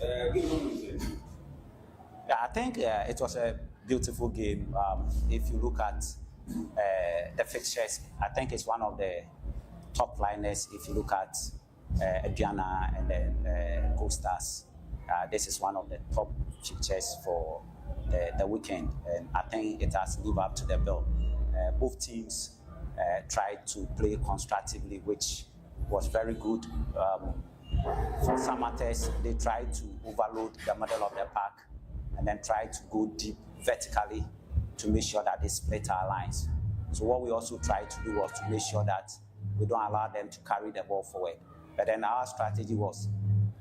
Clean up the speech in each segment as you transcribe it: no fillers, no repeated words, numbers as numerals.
Yeah, I think it was a beautiful game. If you look at the fixtures, I think it's one of the top liners. If you look at Aduana and then Coasters, this is one of the top fixtures for the weekend, and I think it has lived up to the bill. Both teams tried to play constructively, which was very good. For Samatters, they tried to overload the middle of the park and then try to go deep vertically to make sure that they split our lines. So what we also tried to do was to make sure that we don't allow them to carry the ball forward. But then our strategy was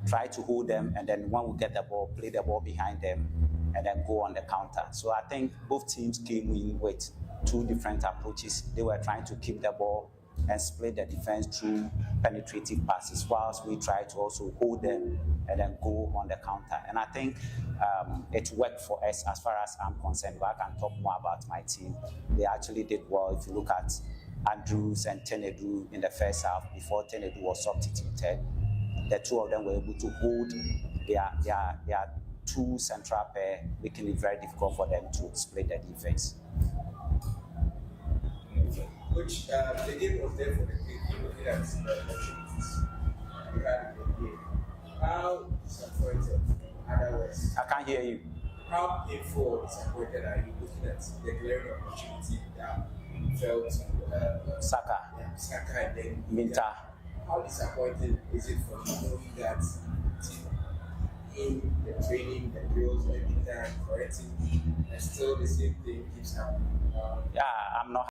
try to hold them, and then when we get the ball, play the ball behind them, and then go on the counter. So I think both teams came in with two different approaches. They were trying to keep the ball and split the defense through penetrative passes, whilst we try to also hold them and then go on the counter. And I think it worked for us as far as I'm concerned. But I can talk more about my team. They actually did well. If you look at Andrews and Tenedu in the first half, before Tenedu was substituted, the two of them were able to hold their two central pair, making it very difficult for them to split the defense. Which the game was there for the game, looking at the opportunities you had in the game. How disappointed, otherwise? I can't hear you. How painful or disappointed are you looking at the glaring opportunity that fell to Saka and then Minta? How disappointing is it for you knowing that in the training, the drills, every time correcting, and still the same thing keeps happening? Yeah, I'm not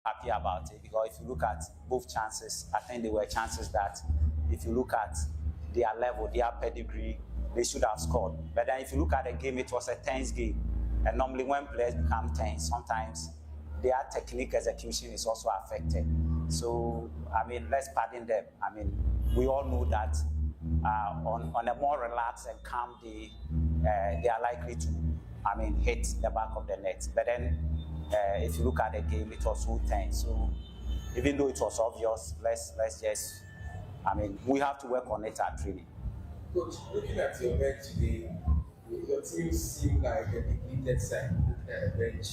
happy about it, because if you look at both chances, I think they were chances that, if you look at their level, their pedigree, they should have scored. But then if you look at the game, it was a tense game. And normally when players become tense, sometimes their technique execution is also affected. So, I mean, let's pardon them. I mean, we all know that on a more relaxed and calm day, they are likely to, hit the back of the net. But then, if you look at the game, it was so tense. So, even though it was obvious, let's just, we have to work on it at training. Coach, looking at your bench today, your team seems like a depleted side. Looking at the bench,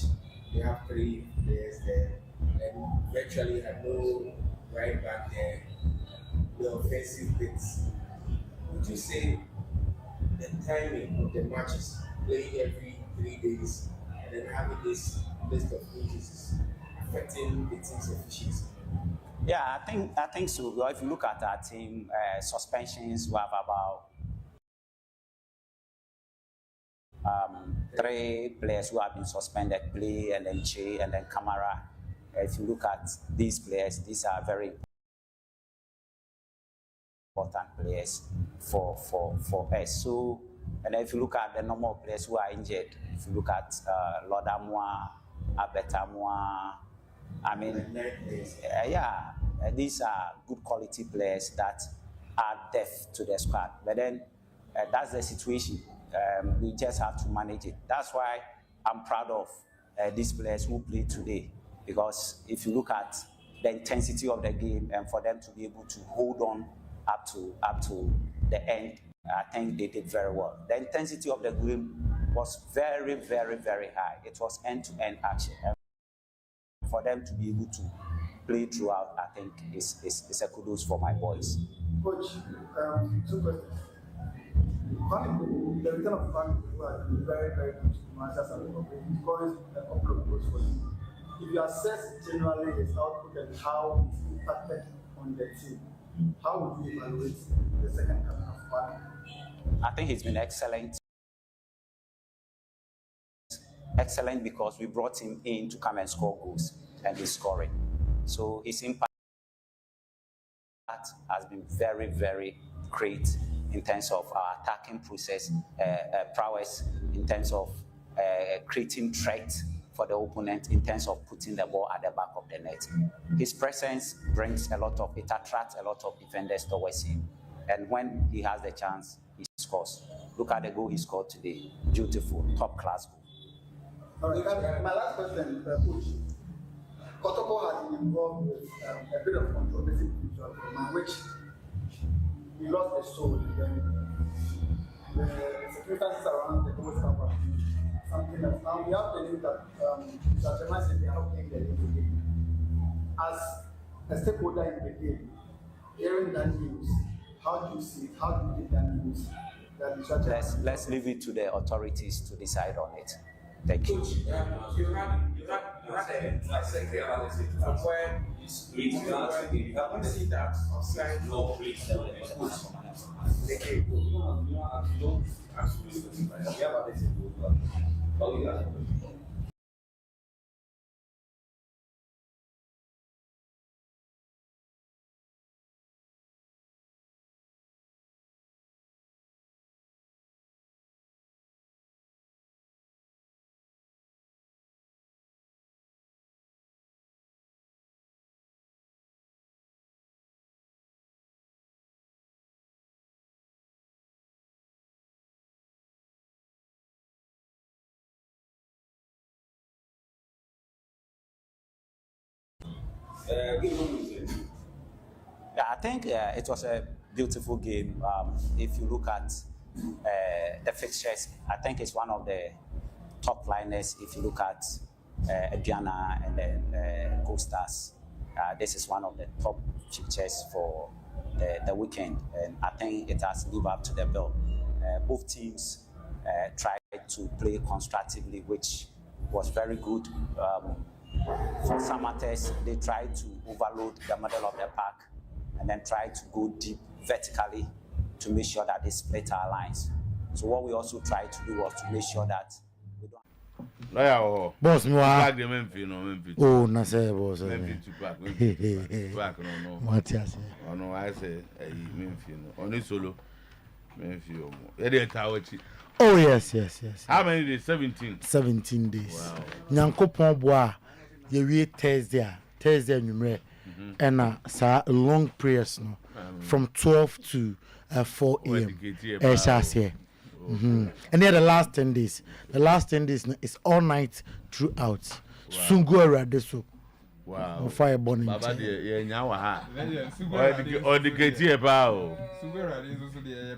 you have 3 players there, and virtually had no right back there. The offensive bits. Would you say the timing of the matches, playing every 3 days, and then having this list of injuries is affecting the team's efficiency? Yeah, I think so. Well, if you look at our team, suspensions, we have about 3 players who have been suspended, Play and then Che and then Kamara. If you look at these players, these are very important players for us. So, and if you look at the number of players who are injured, if you look at Lodamwa, Abetamwa, these are good quality players that are deaf to the squad. But then that's the situation. We just have to manage it. That's why I'm proud of these players who played today, because if you look at the intensity of the game and for them to be able to hold on up to the end, I think they did very well. The intensity of the game was very, very, very high. It was end-to-end action. And for them to be able to play throughout, I think is a kudos for my boys. Coach, 2 questions. The return of Van was very, very good to Manchester United. Scoring a couple of goals for you. If you assess generally his output and how it's impacted on the team, how would you evaluate the second coming of Van? I think he's been excellent. Excellent because we brought him in to come and score goals, and he's scoring. So his impact has been very, very great in terms of our attacking process, prowess, in terms of creating threat for the opponent, in terms of putting the ball at the back of the net. His presence it attracts a lot of defenders towards him. And when he has the chance, he scores. Look at the goal he scored today. Beautiful, top-class goal. All right, my last question, Coach. Kotoko has been involved with a bit of controversy, which we lost the soul, and then the circumstances around the whole stuff are something else. Now we have to believe that Mr. Chairman said they are not playing the game. As a stakeholder in the game, hearing that news, how do you see it? How do you take that news? Let's leave it to the authorities to decide on it. Thank you. Coach, you had a second analysis from where you see that outside no place. Yeah, I think it was a beautiful game. If you look at the fixtures, I think it's one of the top liners. If you look at Aduana and then Coasters, this is one of the top fixtures for the weekend, and I think it has lived up to the bill. Both teams tried to play constructively, which was very good. For some matters, they tried to overload the middle of the park and then try to go deep vertically to make sure that they split our lines. So what we also tried to do was to make sure that we don't. Boss, no. Oh, na say boss. Back no. What you say? Oh no, I say only solo. Menfi. Oh yes. How many days? 17. 17 days. Wow. Nyankopon boa. You wait Thursday number. And long prayers no from 12 to 4 a.m. And then the last 10 days. The last 10 days is all night throughout. Sungu Radeso. Wow. Fire burning. Baba de nyawa ha. O de keti e ba o.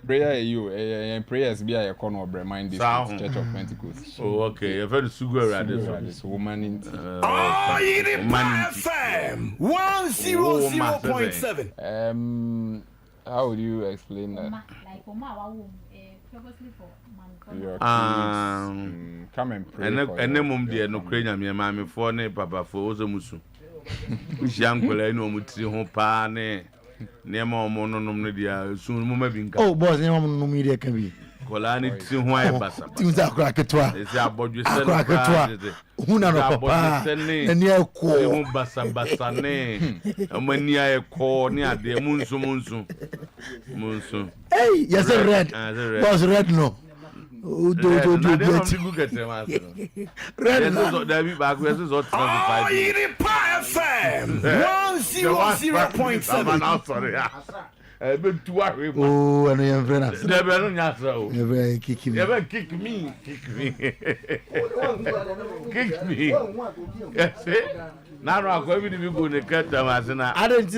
Prayer you prayers be a corner of mind this Church of Pentecost. Oh okay. You very Sungu Radeso. So woman Oyerepa FM 100.7. How would you explain that? Like purposely for come and pray. And then mum dear no crania me mama for ne papa for ozomusu. Usiankwela no mutri ho pa ne nema omo no no dia sun mu mabinka. Oh boss, nema no media can be. Kola ni ti ho ai basa. Ti za akra ketwa. Esi abodwe se no pa. Huna no papa. Eni ekwo. Ho basa ne. Amani ai ko ni ade munsu. Hey, yes red. Boss red no. Red no. Oyerepa FM 100.7. Oh, and I am very nice. Never kick me. Yes, now I'm going to be going to cut them as an I didn't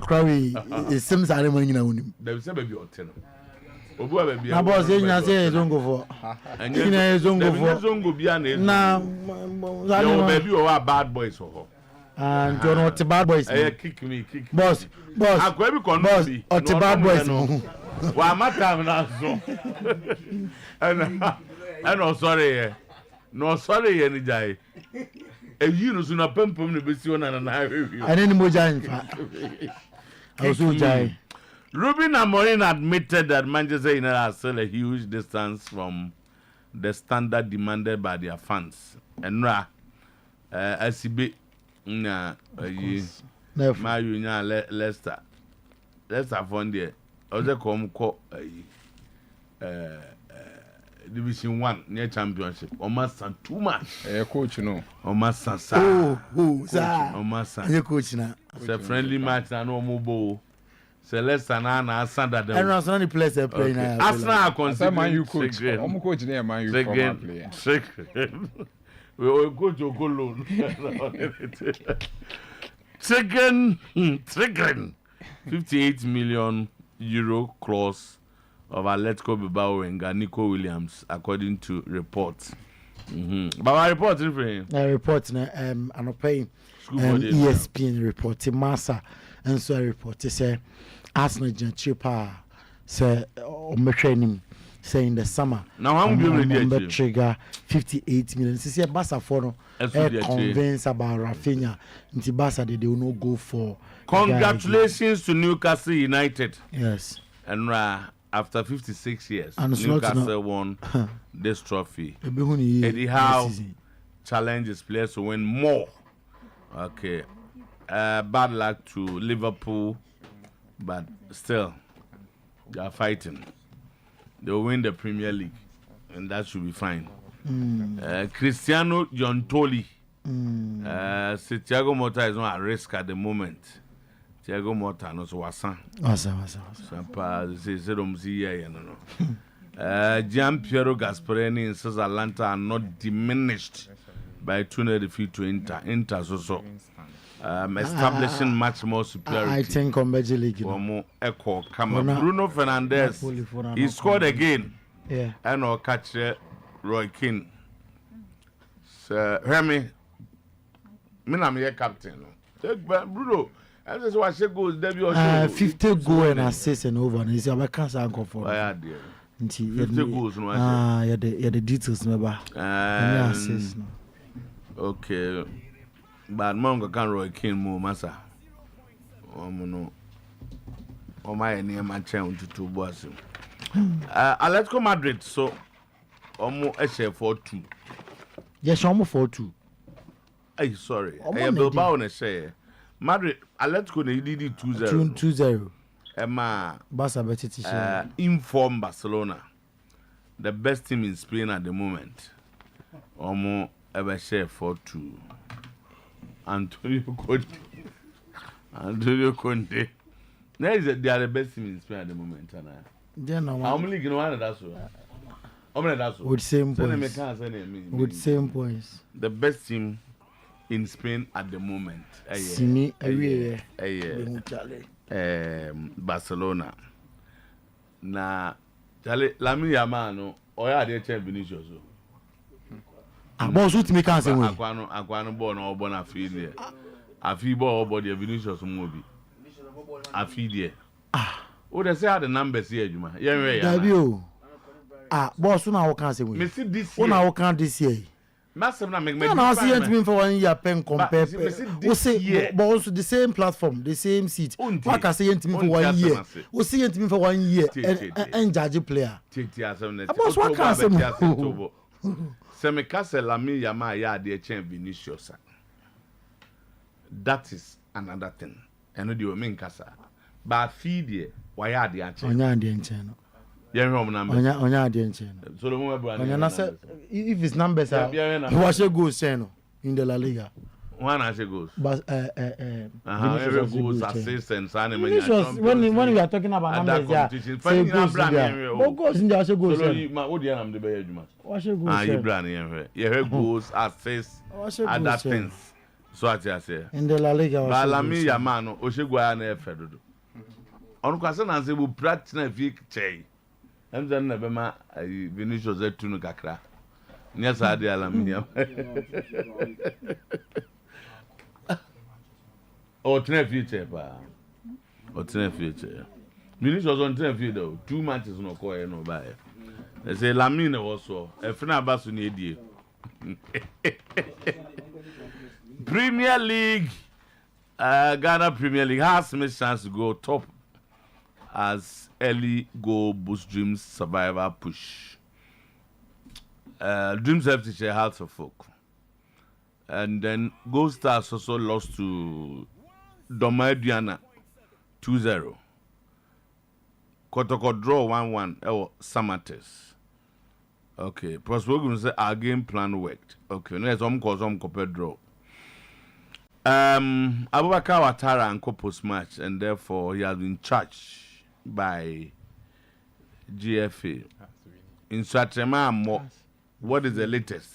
cry. It seems I don't know. There is a baby or 10. Na boss enya say zongo for. Enya zongo for. Zongo bia na. Na yo baby o bad boys for. And you know bad boys. Kick me. Boss. Akwa bi kono bi. O bad boys no. Wa matam na zo. And no sorry. No sorry ni jai. Eyi no so na pampam na besi ona na ahwewi. Ani mo jai nfa. Also jai. Ruben Amorim admitted that Manchester United are still a huge distance from the standard demanded by their fans. And Asibe na my union Leicester found there. Other come call Division 1 near Championship. Almost too much. Coach no. Almost sir. Oh, sir. Almost sir. Coach na. It's a friendly match and no mobile. Celeste na Sanda them. And Arsenal the players are playing now. Arsenal consider man you coach. I'm coach near man you former player. We will go to go loan. Chicken. €58 million clause of Atletico Bilbao and Nico Williams, according to reports. But I report different. I report I'm paying ESPN report Massa and so I report say Arsenal Chipa say training say in the summer. Now how many trigger 58 million. See Barca for convinced about Rafinha. Nti Barca they will not go for. Congratulations to Newcastle United. Yes. And after 56 years, and Newcastle won this trophy. Eddie Howe challenges players to win more. Okay. Bad luck to Liverpool, but still, they are fighting. They will win the Premier League, and that should be fine. Cristiano Giontoli. Thiago Motta is not at risk at the moment. Thiago Motta knows Wassan. Gian Piero Gasperini insists Atlanta are not diminished by 2-0 defeat to Inter. Inter also establishing much more superiority. I think on Major League. Echo Bruno Fernandes, he scored again. Yeah. And our catcher Roy Keane. So, Remy, I'm your captain. Bruno. I just watch it goes debut. 50 goal and assist and over. And he's a cancer uncle for. 50 goals. Yeah, the details never. Assist. Okay. But Mongo can Roy King more massa. No. Oh my near my channel to 2 boys. Atletico Madrid, so almost a share 4-2. Yes, almost 4-2. Hey, sorry. I Bilbao on a share. Madrid, Atletico did 2-0. 2-0. Emma Barca better inform Barcelona, the best team in Spain at the moment. Almost ever share 4-2. Antonio Conte. They are the best team in Spain at the moment. How many can one that's so? With same points. With same points. The best team in Spain at the moment. Barcelona. Na Charlie Lamine Yamal oya dey champ Vinicius. Boss what me can say we. Akwano ball na obo na field there. Afi ball obo dey Vinicius mo bi. Afi there. O dey say how the numbers here Juma. Dabi o. Boss na wo can say we. Me see this year. Una wo can this year. Massive na make me. No, see it mean for 1 year pen compare. We say but also the same platform, the same seat. What can say it mean for 1 year? We see it mean for 1 year and judge player. Boss what can say me? Se me kase Lamine Yamal ya dey champ Vinicius. That is another thing. Eno di o me nkasa. Ba feed ye why ya dey champ. Onya dey nchen. Onya dey nchen. Solomon Ebra. Onya na say if his numbers are what goes in the La Liga. One has goals. But every goals, assists, and signing. When we are talking about numbers, yeah. What goals in the Ashe goals? What do you have to be here? You brand here. You have goals, assists, other things. So I say. In the La Liga. But Lamine Yamal, Oshegwa na Fedodo. On kwase na say we practice na fi chei. Em zan na be ma Vinicius etunu kakra. Nya sa de Lamine Yamal. Or 10 future, pa. Or 10 future. Vinicius on 10 future though. 2 matches no call no buy. They say Lamine also. E fina basu ni edie. Premier League, Ghana Premier League has a chance to go top as early goal boost Dreams survivor push. Dreams have to share Hearts of Folk. And then Gold Stars also lost to Domadiana 2-0. Kotoko draw 1-1. Samates. Okay. Prosper say our game plan worked. Okay. Now some cause some compared draw. Abubakar Ouattara and post match, and therefore he has been charged by GFA. In Swatema, what is the latest?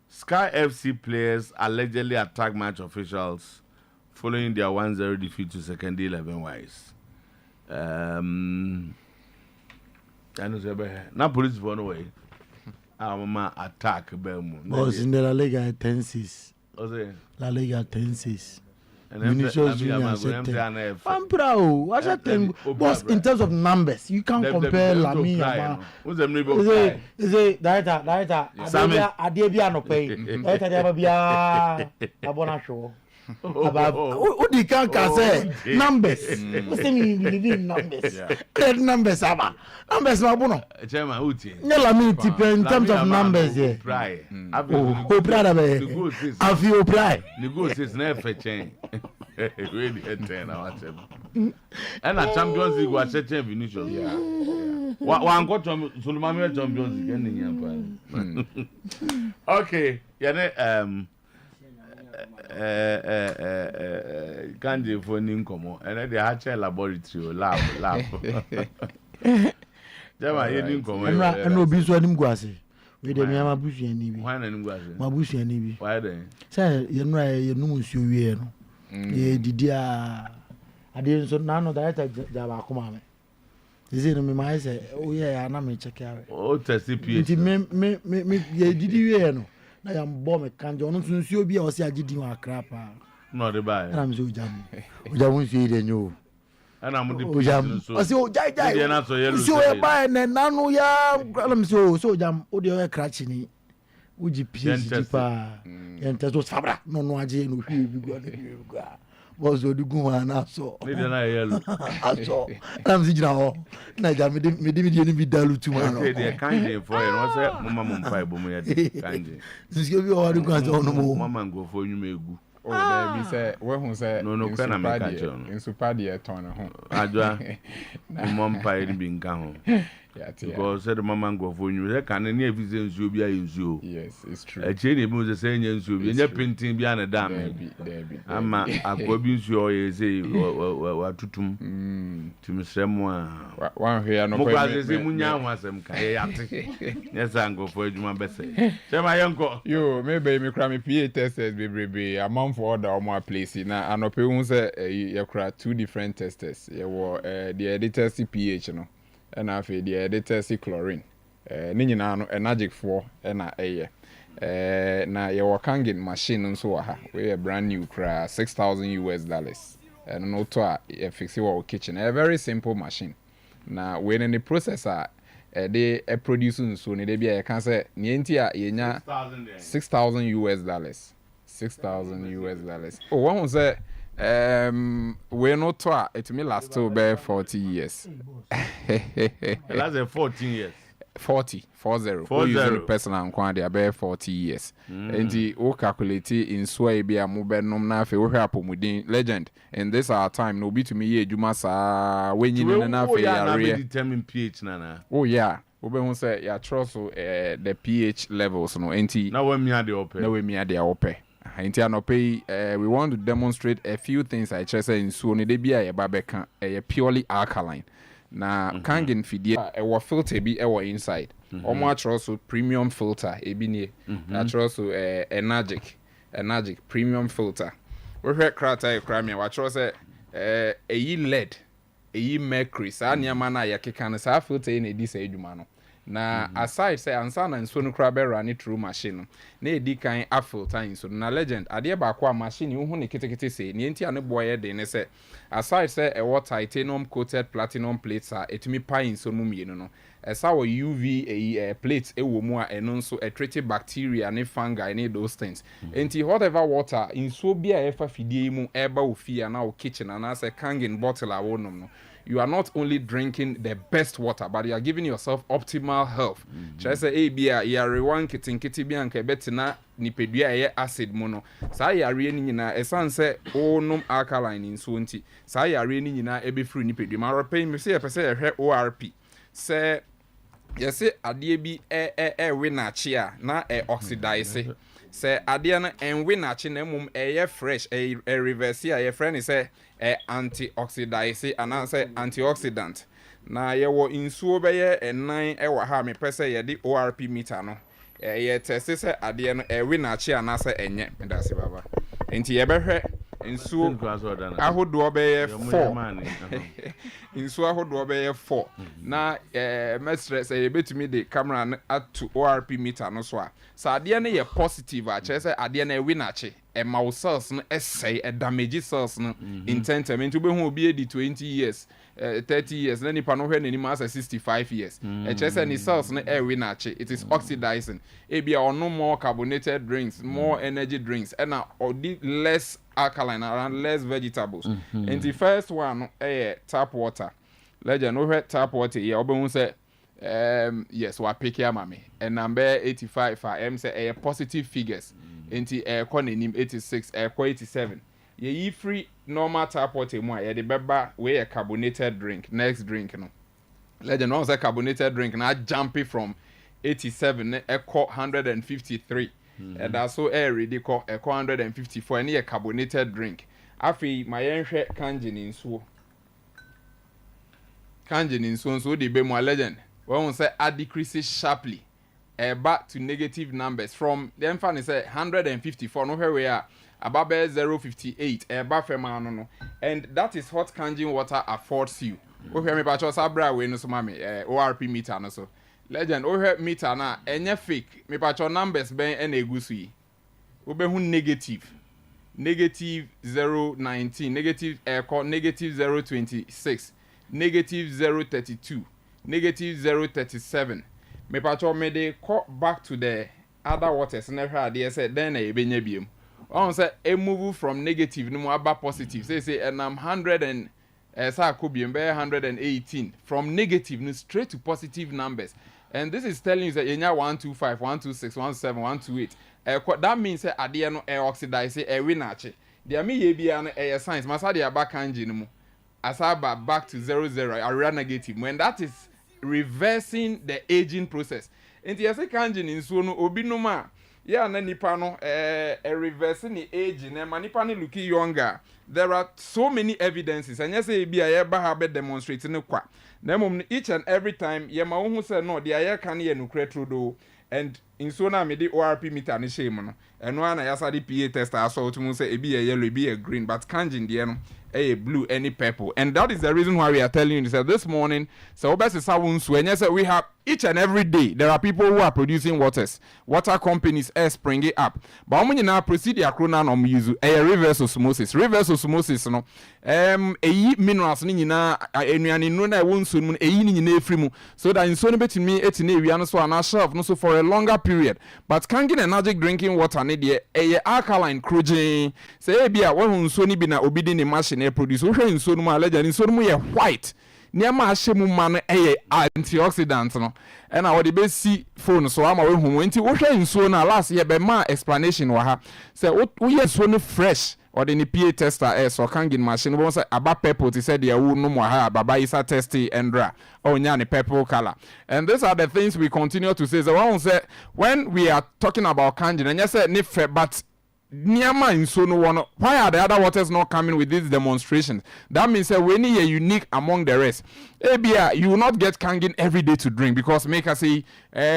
Sky FC players allegedly attack match officials following their 1-0 defeat to second 11 wise. Police for no way. Our attack Belmont. Was in the La Liga 10-6. La Liga 10-6. Vinicius Junior said, I'm proud. I said, boss, in terms of numbers, you can't compare Lami and Is it Data? Adebia no pay. Data Debia Abonasho. What the can say? Numbers. What's the meaning in numbers? Dead numbers, Abba. Numbers, Mabuno. Chairman Uti. No, in terms of numbers, yeah. Oh, proud of it. I feel pride. The goals is never change. Really, a 10 hours. And a Champions League was a Vinicius. Yeah. One got Sulmamia Champions League. Okay. Yeah, can't you for Ninkomo? And they had a laboratory lab. Jama, you didn't come. And no business with him, Guasi. With the Yama Bushi and Nibi. Why not Guasi? Mabushi and Nibi. Why then? Say, you know, you know, you know. Ye Didia. I didn't so none of that Java come. Is it me? I say, oh, yeah, I'm not check out. Oh, testy PhD. Me, did you know? I am bomb a candy on to see you or say I did you a crap. No, the buy. And I'm so jam. I won't see it in you. And I'm the jam. I say, oh, Jai, so I buy and then none of ya. So jam, oh, you're crutching. Would you please, and test was Fabra? No, I didn't know. Was the Guma and I saw. I saw. I'm the general. Naja, me didn't be dalu to one. They can't for you. What's that? Mamma Fibre. Since you are the guys on the move. Mamma go for you, may go. Oh, there be say, where who say, no, can I make a turn? In Supadia turn home. I do. Mom pie being gone. Because said the Mamma go for you. There can any evidence you be in zoo. Yes, it's true. A chain was the same as you. You're painting behind a dam. I'm a abuse your say, what to Mr. Moa. One here, no, Munya was some yes, I go for you, my best. Say, my uncle, you maybe me cram PA testers, baby, a month for order or more place. Now, I know people say you cry 2 different testers. You were the editor pH, you know. And I feel the editor chlorine. Ninja Enagic 4 and now your Kangin machine and so we a brand new cry $6,000 and no to a fix your kitchen. A very simple machine. Now when in the processor they producing so they be I can say Nientia yenya $6,000. $6,000. Oh, one was that we're not taught it may last till about 40 years. Last 14 years. 40 using personal quantity about 40 years. And the o calculate in sway be a mobile nom na fe we happen within legend. And this our time no be to me ye juma sa when you na fe area determine pH nana. Oh yeah. We won say ya trust the pH levels no enti. Now when me ade ope. Now when me ade ope. Inti anope we want to demonstrate a few things I just say in so ne de bia ye babeka purely alkaline. Na kangin fidie e filter bi e inside. Omo atro so premium filter e bi ne. Atro so energic premium filter. We hwe krata e kra me atro say eyi lead, eyi mercury sa niam na ya keka no sa filter na edi sa edwuma no. Na aside say ansa na nso no kra be run through machine na edi kan a filter nso na legend ade ba kwa machine hu ne ketekete say ne enti ane boye de ne say aside say e water titanium coated platinum plates a etumi pine so mu mienu no esa wo UV plates e wo mu a eno nso treat bacteria ne fungi ne those things enti whatever water nso bia e fa fidie mu e ba ofia na o kitchen na say kangin bottle a wonom no. You are not only drinking the best water, but you are giving yourself optimal health. Just say, "Bia, you are one kitting kitty bianca betina nipedia acid mono." Say you are reading na esan say onum alkaline in swinty. Say you are reading na ebe free nipedia. My pain me say ORP. Say you say adie bi we na chia na oxidize. Say adie na we na chi na mum fresh reverse ya friend say antioxidase and answer antioxidant. Na ye wo insuo be ye enan e wa ha me pese ye di ORP meter no. Ye test say ade no we na chi anase enye. Ndase baba. Enti ye be hwe nsuo ahodoɔ bɛyɛ 4 nsuo ahodoɔ bɛyɛ 4 na mesrɛ sɛ yɛbɛtumi de camera no ato ORP meter no so a sɛ adeɛ no yɛ positive a kyerɛ sɛ adeɛ no ɛwi n'akye ɛma wo cells no ɛsɛe damage cells no intentum nti wobɛhu obi adi 20 years 30 years na nipa no hwɛ n'anim asa 65 years ɛkyerɛ sɛ ne cells no ɛwi n'akye it is oxidizing ebia ɔno more carbonated drinks more energy drinks ɛna ɔdi less alkaline around less vegetables and the first one tap water legend over tap water yeah obehu say yes wa pick ya mame and number 85 for say positive figures enti economy 86 87 ye free normal tap water mu a ye de beba we a carbonated drink next drink no legend one say carbonated drink na jumpy from 87 eco 153 and also ready call 154 and a carbonated drink. Afi my enhwe kanjin in so the be more legend. When say decreases sharply back to negative numbers from the fan say 154 no where we are about 058 back no and that is what kanjin water affords you. We hear me ba cho sabra we no so mame ORP meter no so. Legend o meter na enye fake me patcho numbers ben e na egusu yi obehu negative 019 negative negative 026 negative 032 negative 037 me patcho me dey call back to the other waters na hwa ade say then na ebenya biem on say e move from negative no aba positive say and I'm 100 and sa ko biem be 118 from negative no straight to positive numbers. And this is telling you that you have 125, 126, 127, 128. That means that at the end oxidize winache. The me ye be an science. Masadi aba kanji no mu. Asaba back to 00 area negative. When that is reversing the aging process. And the kanji in so no obi no ma. Yeah, na nipa no reversing the aging. And nipa no looking younger. There are so many evidences. And yes, be a have demonstrating no kwa. Each and every time, yema who say no, the air can ye no do, and in so na me the ORP meter ni shame and one I asked the PA tester I saw to say be a yellow, be a green, but kanjin the a blue, any purple, and that is the reason why we are telling you that this morning. So best is when yes we have each and every day there are people who are producing water companies spring it up. But when you now proceed the acronym on use a reverse osmosis no minerals ni na enuane no na won so mu eyi ni na efri mu so that in so no betimi etine ewia no so ana shelf no so for a longer period. But kangen energetic drinking water ne de alkaline crogene say bia wo so ni bi na obi di ne machine produce wo hwe nso no ma allergen nso no mu ye white niama ahye mu ma no antioxidant no and I would be see phone so am we hu nti wo hwe nso na last year be ma explanation wa ha say wo ye so no fresh or the PA tester so kangen machine wo say aba purple to say the wo no mo ha baba isa testy endra nya ne purple color. And these are the things we continue to say. So one say when we are talking about kangen and you say ne but Niama in so no one. Why are the other waters not coming with these demonstrations? That means that we need a unique among the rest. ABA, you will not get kangen every day to drink because make us say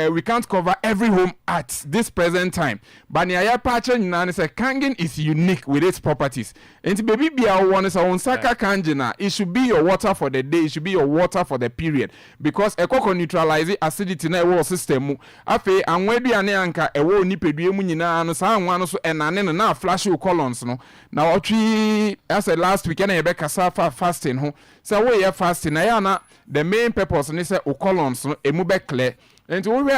we can't cover every home at this present time. But niaya pacha nina say kangen is unique with its properties. And baby be our one is on saka kangen. It should be your water for the day. It should be your water for the period because eco neutralize acidity na ewo system. Afe anwedi ane anka ewo ni pedue mu nyina no sa anwa so enane na flash your colons no na otwi as last weekend e be kasa fasting ho say we ye fasting na ya na the main purpose ni say o colons no emu be clear enti we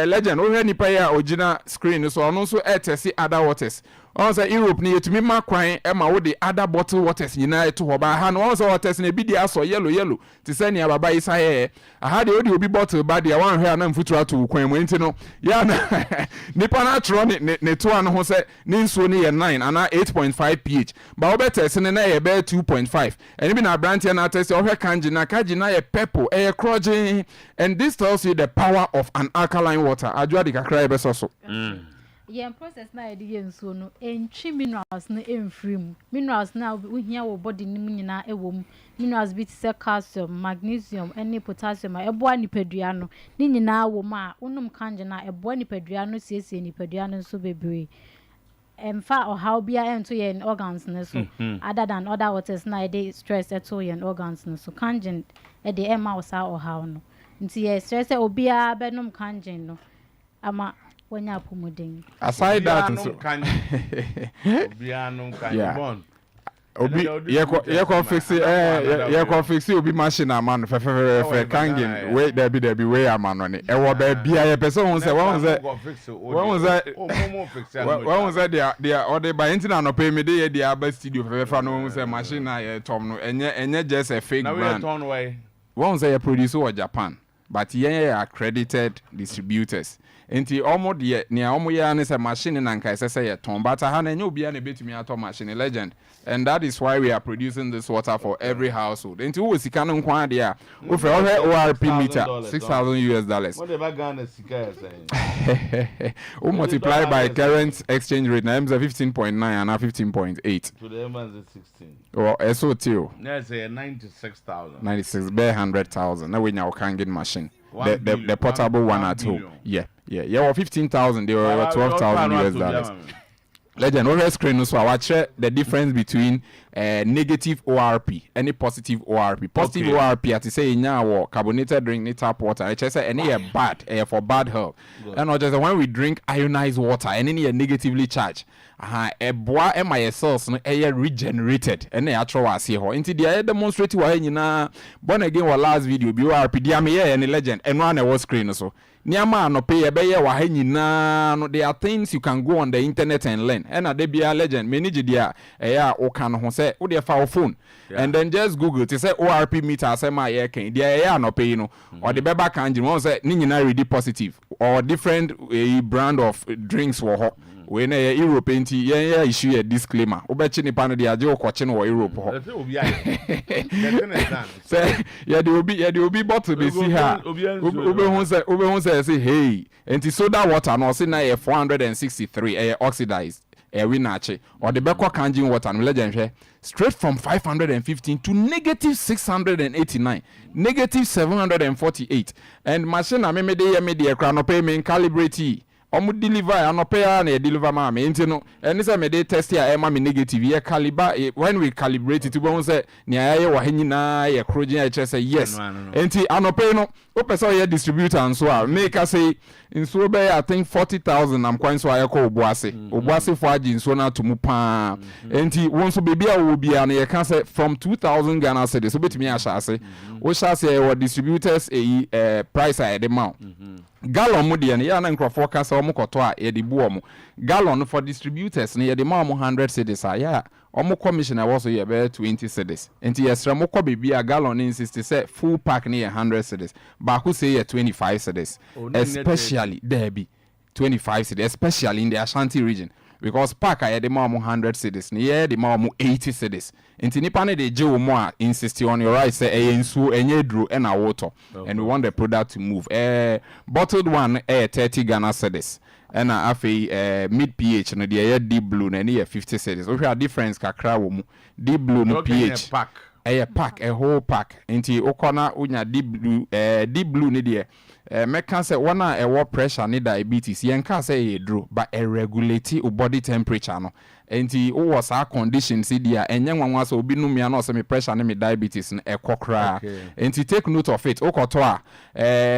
legend we nipa ya original screen so ono so test other waters on say Europe ni yetumi ma kwan e ma wo de other bottle waters nyina to ho ba ha no on say waters na bi dia so yellow ti say ni ababa isa ye aha de odi obi bottle ba dia wan hwe na mfutura to kwan mu enti no ya na nipa na tro ne to an ho say ni nsuo ni ye 9 ana 8.5 pH ba wo be test ne na ye be 2.5 eni bi na brand na test o hwe kanji na ye purple e crogene and this tells you the power of an alkaline water adwa de kakra e be so yeah, process na edi so no entwi minerals na emfrim minerals na we hia wo body ni nyina ewom minerals bit say calcium magnesium any potassium eboa nipadua no ni nyina wo ma unum kanje na eboa nipadua no siesie nipadua no so bebre emfa or how be into yen organs so other than other waters na dey stress at yen organs so kangen e dey mouse or how no nti yes stress obia benom kangen no ama wanya pomodin aside that so obia no kangen bon obi ye ko fix obi machine amano fe kangin we there be we amano ne e wo ba bia ye person won say won say dia order by internet no pay me dey dia aba studio fe no won say machine na ye tom no enye just a fake brand won say ye produce in Japan but ye accredited distributors enti omo de ne omo ya ne say machine na nkai say ye ton but ha na enye obi na betumi ato machine legend. And that is why we are producing this water for every household. Into we sika no nkwa de a we for ORP meter $6,000. What about Ghana sika saying? We multiply by current exchange rate na 15.9 and 15.8. To the man's 16. Well, so too. Let's say 96,000. 96 bare 100,000. Now we now can get machine. The portable one at home. Yeah. Yeah, 15,000 they were $12,000. Legend, over screen so I watch the difference between negative ORP and a positive ORP. Positive ORP, as I say now, carbonated drink, need tap water. I just say any bad for bad health. And not just when we drink ionized water, and any negatively charged. A bois and my cells no air regenerated and they actually was here. Into the air demonstrate why you na born again was last video. BRP diame and legend and one was screen so. Niama no pay a beye wa na no there are things you can go on the internet and learn. And a debia legend manage dia o can ho say o dey fa phone and then just Google to say ORP meter say my air can there no pay no or the beba can you say ni nyina ready positive or different brand of drinks wo we na Europe enti yen issue a disclaimer obechi ni pano de age okoche no Europe ho say yeah they will be bottle be see her ube hu say hey enti soda water no say na 463 oxidized we nache or the beko kanjin water no legend hwe straight from 515 to negative 689 negative 748 and machine na me de kra no pay me calibrate omu deliver anope na deliver ma me enti no eni say me dey test here ma me negative ye caliber when we calibrate it we say ne ayaye wa hanyina ye krogen ya che say yes enti anope no o person ye distributor and so make us say in so be I think 40,000 am kwan so ayeko obuase for agi so na to mu pa enti won so bebia wo bia na ye can say from 2,000 Ghana cedis so betimi a shase wo shase wo distributors price a de ma gallon mu de na ya na nkrofo ka say omo koto a ye de bu omo gallon for distributors na ye de ma omo 100 cedis a ya omo commissioner was ye be 20 cedis enti yesra mo ko bebia gallon insist say full pack na 100 cedis ba ku say ye 25 cedis especially there be 25 cedis especially in the Ashanti region because pack I had the mom 100 cedis near the mom 80 cedis enti nipa ne de je wo mo a insist on your right say ensu enye dro and a water and we want the product to move bottled one 30 Ghana cedis and afi mid pH no de deep blue na ne 50 cedis o hwa difference kakra wo mu deep blue no pH pack a whole pack enti okona unya deep blue ne de meka say one a war pressure ni diabetes yen ka say e dro but regulate body temperature no enti o was our condition see dia enye nwanwa so obi numia no say me pressure ni me diabetes no ekokra enti take note of it okoto a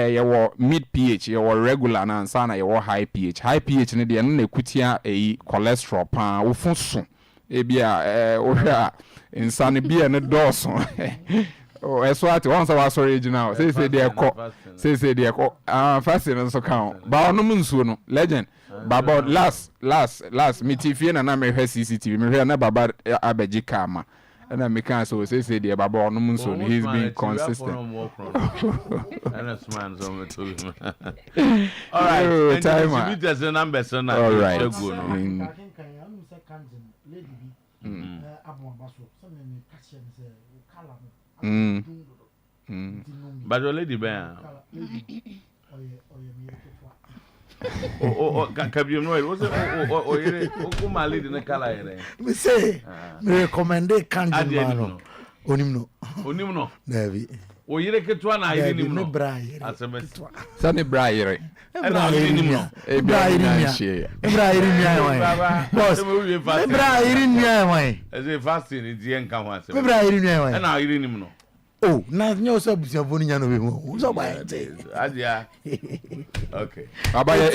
ye wo mid pH ye wo regular na ansa na ye wo high pH ni de no na kutia cholesterol pa wo funso ebia o hwa insane bia ne doso oh eso ati once was original say dey ko fasting so count ba onu nsuo no legend baba last meeting na me hwe CCTV me hwe na baba abeji kama na me kan so say dey baba onu nsuo no he's been consistent and a man so me to all right time the numbers na all right but your lady bear can you know it was my lady in the color me say me recommend candy man Onimno. Onimno. Davi. Oyire ketua na iri nimno. Sani braire. Braire. Boss. Braire. Eze fasting ndi enka ho asem. Braire. Na iri nimno. Oh, na nyo so busiafo ni nya no be ho. So ba. Adia. Okay. Abaya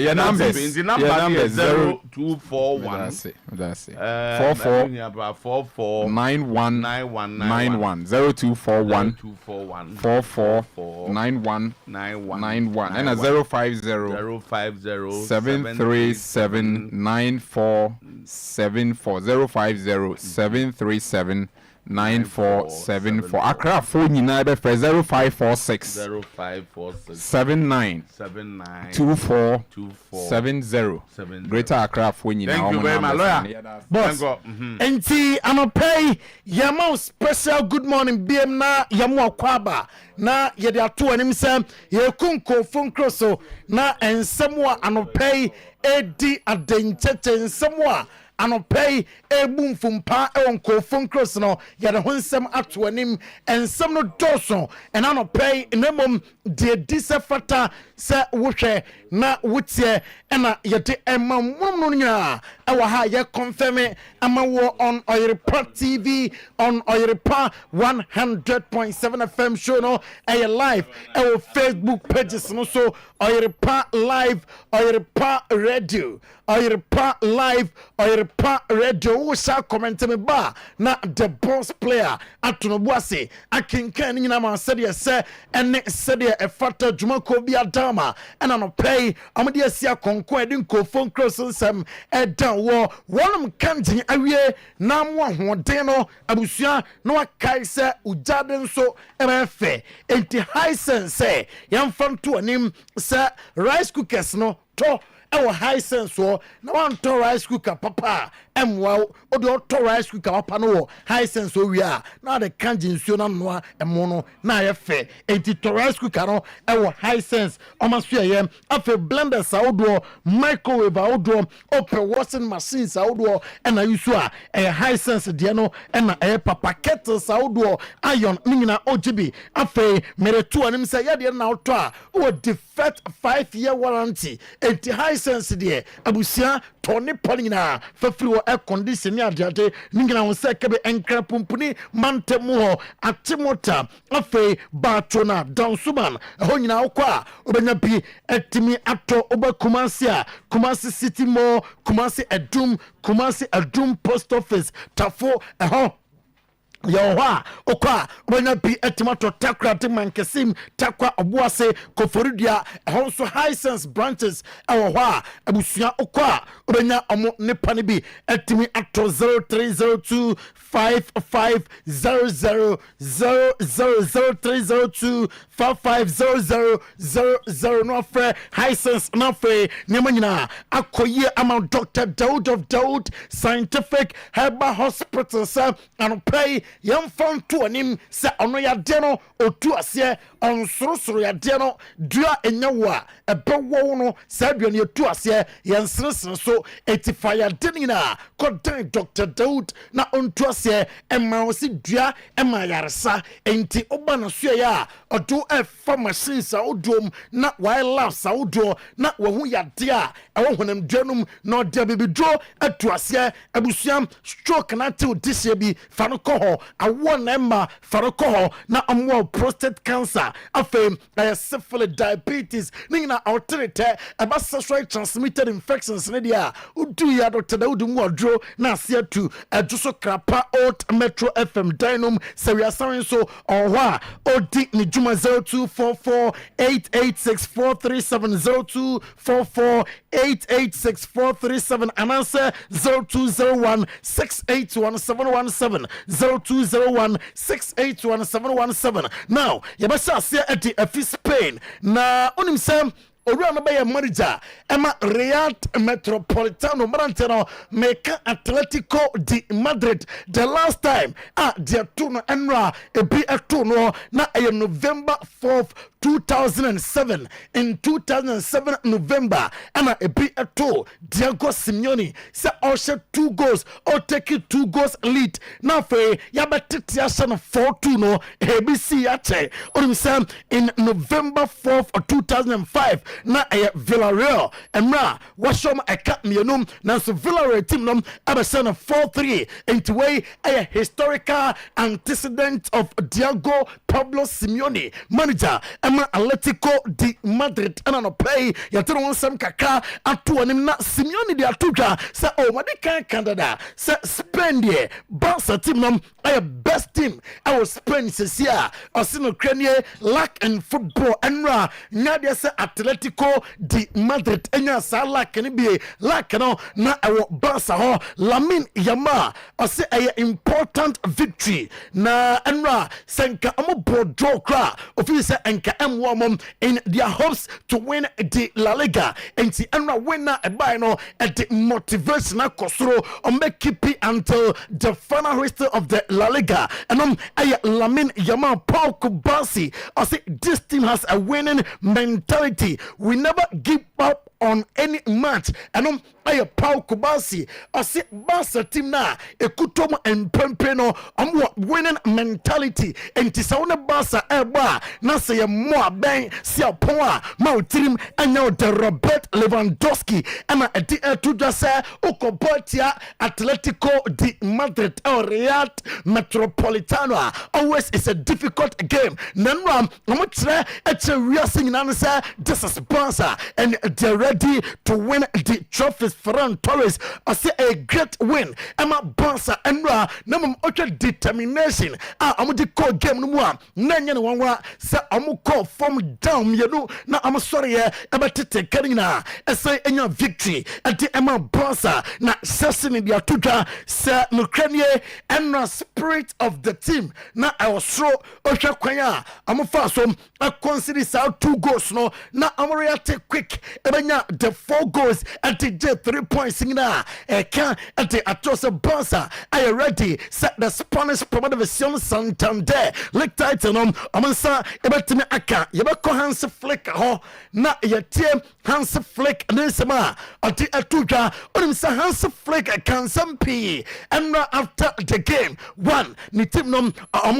your numbers. The number is 0241. That's it. 44 91 91 0241 44 91 91 and 050 737 9474 050 737 9474 Accra phone nyina be 0546 79 24 70 Greater Accra phone nyina. Thank you very much, lawyer. Boss. Enti anopay yama special good morning BM na yamu akwaba na yede ato anim sem ye kunko phone crosso na ensemwa anopay edi adencheche ensemwa anopay ebum fumpa ewonko phone cross no yede honsem ato anim ensem no doso en anopay nemom de disafata se wohwe na wotie ena yede emam no nya ewa ha ye confirm amawo on Oyerepa TV on Oyerepa 100.7 FM show no e live ewo Facebook pages no so Oyerepa live Oyerepa radio Oyerepa live Oyerepa radio wo sha comment me ba na the boss player atono buase akenkan nyina ma sede se ene sede e fata dwuma ko bi adama ena no pay amde asia konko edi nko phone cross nsem edan wo wonum kanjin awie na mo ahoden no abusua no akai se ujade nso ebefe enti high sense yamfanto anim se rice cookers no to ewo high sense wo na wan to rice cooker papa emwa odo to rice cooker papa no high sense wo wia na de kanjin nsuo na noa emo no na ye fe enti to rice cooker no ewo high sense omaso ye afa blender sa odo microwave odo open washing machine sa odo na yusu a high sense de no na papa kettle sa odo iron nyina ojibi afa mere tu anim say ye de na oto a o defect 5-year warranty enti high sense de abusia toni polina fafiri wo air condition adiade ningina won se kebe enkra pumpuni mantemu ho atimota afi batona dansuman ho nyina okwa obenya bi etimi ato oba kumasi city mall kumasi adum post office tafo ho Yoha, Oka, when be a tomato takra to mankesim, takwa obuase, koforidia, also high sense branches, Awa, Abusia Oka, Ubena Omo Nepanibi, etimi ato 0302 5500 0302 5500 no fair high sense no fair Nemana Akoye amount Dr. Daud of Daud Scientific Herbal Hospital sir and pay yam found to anim se ono ya deno otu ase onsorosoro ya deno dua enyawa ebewo no se dua ne otu ase yensresre so etifaya denina kodan Dr. Daud na ontu ase emma osi dua emma yaresa enti oba na so ya odo efa machines odom na wildlife sa odo na wahu ya dia ewo honam duanum na odia bibidro atu ase abusuam stroke na te odise bi fa no ko ho awon emma faroko ho na amwo prostate cancer afem syphilis diabetes nina alterate aba sexually transmitted infections ne dia udu ya Dr. Daud Muadro na asia tu ajuso krapa old metro fm dynam seria sarin so onwa odi ni juma 0244886437 0244886437 and answer 0201681717 0201681717 now yabasa asia at the Spain na onim sam Owura no be manager Emma Real Metropolitano Marantino Meka Atletico de Madrid. The last time dia two no enra ebi eto no na November 4th 2007. In 2007 November ana ebi eto Diego Simeone say also 2 goals or take 2 goals lead. Now fe yabetiti asa no 4-2 no ABC ache. Onim in November 4th of 2005 na Villarreal emra washom eka mienum na so Villarreal team nom abesa no 4-3 into way a historical antecedent of Diego Pablo Simeone manager Emma Atletico de Madrid and no play yatero wonsam kaka ato anim na Simeone de atodwa say oh made kan Canada say Spain de Barca team nom a best team I was Spain sesia osino kranie lack in football enra nyade say Atletico de Madrid enya sa lack ni bi lack no na ewo Barca ho Lamine Yamal ose a important victory na enra senka amobo draw kra ofi say enka emwo mom in their hopes to win the La Liga enti enra winner e buy no the motivation na kosoro on make keep it until the final whistle of the La Liga and Lamine Yamal Paul Kubasi ose this team has a winning mentality. We never give up on any match and Paul Kubasi ose Barca team na ekutom empempe no winning mentality enti sa wona Barca eba na say mo ben si apon a ma utirim anya de Robert Lewandowski ama edi to just say okobotia Atletico de Madrid or Real Metropolitano always is a difficult game nanwa mo tre eche wiase nyina say this is Barca and they're ready to win the trophies. Ferran Torres I say a great win Emma Barca enra na ocha determination amu di call game no mu a na nya ne wanwa say amu call form down you na amu sorry ebetete kanina say enya victory at Emma Barca na session in the atudwa say no kranie enra spirit of the team na I was so ocha kwanya amu fa so consider say 2 goals no na amu react quick ebenya the 4 goals at the 3 points in na can at the Atos Barca are you ready set the Spanish Promotion Santander League title amansa ebetime aka yebeko Hans Flick ho na yetie Hans Flick nesema ati atudwa onim sa Hans Flick can sampi and after the game one ni team no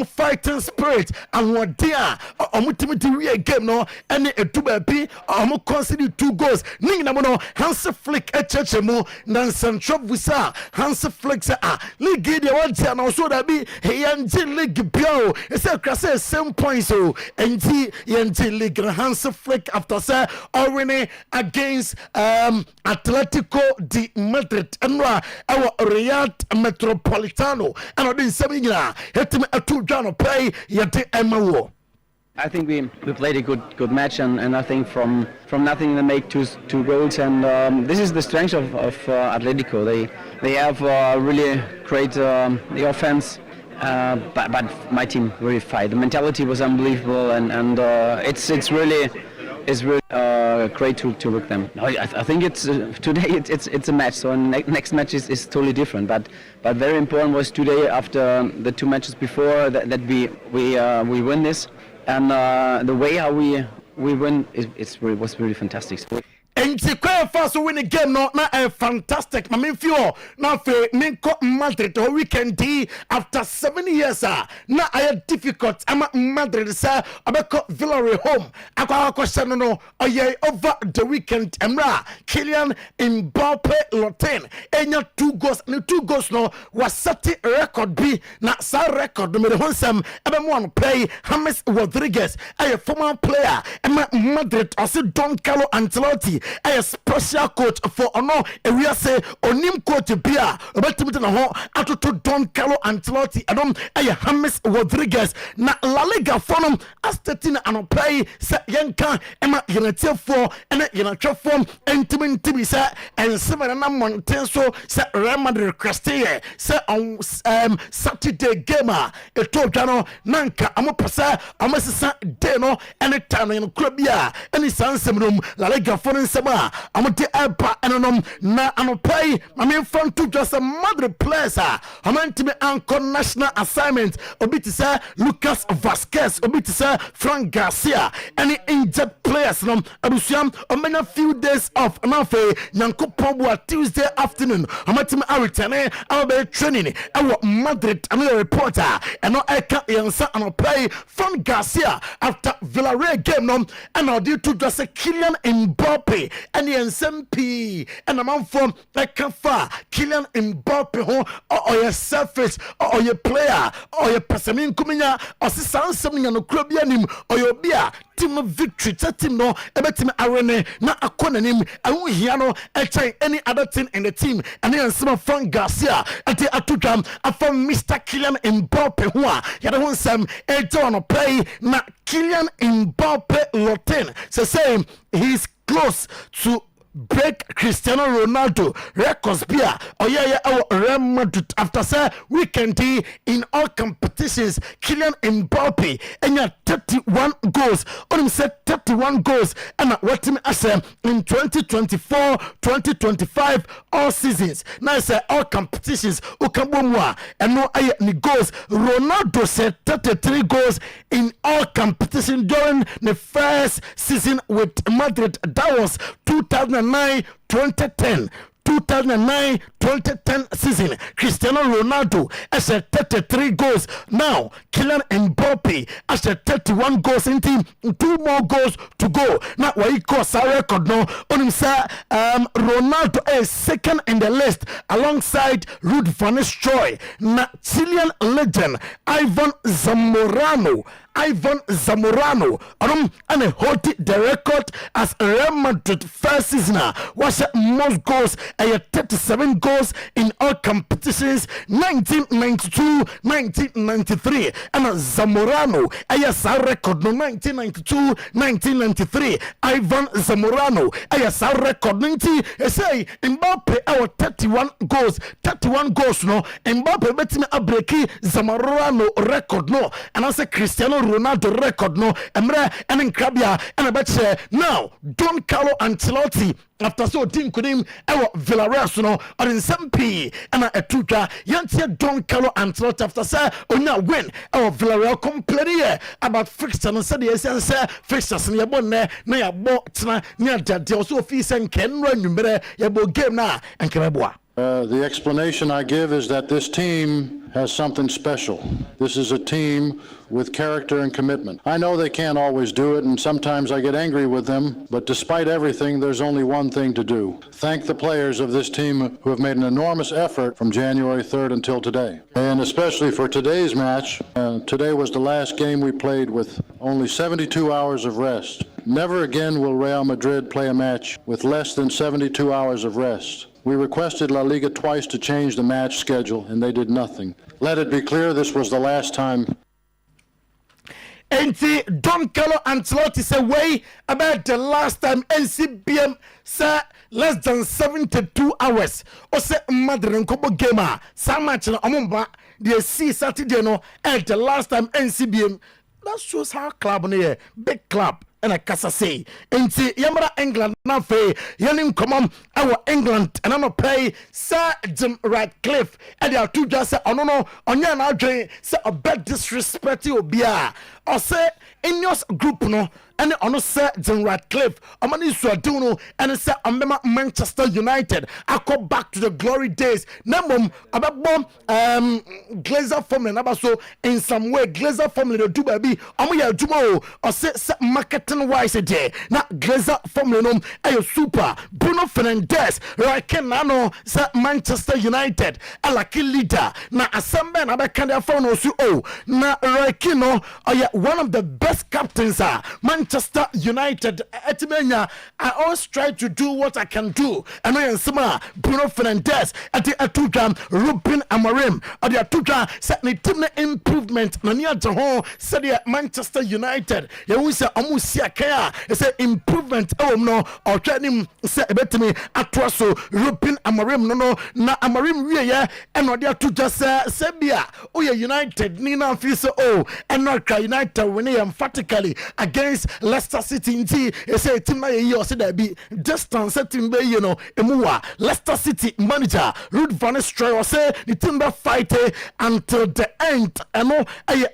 fighting spirit and what dia omutimi di we game no any etuba bi consider 2 goals ninga no Hans Flick echechemu na Central Visa Hans Flick say league dey want na so da bi yanji league bio say krase same points so enti yanji league Hans Flick after say winning against Atletico de Madrid and our Real Metropolitano and odin semina hetime atudwa no play yete emawo. I think we played a good match and I think from nothing they make two goals and this is the strength of Atletico. They have really great the offense but my team really fight. The mentality was unbelievable and it's really great to work them. I think it's today it's a match, so next match is totally different. But very important was today after the 2 matches before that we win this, and the way how we win was really fantastic. Enti kwa first win the game no na fantastic. Ma me feel na fe Minko Madrid o weekend after 7 years na I difficult ama Madrid say abeko Villarreal home akwa question no oye over the weekend emra Kylian Mbappe Lotin enya 2 goals ni 2 goals no was set record bi na sa record me honsam ebe mo play James Rodriguez a former player ema Madrid also Don Carlo Ancelotti a special coach for ono we say onim coach bia obetimi na ho atoto Don Carlo Ancelotti adom James Rodriguez na La Liga forum astatina anopai se yenka ema yenatiefo ene yenatwefo ntimi se ensemana na monten so se Real Madrid Castilla se on Saturday game eto dwano nanka amopesa amasisa de no ene tano yen club bia ene sansemnum La Liga forum sema amote epa enom na anopai mame front to just a Madrid players amantimi anko national assignment obiti say Lucas Vasquez obiti say Frank Garcia any injured players no abusuam omena few days off nafe Nyankopon bo Tuesday afternoon amatimi return be training our Madrid and reporter and no eka yansa anopai Frank Garcia after Villarreal game no and now due to just a Kylian Mbappe and the SMP and a man from Ekafa Kylian Mbappe ho or your surface or your player or your person kumenya or something no club yanim or your beer team victory team no ebetim arene na akonanim awu hia no any other thing in the team and then some Frank Garcia ati atudam afam Mr. Kylian Mbappe ho a yade ho nsam eto no play na Kylian Mbappe Lotin say he's close to break Cristiano Ronaldo records bia oyeye Real Madrid after say weekend in all competitions Kylian Mbappe enya 31 goals on said 31 goals and what him as in 2024-2025 all seasons now say all competitions ukambomwa and no aye ni goals Ronaldo said 33 goals in all competitions during the first season with Madrid that was 2009-2010 season. Cristiano Ronaldo has 33 goals. Now, Kylian Mbappe has 31 goals in team. 2 more goals to go. Now, why he calls our record now? On him, sir, Ronaldo is second in the list alongside Ruud van Nistelrooy. Now, Chilean legend Ivan Zamorano, and hold the record as Real Madrid first season was most goals 37 goals in all competitions 1992-1993 and Zamorano a record no 1992-1993 Ivan Zamorano a record 90 say Mbappe our 31 goals no Mbappe betime abreki Zamorano record no and I say Cristiano Ronaldo record no emre and Krabia and I bet now Don Carlo Ancelotti after so team kunim ewo Villarreal so no or in SMP and a tuka yantia Don Carlo Ancelotti after say onya win ewo Villarreal complain about fixture no say the say fixtures ne yebo ne na yabo tena ne dade also fi sen kenra nwumere yebo game na enkreboa. The explanation I give is that this team has something special. This is a team with character and commitment. I know they can't always do it, and sometimes I get angry with them, but despite everything, there's only one thing to do. Thank the players of this team who have made an enormous effort from January 3rd until today. And especially for today's match, today was the last game we played with only 72 hours of rest. Never again will Real Madrid play a match with less than 72 hours of rest. We requested La Liga twice to change the match schedule, and they did nothing. Let it be clear this was the last time. And Don Carlo Ancelotti said, way about the last time NCBM said less than 72 hours. Or say Madrid and Kobo Gamer, some match in Amumba, they see Saturday no, at the last time NCBM. That shows how club near big club. And I can say, into Yamara England, now for Yanim come our England, and I'm going to play Sir Jim Ratcliffe. And they are two just say, oh no, on your now say a bad disrespect you be or say in your group no. And on Sir Jim Ratcliffe, I'm going to do and say I'm Manchester United. I go back to the glory days. Namum about Glazer formula number so in some way Glazer formula do baby. I'm here tomorrow or say marketing wise day. Now Glazer formula ayo super Bruno Fernandes right nano say Manchester United a lucky leader. Na asembe na be kan phone osu o na right no oya one of the best captains Manchester United etimenya. I always try to do what I can do. And I am Sama Bruno Fernandes at the Atuja Ruben Amorim at the Atuja set ni team improvement nania jaho said Manchester United ya wisa amusia kaya say improvement no or training say ebetimi atwaso Ruben Amorim no na Amorim wie ye and the Atuja say bia Oye United ni na feel say and not United winning emphatically against Leicester City inti say team na ye o say that be distance team be emuwa Leicester City manager Ruud van Nistelrooy say the team be fight until the end eno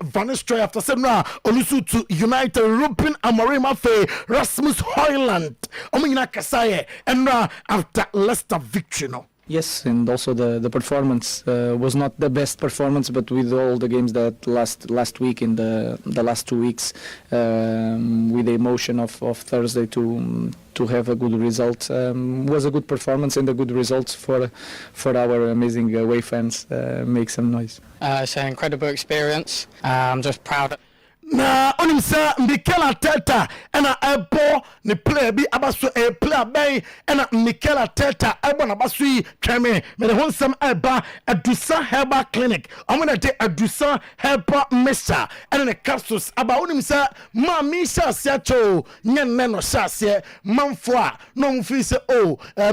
Van Nistelrooy after say na olusu to United Ruben Amorim afe Rasmus Højlund omina kasaye and after Leicester victory no. Yes, and also the performance was not the best performance, but with all the games that last week in the last 2 weeks, with the emotion of Thursday to have a good result, was a good performance and a good results for our amazing away fans. Make some noise. It's an incredible experience. I'm just proud. Na onimsa Mikel Arteta ena ebo ni player bi abaso a player bay ena Mikel Arteta ebo na baso yi tweme me de honsam eba adusa herbal clinic omuna de adusa herbal mixture ena ne capsules aba onimsa ma mi shase acho nyen no shase manfo a no mfi se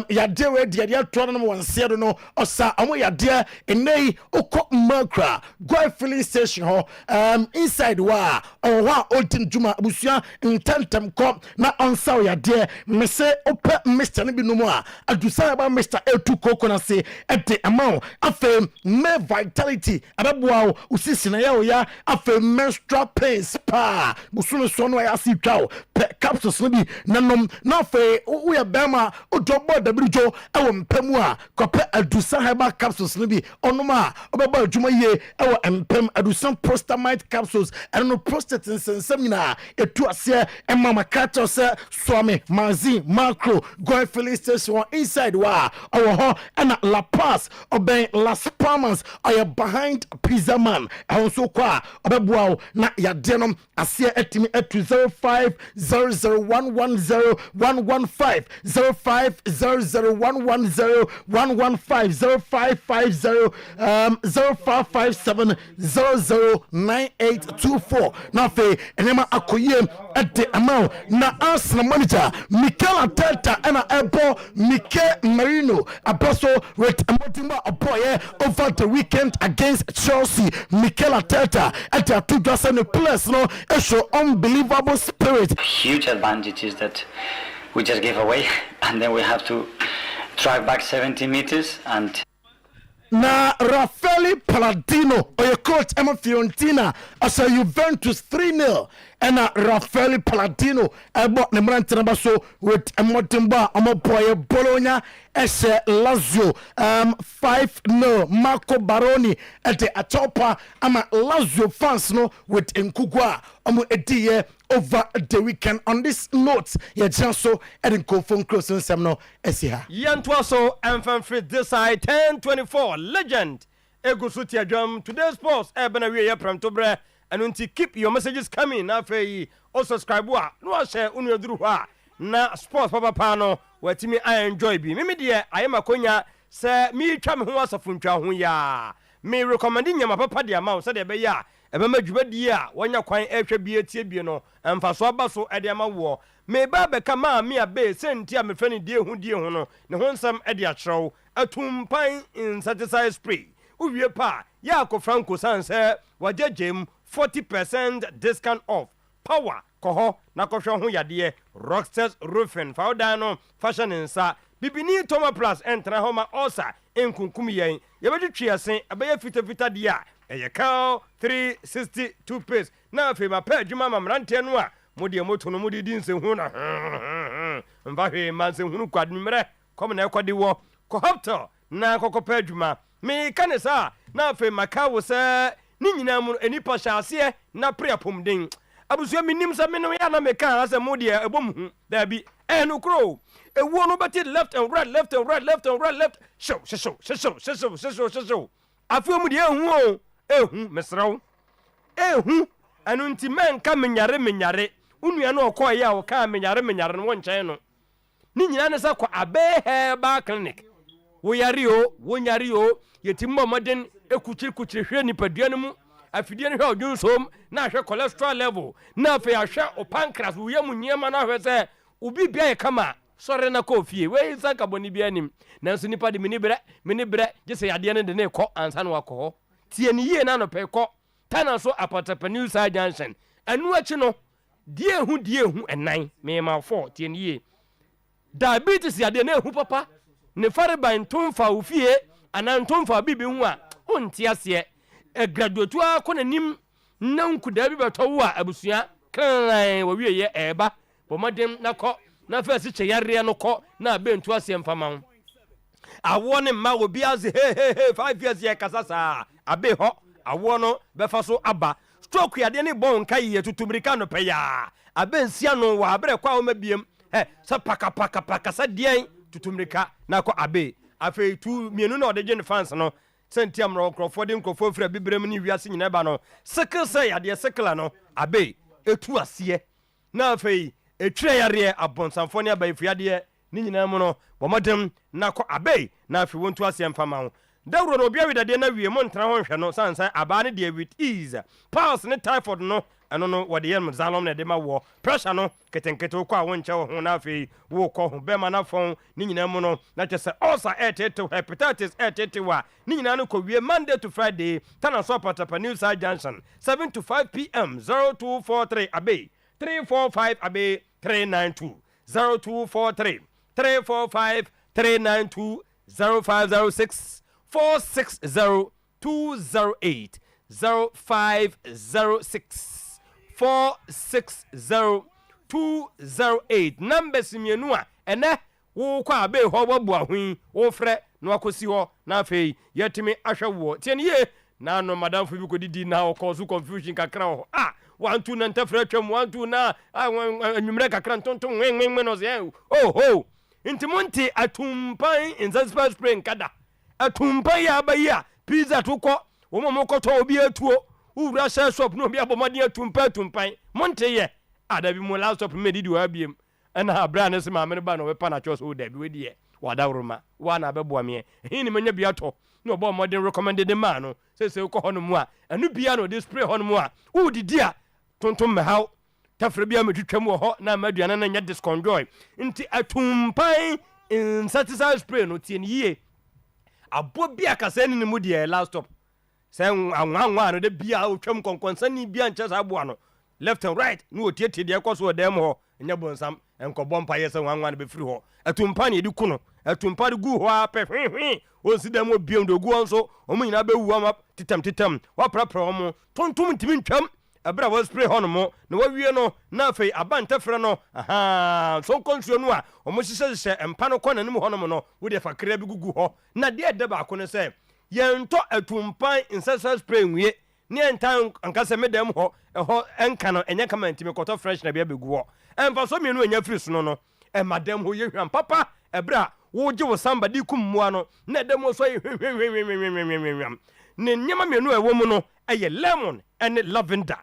ya de we de ya to no wonse do no osa omo ya de enei okọ makra go filling station ho inside wa wa oltin juma abusia intentem ko na onsa ya de me se ope Mr. ne bi no mu a adusa ba Mr. etu koko na se ete amount afa me vitality ababoa usisi na ya afa menstrual pains pa busuno so no ya si twa capsules no bi nanom na afa wo ya bema odobo dabirjo ewo mpamu a kope adusa herbal capsules no bi onoma obeba adwuma ye ewo empam adusa prostamite capsules eno prostate nsensamina etu ase emama kato se swami mazi macro go filling station inside wa ho na La Paz oben Las Palmas are behind Pizza Man also kwa obebua na ya denom ase etimi etu 0500110115 0500110115 0557009824 na fe enema akoyem ede amount na Arsenal manager Mikel Arteta and ebo Mikel Merino apostle with Motimba Aboye over the weekend against Chelsea. Mikel Arteta at the 2,000 plus no a show unbelievable spirit. Huge advantage is that we just gave away and then we have to drive back 70 meters and na Raffaele Palladino or your coach Emma Fiorentina as a Juventus 3-0 and Raffaele Palladino bought the Mrantenabaso with Motimba Amopoye Bologna as Lazio 5-0 Marco Baroni at the Atopa ama Lazio fans no with Nkugwa Edie over the weekend. On this note, yeah, just so Edin Kofon close and some no Esiha. Yantwaso Mfanfri this side 1024 legend Egusutia Drum today's sports Ebenawi Pramtobre and until keep your messages coming na fe also subscribe wa no share unu duru ha na sports papa pano watimi I enjoy bi me de I makonya se mi twa me ho asafuntwa ho ya me recommending nyama papa de ama so de be ya ebe madwubadi a wonya kwan ehwe bi etie bi no emfaso abaso ede ama wo me ba be kama me abe senti a me fani die hu no ne ho nsam ede a kyerɛw atumpan insecticide spray uwie pa ya ko Franco sanse wajejem 40% discount off power koho na kohwe ho yade Rockstars Roofing Faudano fashion nsa bibini Toma Plus entra homa osa enkunkum yen yebetwe ase abaye fitafita dia eye cow 362 pace na fe ma pa adwuma mamrante no a mode moto no mode din se hu na mva hwe manse hunu kwadumre kom na ekode wo ko hopto na kokopa adwuma me kanesa na fe makawo se ni nyina mu enipa hyase na preapom den abusuo minim se me no ya na me kan ase mode ebom hu da bi no kro ewo no beti left and right left and right left and right left show afuo mu de ehu o ehu mesraw ehu anu nti men ka menyare unua no okoye a wo ka menyare no wonchen no ni nyina ne sa kwa abe herbal clinic wo yare o wo nyare o yetimmo moden ekuchiri hwe nipadua no mu afidie no hwe odunsom na hwe cholesterol level na fe ahwe o pancreas wo yam nyema na hwe se obi bia ye kama sore na kofie we san kaboni bia nim nanso nipa de mini bre gese yade ne de ne kɔ ansa no akɔ tie ni yie na no pe kɔ tana so apatapa new side junction anu achi no die hu enan me ma 4 tie ni yie diabetes yade na hu papa ne fare ban tonfa ofie anan tonfa bibi hu a onti ase graduate a kɔ nanim nanku da bi beto wo a abusua kan wo wie ye eba bomodem na kɔ na fa si cheyare no kɔ na bentu ase mfama awo ne ma obi aze 5 years ye kasasa abe ho awo no befa so aba stroke yade ne bon kai ye tutumrika no peya abensia no wa abre kwa o mabiem sa paka sa dian tutumrika na kɔ abe afi tu mienu na odege ne fans no sentiam ro krofo de krofo fra bibrem ni wiase nyina ba no sickle say yade sickle no abe etu ase na afi etire yare abonsamfo ne aba ifiade ni nyina mu no bomodem na kɔ abe na afi wontu ase mfama ho dawro no bia widade na wie mo ntra ho hwɛ no sansan aba ne de with ease pulse ne typhoid no ɛno no wode yɛm zalom na de ma wo pressure no ketenkete kɔ a wo nkyɛ ho na afi wo kɔ ho bema na fon ni nyina mu no na kyɛ sɛ ulcer etete hepatitis etete wa ni nyina no kɔ wie Monday to Friday tana so patapa New Side Junction 7 to 5 p.m. 0243 abe 345 abe 392 0243 345 392 0506 460 208 0506 460 208 numbers mienu a ene wo kwa abe ho wabu ahun wo frɛ na akosi ho na afei yetimi ahwɛ wo tie ne ye na no madam fu bi ko didi na o cause confusion kakra ho 1 2 na ntafra twam 1 2 na anwumre kakra ntonton wen no ze oh intimonti atumpan in Zanzibar spring kada atumpan ya abayi pizza to kɔ wo mo kɔtɔ obi atuo ura share shop no obi abomade atumpan monte ye adabi mo last shop medidi wa biem ana abra ne se ma me ba no we pa na chos o da bi we die wadawroma wa na beboa me hini manya bia to no obo modern recommended man no se ko hono mu a anu bia no display hono mu a wo didi a tonton me haw tafre bia metwetwam wo ho na maduana na nya disconjoy nti atumpan insecticide spray no tie ne yie abo bia kasa ni mu die last stop say anwanwa no de bia o twam konkonsa ni bia nche sa abo no left and right no otiete de ekoso dem ho nya bonsam enko mpa ye se wanwa no be free ho atumpa ne di kuno atumpa de gu ho a pehwehwe o si dem obiem do gu onso o mu nyina be wu am titam wa prapra o tontom ntimi ntwam abra wa spray ho no mo na wa wie no na afei abanta frɛ no so konsuo no a o mo hyehyɛ empa no kɔ nanim ho no mo no wo de fakra bi gugu ho na de de ba ko no sɛ yɛntɔ atumpan insecticide spray nwie ne entan ankasa medem ho enka no enye kama ntimi kɔtɔ fresh na bia begu ho emfa so mienu enya free so no madam ho ye hwan papa ebra wo gye wo samba di kummua no na dem so ye ne nyama mienu ewo mu no eye lemon and lavender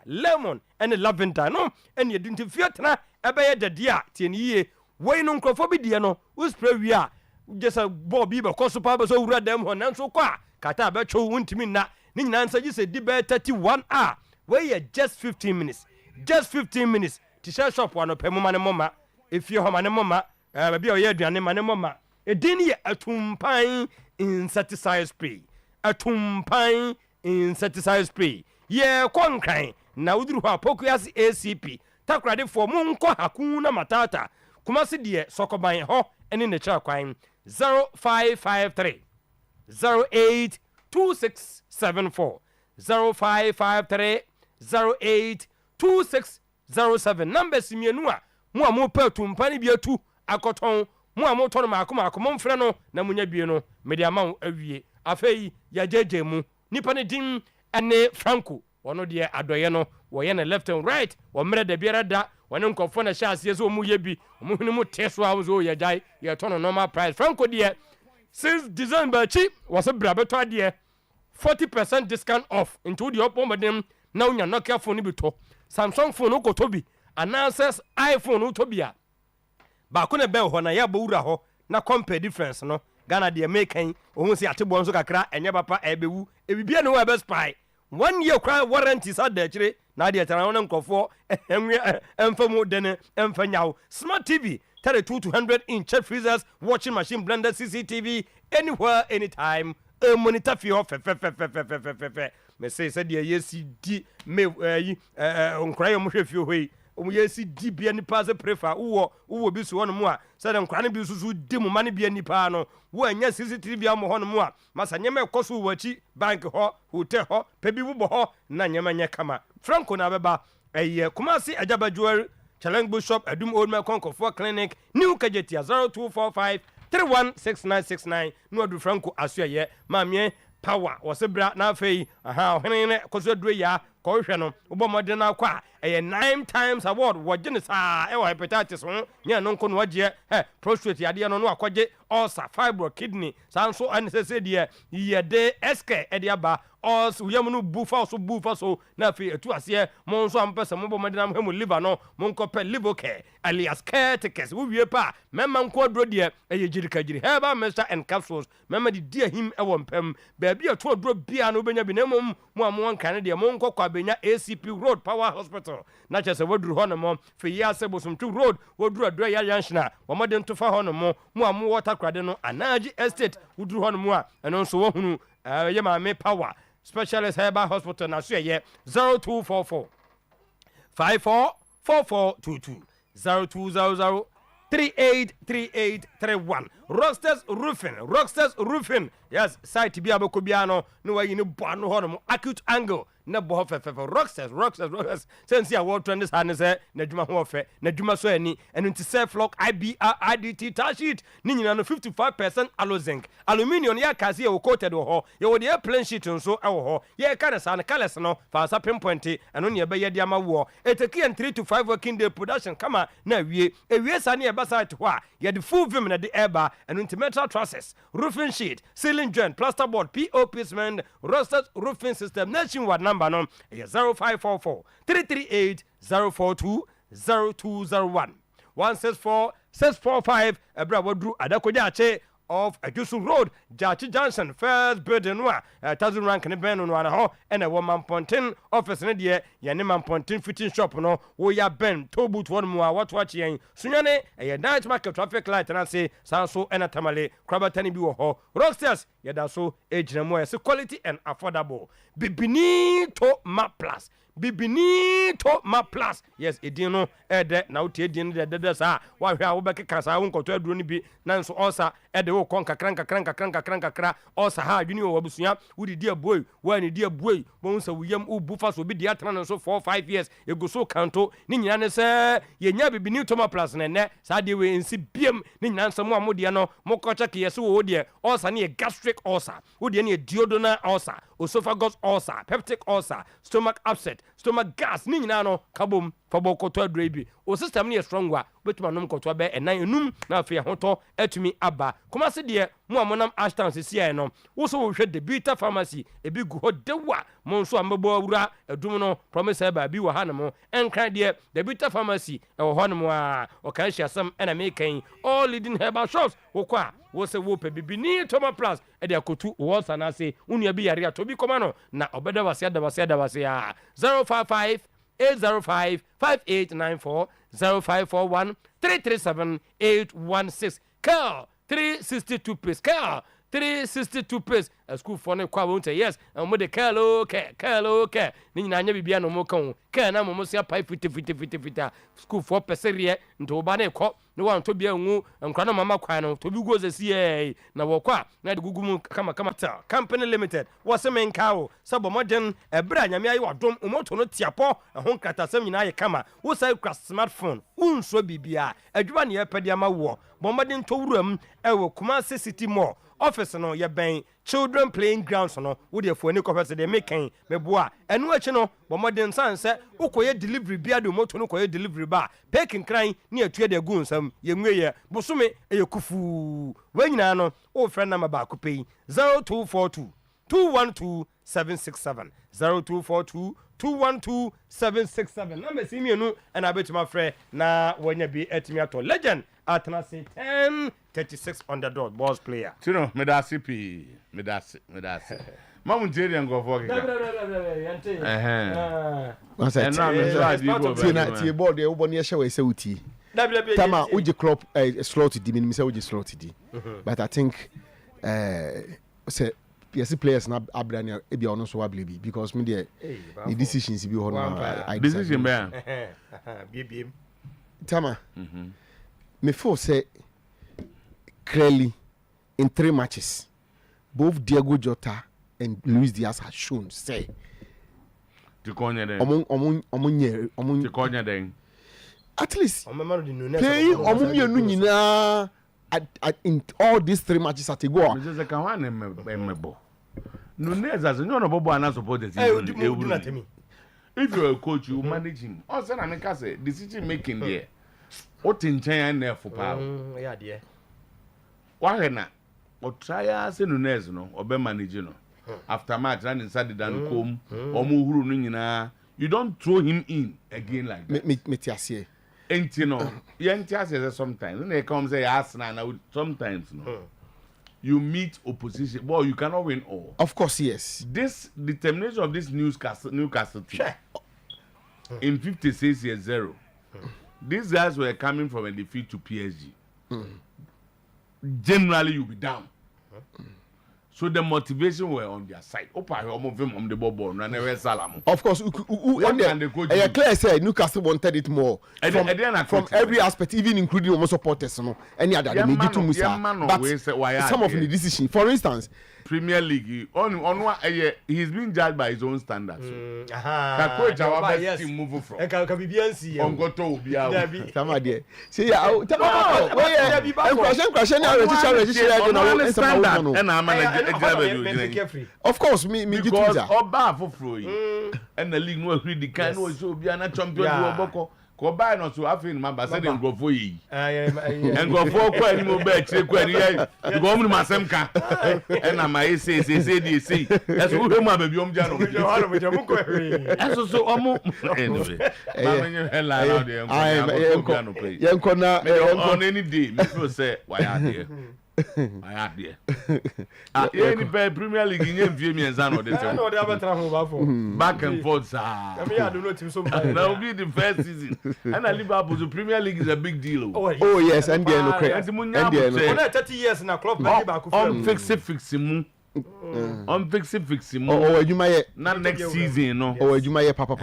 no ene edinti fiatna ebeye dade a tieniye we no nkrofo bi die no wo spray wi a gesa bob bi be koso pa be so wura dem ho nanso kwa kata be cho wuntimi na ni nyina nsa gise di be 31 hour we just 15 minutes t-shirt shop wano pe mama ne mama efie ho mane mama ba bia oye aduane mane mama edin ye atumpan insecticide spray ye konkran na uduru ho apokuasi ACP takrade for munko hakuna matata kuma se de sokoban ho ene ne kira kwan 0553 082674 0553 082607 numbers mienu a mo amo pa tumpani bia tu akoton mo amo to no makoma mo mfre no na munya bie no media ma awie afei ya jeje mu nipa ne din ene Franco wono de adoye no wo ye na left and right wo mre da biara da wone nkofo na sha ase so mu ye bi mo hunu mu teso a wo ye jai ye to no normal price Franco de since December chi was a brabeto ade 40% discount off into the oppo modem na unya Nokia phone bi to Samsung phone ko tobi ananses iPhone utobia ba ko ne be ho na ya bowura ho na compare difference no Ghana de American ohun si atebo nso kakra enye papa ebewu ebibia no we be spy 1 year cry warranty sa da kire na de tana won nkofo emfamu dene emfanyawo smart TV 32 to 100 inch freezers washing machine blender CCTV anywhere anytime monitor fi off me say de yesi di me onkra yo mo hwefi hoi yesi di bia nipa se prefer wo bi so hono mu a say de nkra ne bi susu di mu mane bia nipa no wo anya CCTV bia mo hono mu a masa nyema ekoso wachi bank ho hotel ho pebi bu ho na nyema nya kama Franco na beba Kumasi Ajaba Jewelry Challenge Bush Shop Adum Old Man Conco Clinic New Kajetia 0245 316969 no adu Franco asuye mamie power wasebra na afei hene koso dure ya ko hwe no obo modern akwa 9 times award wogene saa hepatitis ho nya no nko no wagye prostate yade no akwaje ulcer fibroid kidney sanso anesese de yede SK ede aba os uyam no bufa so na afei etu ase mo nso ampese mo bo modern am liver no mo nkope liver care alias caretakers wo wie pa memma nko aduro de jirikajiri heba mixture and capsules memma de dia him ewo mpam ba bia to aduro bia no benya bi na mo amon kan de mo nko kwa benya ACP Road Power Hospital na chese woduru ho no mo fe ya se bosomtu road woduru aduro ya yanshina wo mo de ntofa ho no mo amu water crade no anaji estate woduru ho no mo a eno nso wo hunu ye ma me power specialist herbal hospital na so ye 0244 544422 0200 383831 Rocksters Roofing yes site bia bokobia no no wayi ne bo no ho no acute angle na bo fe Rocksters sense ya world trend is say na djuma ho fe na djuma so ani enu nti self lock IBR IDT tar sheet ni nyina no 55% alozinc aluminium ya kaze e coated ho ye wo de plain sheet nso e wo ho ye ka na san colors no fa sa pinpoint enu ne be ye de ama wo eteki 3 to 5 working day production kama na ewie sa ne e ba site ho a ye de full vim na de eba enu nti metal trusses roofing sheet ceiling joint plasterboard POP cement Rocksters roofing system nationwide number no 0544 338 042 0201 164 645 ebra wodru adakoja ache of Ajusu Road Jachi Johnson first building no thousand rank ne ben no ana ho ena wo Mampontin office ne de ye ne Mampontin fitting shop no wo ya ben tobut won mu a wato ache yen sunyane night market traffic light na say sanso ena tamale krabatani bi wo ho Rockstars ye da so ejina mo ye quality and affordable bibinito ma plus yes edin no ede na wotie edin de sa wa hwe a wo bekeka sa wo nkoto aduro ni bi na nso osa ede wo kon kakran osa ha adwini wo abusua wudi di abuoi wa ni di abuoi bo nsa wuyam ubufa so bi di atana nso 4-5 years ego so kanto ni nyina ne se yenya bibinito ma plus ne sa de we nsi biem ni nyina nsamo amode no mo kocha ke yeso wo de osa ne gastric ulcer wo de ne duodenal ulcer esophagus ulcer peptic ulcer stomach upset stomach gas ni nyina no kabom fabo koto adrebi o system ne strong wa betuma nom koto be enan enum na afi hoto atumi aba kuma se de mo amonam ashtown sisi no wo so wo hwe de beta pharmacy ebi gu ho dewa mo nso amebo awura adum no promise ba bi wa hanamo enkran de the beta pharmacy e wo honum a o kan hyiasam ena me kan all leading herbal shops wo kwa wo se wo pe bibini toma plus e de akotu wo sana se unua bi yare ato bi koma no na obeda wase ya 055 805 5894 0541 337 816 Cal 362 pace Cal 362 pace a school for ne kwa wonte yes and mo de Cal okay ni nyina anya bibia no mo kan Cal na mo sia pai fiti school for peserie nto ba ne ko ne wan to bia nwu nkra na mama kwa no to bi go ze na wo kwa na de gugu kama ta company limited was men kawo sabo modern ebra nyame ayi wadom umoto no tiapo ho nkatasam nyina ayi kama wo sai kwa smartphone unso bibia adwuma ne yepede ama wo bomodin to wuram ewo Kumasi City Mall office no ye ben children playing grounds no wo de fo ani kofese de meken meboa enu achi no bomodin sanse ukoye delivery bia de moto no koye delivery ba pekin kran ne atue de gu nsam ye nweye bosome eyekufu wanyina no o friend number ba ko pei 0242 212 767 0242 212-767. Number see me no and I bet my friend na when you be at me at legend at 10:36 on the dot boss player. Tino, medasi. Mamu nteri ngo for kika. What's that? Tie board e wo ne hye we say uti. Tama uji crop slot di me say uji slot di. But I think say PSC players na abrania e bia ono so wa blebi because me the decisions bi ho no I decision be biem. Tama. Me feel say clearly in 3 matches both Diego Jota and Luis Diaz has shown say at least playing in all these 3 matches at a go. Nunez as no bobo ana support if you're a coach you manage him. Also na make say decision making there. What in China na for power. Yeah dear. Why na? O try say Nunez no obe manage no. After match and inside dan come omo huru no nyina you don't throw him in again like that. Me tiase. Enti no. Yen tiase sometimes. When they come say Arsenal now sometimes no. You meet opposition. Well, you cannot win all. Of course, yes. This determination of this Newcastle team in 56-0. These guys were coming from a defeat to PSG. Generally, you'll be down. So the motivation were on their side. Of course, clear say Newcastle wanted it more from every aspect, even including almost supporters. Any other but some of the decision, for instance, Premier League he's being judged by his own standards. Coach our best team move from. Of course, me because Oba for and the league no agree the kind no so be na champion do ko buy no so afin member say dem go for yi and go for ko ani mo ba chire ko ani yi go mu masem ka and na my say dey as who him ababi om ja no so omo anyway yenko na on any day me feel say why are there I had there. Any Premier League in Viemian back and forth, sir. That will be the first season. And Liverpool, the Premier League is a big deal. Oh yes, and the 30 years in a club. Fix him. Fix him. Oh, you might not next season, no. Oh, you might papa.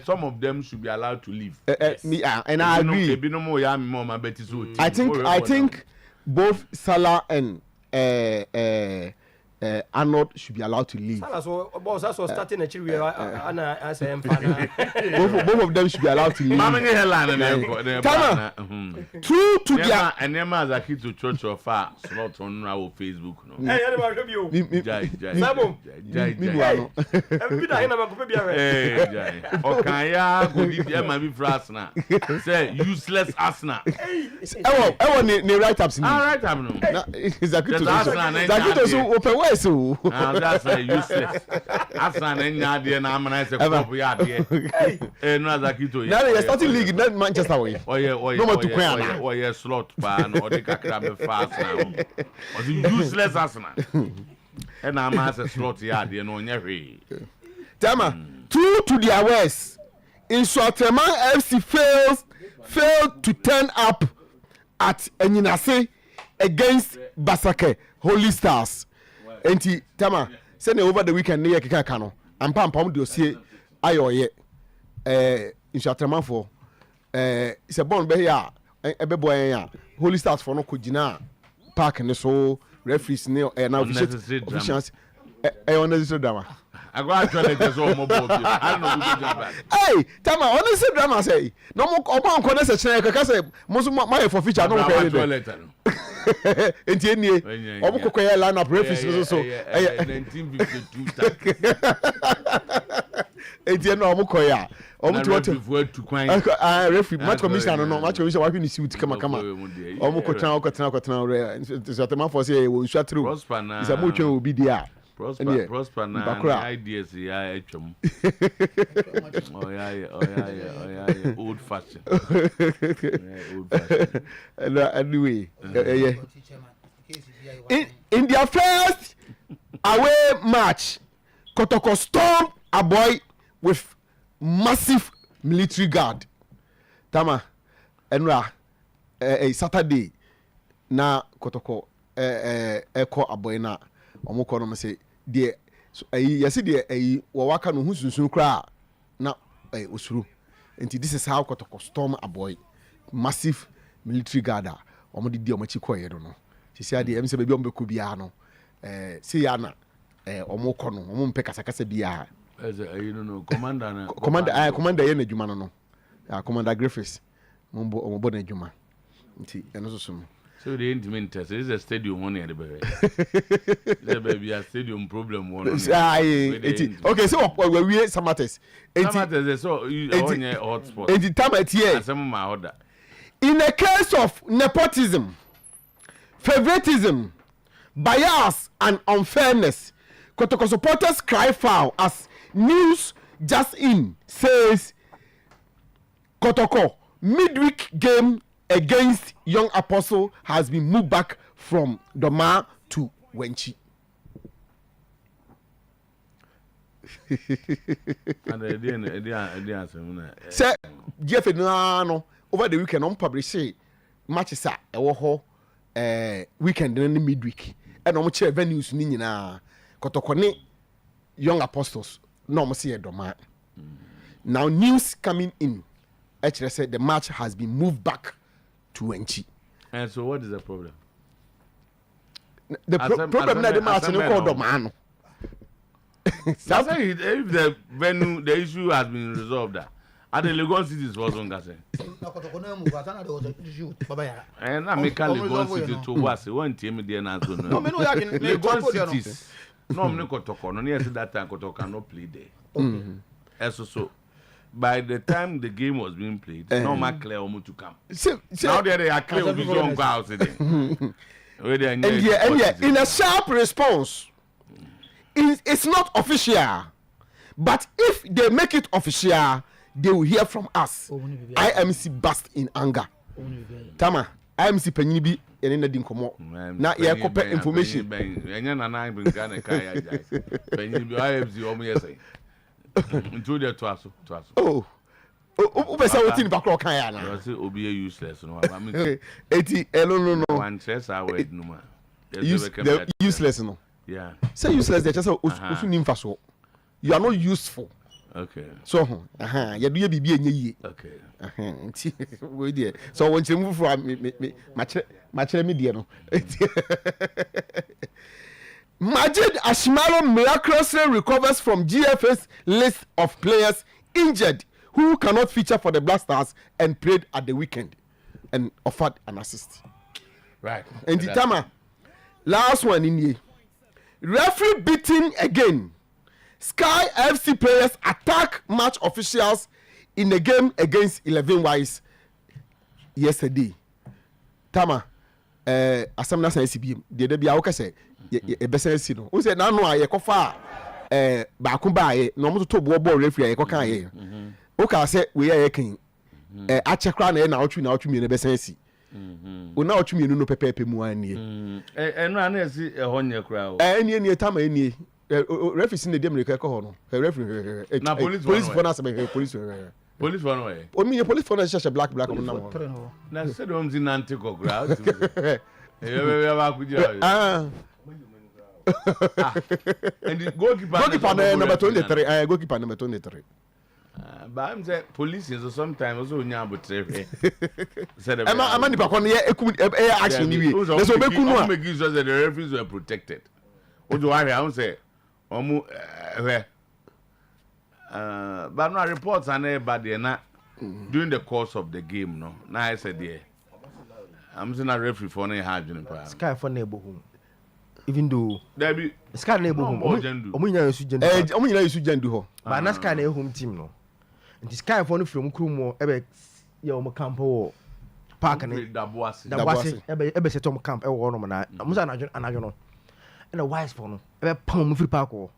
Some of them should be allowed to leave. And I agree. I think both Salah and Arnold should be allowed to leave. Salah so starting a chill as both of them should be allowed to leave. True to their and them as a kid to church or far slot on our Facebook. Hey, say useless Arsenal. Right up. So that's useless. Arsenal and Nadia and Amana say club we are there. No Zakito. Now they are starting league in Manchester way. Oh yeah, slot ban or the Kakra fast now. Was useless Arsenal. And I'm as a slot yard, you know, never. Tama, true to their worst. In Sometymer FC failed to turn up at Enyinase against Basake Holy Stars. Enti Tama, send over the weekend near Kikakano. And Pam dossier Ayoye in Sometymer for it's a born beya a Holy Stars for no Kujina Park and so referees now officials unnecessary drama. I go actually just one more ball. I know hey, Tama, unnecessary drama say. No more open corner say say most my for feature no care. Enti enie. Omo kokoya line up referees so. 1952. Enti no omo koya. Omo to what referee match commissioner no match commissioner wa finish suit kama omo kotena Sometymer for say we shut through. Is a much will be there. Prosper na ideas ya etwam. Oh yeah, old fashioned. Anyway, in their first away match, Kotoko stormed a boy with massive military guard. Tama, Enra, a Saturday, na Kotoko, eko a boy na, omo say, dear, so yasi dear, wawaka no husun kra na usuru. And this is how Kotoko storm a boy, massive military guard. Omo di omo chiko ye no. She said the MC baby ombe kubiano. See yana omo kono, omo mpe kasa bia. You know, commander na. Commander ye na juma no. Commander Griffiths. Mombo omo bo na juma. Nti eno so so. So the intimate test is a stadium one here, baby. There be a stadium problem one. Okay, so we some matters. Matters so you on your hotspot. And the time at here. Some my order. In a case of nepotism, favoritism, bias, and unfairness, Kotoko supporters cry foul as news just in says Kotoko midweek game against Young Apostle has been moved back from Doma to Wenchi. Say, Jeff no over the weekend on publish matches at weekend and midweek and on chair venues ni nyina Kotoko ne Young Apostles no mo see Doma. Now news coming in actually said the match has been moved back to Wenchi. And so what is the problem? The problem na the match no called Doma. If the venue, the issue has been resolved, at the Lagos City was on gas. And I make a Lagos City to was one team in the answer. Lagos cities. No, no, Kotoko, no, near that time, Kotoko no play there. As so. By the time the game was being played, no man clear to come. Now they are clear with your house again. And in a sharp response, it's not official, but if they make it official, they will hear from us. IMC burst in anger. Tama, IMC penyibi enena din komo. Na ye kope information. Enya na na bring Ghana kai ajai. Penyibi IMC omo yesai. Into the twaso. Oh. Ubesa wetin ba kro kan ya na. You say obi useless no. I mean. Eti no. One stress word no ma. Useless no. Yeah. Say useless they just usu nim fa so. You are not useful. Okay. So you do bibi enye yie. Okay. We there. So when you move from me machere me there no. Majid Ashimalo miraculously recovers from GFA's list of players injured who cannot feature for the Black Stars and played at the weekend and offered an assist. Right. And the time, last one in here. Referee beating again. Sky FC players attack match officials in a game against 11 Wise yesterday. Tama, asamna sa SCBM. The be awoka say e besen si no. O say na no aye kofa ba kun ba aye no mo to ball referee aye koka aye. O ka say we aye kan. A check na na otwi mi na besen si. O na otwi mi no pepepe mu anie. No na esi ehonye kra o. Enie tama enie. Referee sin the America ko ho no. Referee na police for na say police. Police one way. O mi police for na just black on na mo. Na said o mzi na ntiko kra. E ba ku jira. And the goalkeeper number 23. Goalkeeper number 23. But I'm saying police is sometimes also nyambo trefe. Said am nipa kon ye action ni wi. Let's make kunu a. Make sure that the referees were protected. Ojo worry I say omu but no reports and everybody na during the course of the game no. Na I said there. I'm saying a referee for no hard in pa. Sky for neighborhood. Even though there be Sky neighborhood. Omunya yusu gender. Omunya yusu gender ho. But na Sky na home team no. Nti Sky for no from Krumo ebe ye o camp park na Daboase ebe set o camp e wo no na. Musa anadwo no. na wise for no e pam free park o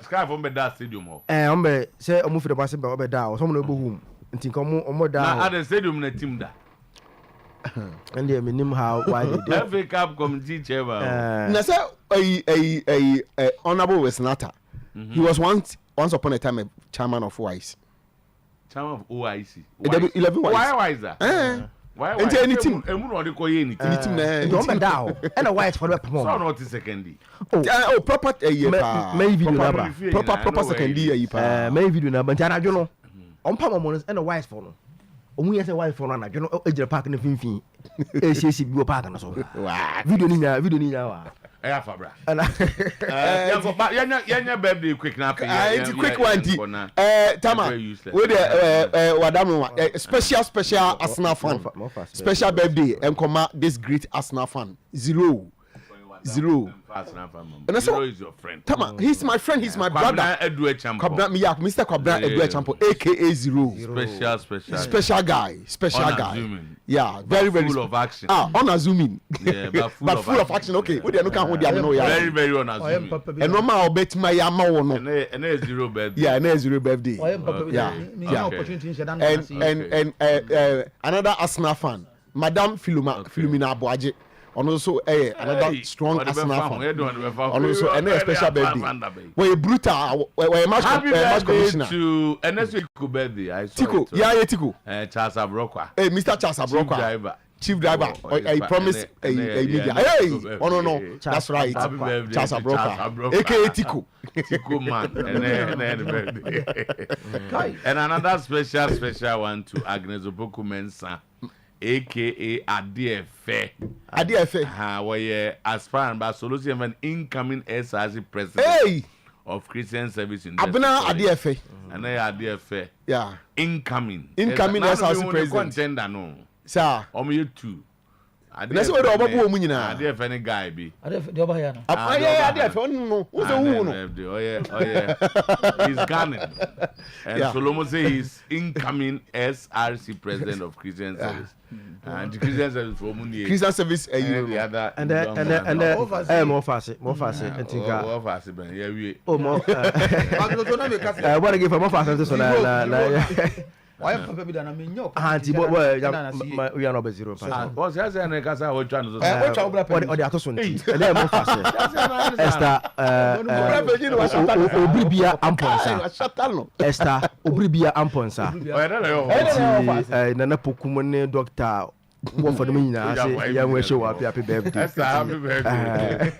sky from that stadium ombe say omo free base be obeda o so mo no bo home nti ko omo da na at the stadium na team da and they minim how why they do FA Cup committee chairman na say honorable Wesnata he was once upon a time a chairman of OIC. Chairman of OIC. 11 why is that? Why any team? Emu no dey call you any team na. Don't be down. And a white for the perform. So not secondary. Oh proper may video number. Proper secondary pa. May video number. Jana jono. On pa mo and a white for no. Omu yese white for no na jono ejira park na finfin. ACC bi park na so. Video ni nya wa. Eya fabra. Yanya birthday quick na pay. It's quick one di. Tama. We the wadam special Arsenal fan. Special birthday enkoma this great Arsenal fan. 0. And so is your friend. Tama, he's my friend, he's my brother. Mr. Kwabena Otuo-Acheampong, aka 0. Special guy. Yeah, very full of action. Unassuming. Yeah, but full of action. Okay, we don't know very, very unassuming. And no man bet my yama or no. And 0 birthday. Yeah, and 0 birthday. Yeah. And another Arsenal fan, Madame Philomena Boaje. And also another strong Arsenal fan. And also another special birthday. We're brutal. We're match commissioner. To NSW birthday. I saw Tico. Yeah, Tico. Charles Abrokwa. Hey, Mr. Charles Abrokwa. Chief driver. I promise a media. Hey, no. That's right. Charles Abrokwa. AKA Tico. Tico man. And another special one to Agnes Opoku Mensah. AKA Adefe. Where aspirant by solution of an incoming SRC president of Christian Service in Abena Adefe. And they Adefe. Yeah. Incoming SRC president. Contender no. Sir. You two. That's what the Obabu Munina. Adefe any guy be. Adefe the Obayana. Adefe no. Who's the one? Oh yeah. He's Ghanaian. And Solomon say he's incoming SRC president of Christian Service. And the Christian Service for Mundi. Christian Service the other and more fast. I think more fast ben. Yeah we. Oh more. I want to give more fast to so why am Papa Bida na me nyok? Anti we are not 0. What's that say na kasa o twa no so. O de atoso nti. E dey more fast. Esther Obribia Amponsa. Esther Obribia Amponsa. Nana Pokumo ne doctor one for the minute, say, young way show up, happy birthday. Happy birthday.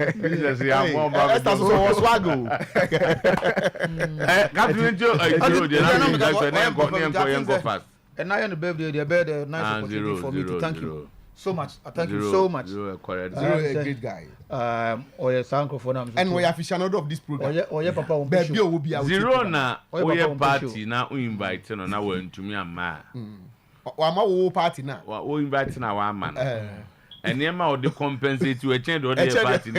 Esther was swaggle. And I on the birthday, the birthday, nice opportunity for me to thank you so much. I thank you so much. Zero, a great guy. Oye Sanko for them. And we are aficionado of this program. Oye Papa will be will be out. Zero na Oye party na we invite no na we ntumi ama. Wama wo party na. We invite na wa man. And Nema or the compensate to a change or the party.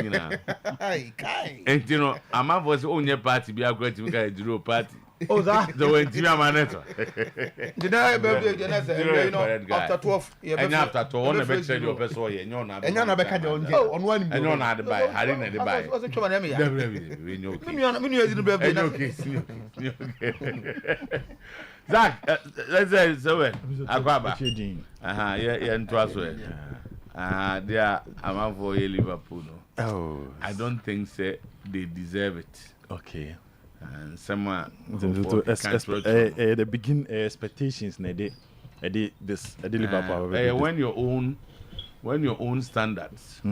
And you know, a man was only party be a great zero party. Oh, that the way Tia Maneto. Did I after 12? And after 12, I bet you your best way, and you're not. And you're not back on one. And you're not to buy. I didn't buy. What's the trouble? We Zach, let's say so. Aquaba. Yeah, and Trustway. There, I'm for Liverpool. Oh, I don't think they deserve it. Okay. And someone the begin expectations they Liverpool when your own standards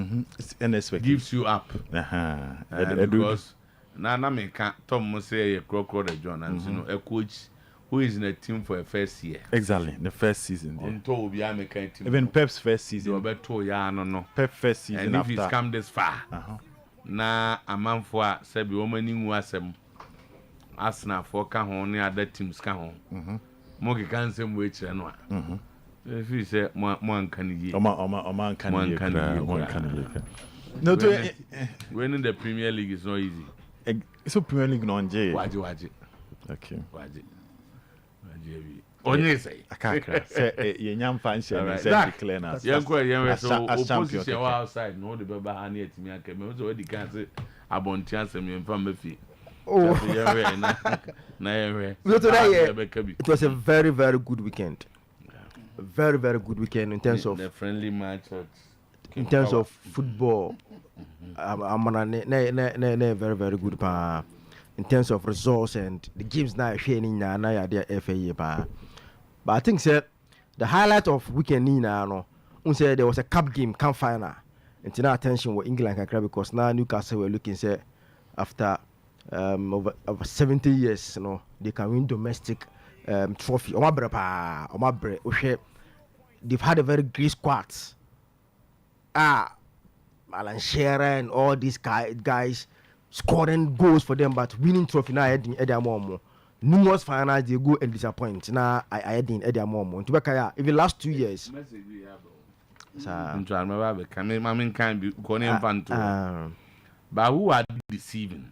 gives you up because now me can't Tom say a crocodile John and you know a coach who is in a team for a first year exactly the first season even Pep's first season Pep first season and if he's come this far na a man for sabi woman in wasem Arsenal for ka ho ne other teams ka ho mo ke kan sem we kire no a if you say mo anka ni ye o man kan ye no to winning the Premier League is not easy so Premier League no nje waje okay Onye say. Akakra. Say yenya mfanche say declare na. Yenko so opposition outside no the baba ha na etimi aka me so we di kan say abonti asem yemfa mafi. Oh. It was a very, very good weekend. Very, very good weekend in terms of the friendly match. In terms of football, very, very good. In terms of results and the games now showing na there FA. But I think sir, the highlight of weekend now, say there was a cup game, cup final. And now attention with England because now Newcastle were looking say after over 70 years, they can win domestic trophy. They've had a very great squad. Alan Shearer and all these guys scoring goals for them, but winning trophy now Eddie numerous finals they go and disappoint. Now I didn't Eddie Momo. Even the last 2 years. But who are deceiving?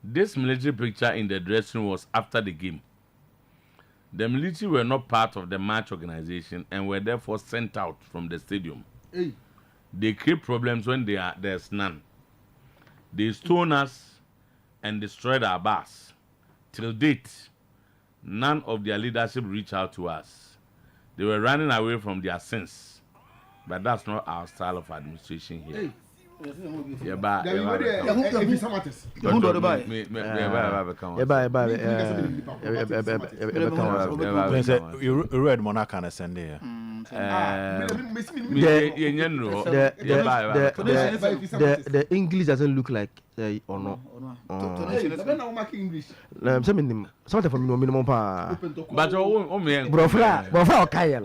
This military picture in the dressing room was after the game. The military were not part of the match organization and were therefore sent out from the stadium. Hey. They create problems when there's none. They stone us and destroyed our bus. Till date, none of their leadership reached out to us. They were running away from their sins. But that's not our style of administration here. Hey. Red Monarch and Sunday. The English doesn't look like or no. Something from minimum pa. But Brofra okay.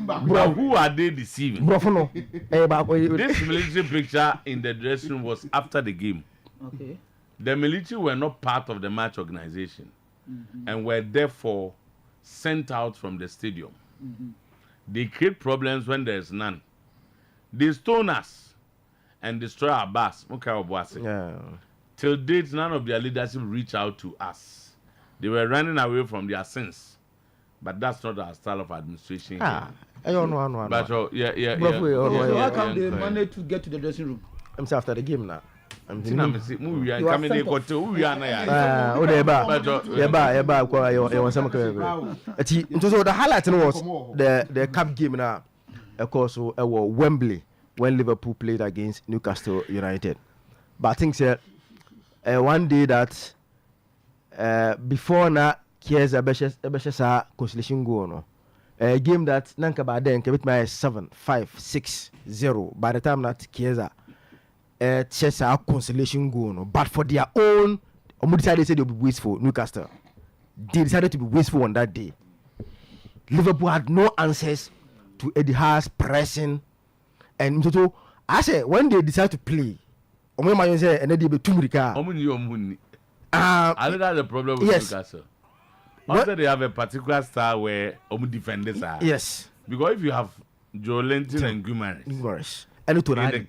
But who are they deceiving? This military picture in the dressing room was after the game. Okay. The military were not part of the match organization and were therefore sent out from the stadium. They create problems when there is none. They stone us and destroy our bus. Till date, none of their leadership reached out to us. They were running away from their sins. But that's not our style of administration. I don't know. But how come they managed to get to the dressing room? I'm after the game now. I'm coming. So the highlight was the cup game now. Of course, Wembley when Liverpool played against Newcastle United. But I think one day that before now. Here's a Besha consolation goal. No? A game that Nanka Baden can beat my 7-5-6-0 by the time that Kiesa Chesa consolation goal. No? But for their own, decided they'll be wasteful. Newcastle. They decided to be wasteful on that day. Liverpool had no answers to Eddie Howe's pressing. And so I said, when they decide to play, and then they be Tumrika. I think that's the problem with Newcastle. Also, they have a particular style where defenders are. Yes. Because if you have Joe Linton and Guimaraes and tonight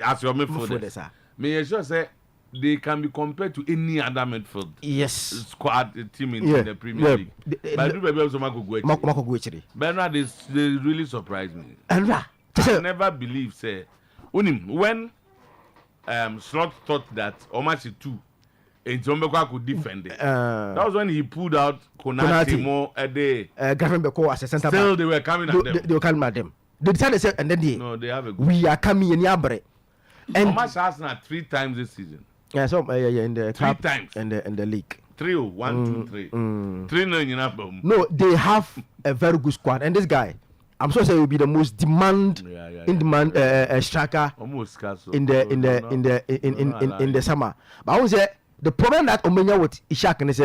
as your midfielders, may I sure say they can be compared to any other midfield squad team in the Premier League. But do baby also Marco Guecheri. Bernard they really surprised me. I never believed when Slot thought that Omachi 2 and Zombekwa could defend it. That was when he pulled out Konate more a day. As a center still, they were coming at them. They were coming at them. They decided to say, and then they have a good we are coming in Yabre. And Omash Arsenal 3 times this season. Yeah, so in the 3 times in the league. 3-1, 2-3. 3-9 No, they have a very good squad, and this guy, I'm sure he will be the most demand striker in the summer. But I would say the problem that Omenya with Ishak is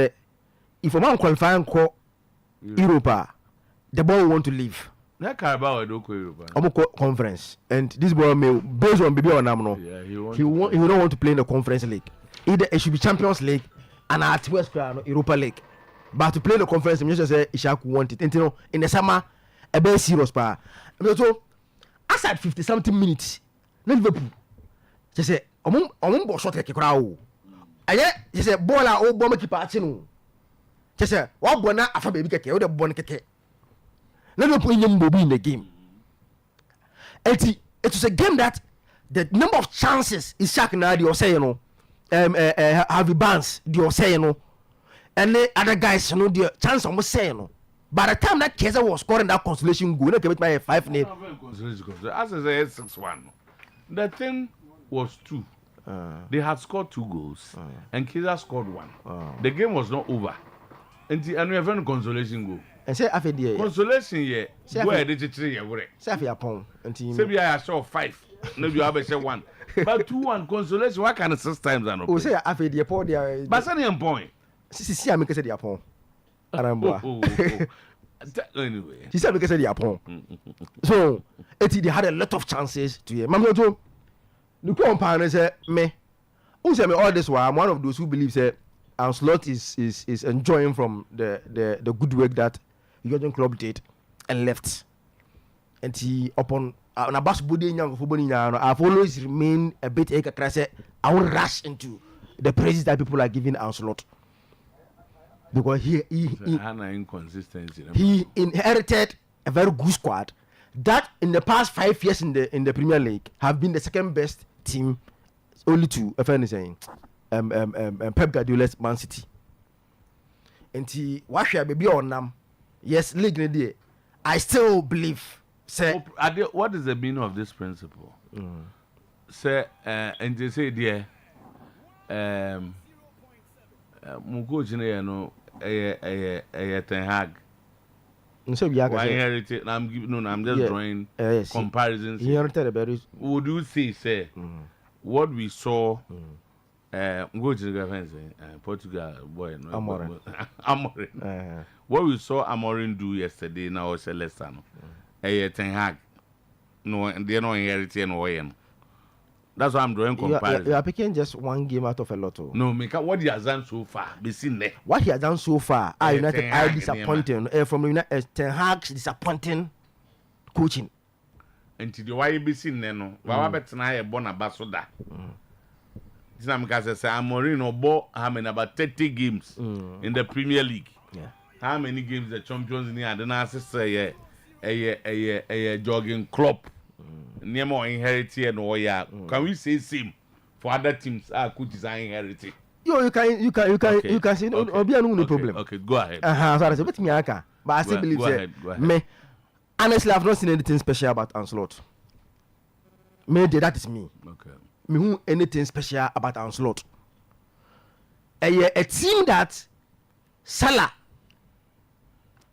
if a man qualify and call Europa, the ball will want to leave. That Carabao don't call Europa. Conference, and this boy may based on Bibi or Namno. He will not want to play in the Conference League. Either it should be Champions League and at West Europa League. But to play in the Conference, I'm just say Ishak want it. And you know, in the summer, a very serious power. So, aside 50-something minutes, Liverpool just say omum bo shot ke kura o aye je say ball a o bo ma keeper achi no je say wa bo na afa baby keke o de bo ne keke na no put him in the game. It was a game that the number of chances is Shaq na the say Harvey Barnes the say and the other guys the chance almost say by the time that Kaiser was scoring that consolation goal, they came my 5-0. As I said, 6-1. The thing was 2. They had scored 2 goals, and Kaiser scored 1. The game was not over. And we have a consolation goal. And say after the consolation yeah, where did you 3 year? Say after Acheampong. Say we are sure 5. Maybe you have a 1. But 2-1 consolation. What kind of 6 times are not? Oh, say after the Acheampong there. But any point. See, I make say the Acheampong. Anyway, he said because they are poor. So they had a lot of chances to hear. Mamma Joe, the company said, me, who said me all this while? I'm one of those who believes that Anslot is enjoying from the good work that the Jordan club did and left. And he upon a bus body young for I've always remained a bit I won't rush into the praises that people are giving Anslot. Because he inherited a very good squad that in the past 5 years in the Premier League have been the second best team, only to Pep Guardiola's Man City. And he what shall be on them? Yes, league I still believe. Say, what is the meaning of this principle? Say, and they say there, Ten Hag. I'm just drawing comparisons. Would you say, what we saw? Portugal boy, Amorim. What we saw Amorim do yesterday now is Celestano. Ten Hag. No, and they're not inheriting no. That's why I'm drawing comparison. You are picking just one game out of a lot. No, what he has done so far, be seen there. What he has done so far, United are disappointing. From United, Ten Hag's disappointing coaching. Until the why be seen there, no. Why bet na a bona basoda. This time because say Amorim bought how many about 30 games in the Premier League. Yeah. How many games the Champions League and then I say a jogging club. Near more inherited and Oya. Can we say same for other teams? Coaches are inherited. You can say no problem. Okay, go ahead. Sorry, but me but I still believe that. Me, honestly, I've not seen anything special about Anslot. That is me. Okay. Me who anything special about Anslot. A team that Salah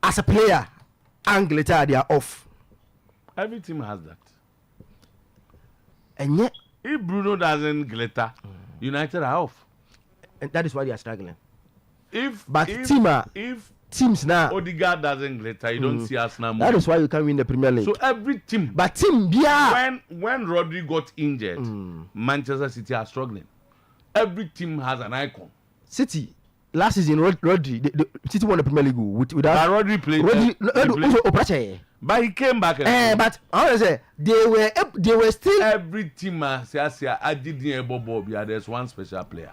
as a player and Glitter they are off. Every team has that. And yet, if Bruno doesn't glitter, United are off. And that is why they are struggling. If teams now Odegaard doesn't glitter, you don't see us now. That is why you can win the Premier League. So every team, but team yeah. When Rodri got injured, Manchester City are struggling. Every team has an icon. City last season, Rodri, the City won the Premier League without Rodri played. But he came back. But I want to say they were still every team. I did Bobo. There's one special player.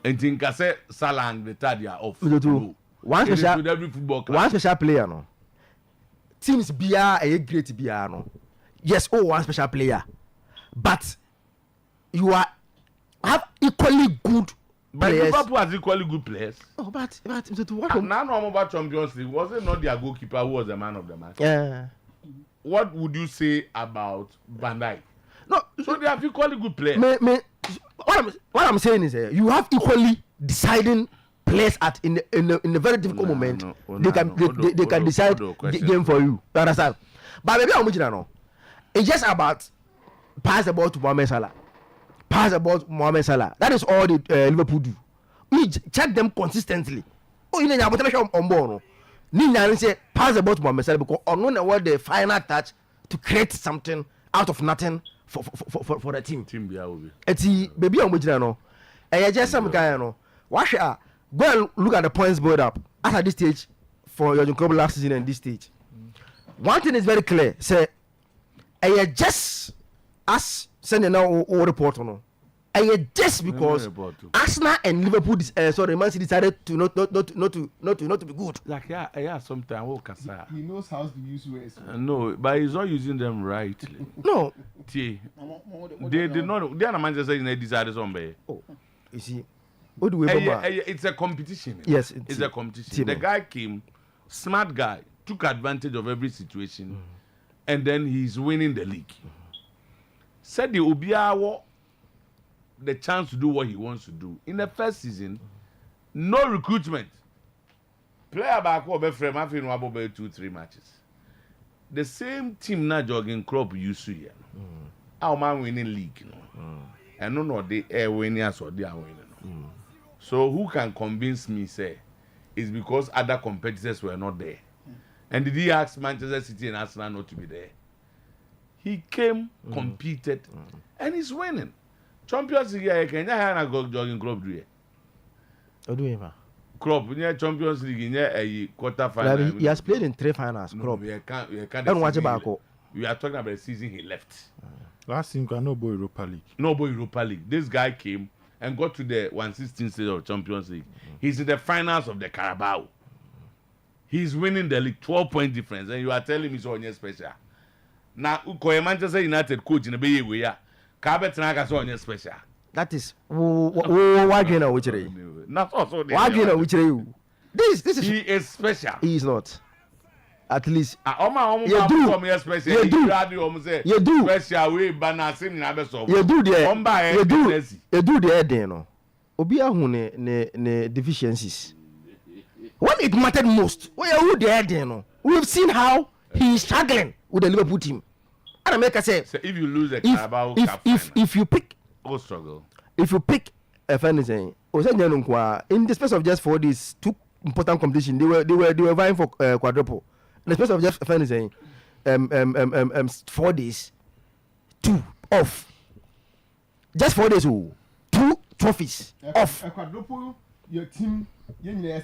And think I said Salah and the third are off. One special with every football club. One special player no. Teams BR a great BR no. Yes, one special player, but you have equally good. But Liverpool has equally good players. Oh, but what? Now I'm about Champions League. Was it not their goalkeeper who was the man of the match? Yeah. What would you say about Van Dijk? No, so they have equally good players. What I'm saying is, you have equally deciding players at in a very difficult moment. They can decide the game for you. You understand? But maybe I'm no. It's just about pass the ball to Mohamed Salah. Pass about Mohamed Salah. That is all the Liverpool do. We check them consistently. Oh, you know, I'm on board. Nina say pass about Mohamed Salah because on what the final touch to create something out of nothing for the team. Eti baby on which no. And just some guy no. Wash go and look at the points board up at this stage for your club last season and this stage. One thing is very clear. Say, just as sending now all report no. just because Arsenal and Liverpool, Man City decided to not to be good. Like yeah, sometimes he knows how to use words. No, but he's not using them rightly. No, they did not. They are Manchester United decided somewhere. Oh, you see, what do we? It's a competition. Yes, it's a competition. The guy came, smart guy, took advantage of every situation, and then he's winning the league. Said the Obiawo the chance to do what he wants to do. In the first season, no recruitment. Player back over frame after 2-3 matches. The same team now jogging club used to here. Our man winning league, and no they are winning as or they are winning. So who can convince me say it's because other competitors were not there? And did he ask Manchester City and Arsenal not to be there? He came, competed, and he's winning. Champions League, Kenya have a jogging club do it. Club, Champions League, a quarter final. He has played in 3 finals. Club. We Don't watch about. We are talking about the season he left. Last season, no boy Europa League. No boy Europa League. This guy came and got to the 1/16 stage of Champions League. He's in the finals of the Carabao. He's winning the league, 12-point difference, and you are telling me so on your special. Now, Manchester United coach in the Bay Area. Special. That is Wagner which not also Wagner which this is he is special. He is not. At least you do special. You do special way banasim na beso. You do the then no. Obi ahu ne deficiencies. When it mattered most, who the then no. We've seen how he is struggling with the Liverpool team. And I say, so if you lose a Carabao Cup if you pick, struggle. If you pick a fan saying, in the space of just 4 days, 2 important competition, they were vying for quadruple. In the space of just a fan saying, 4 days, 2 off. Just 4 days, 2 trophies off. A quadruple, your team, they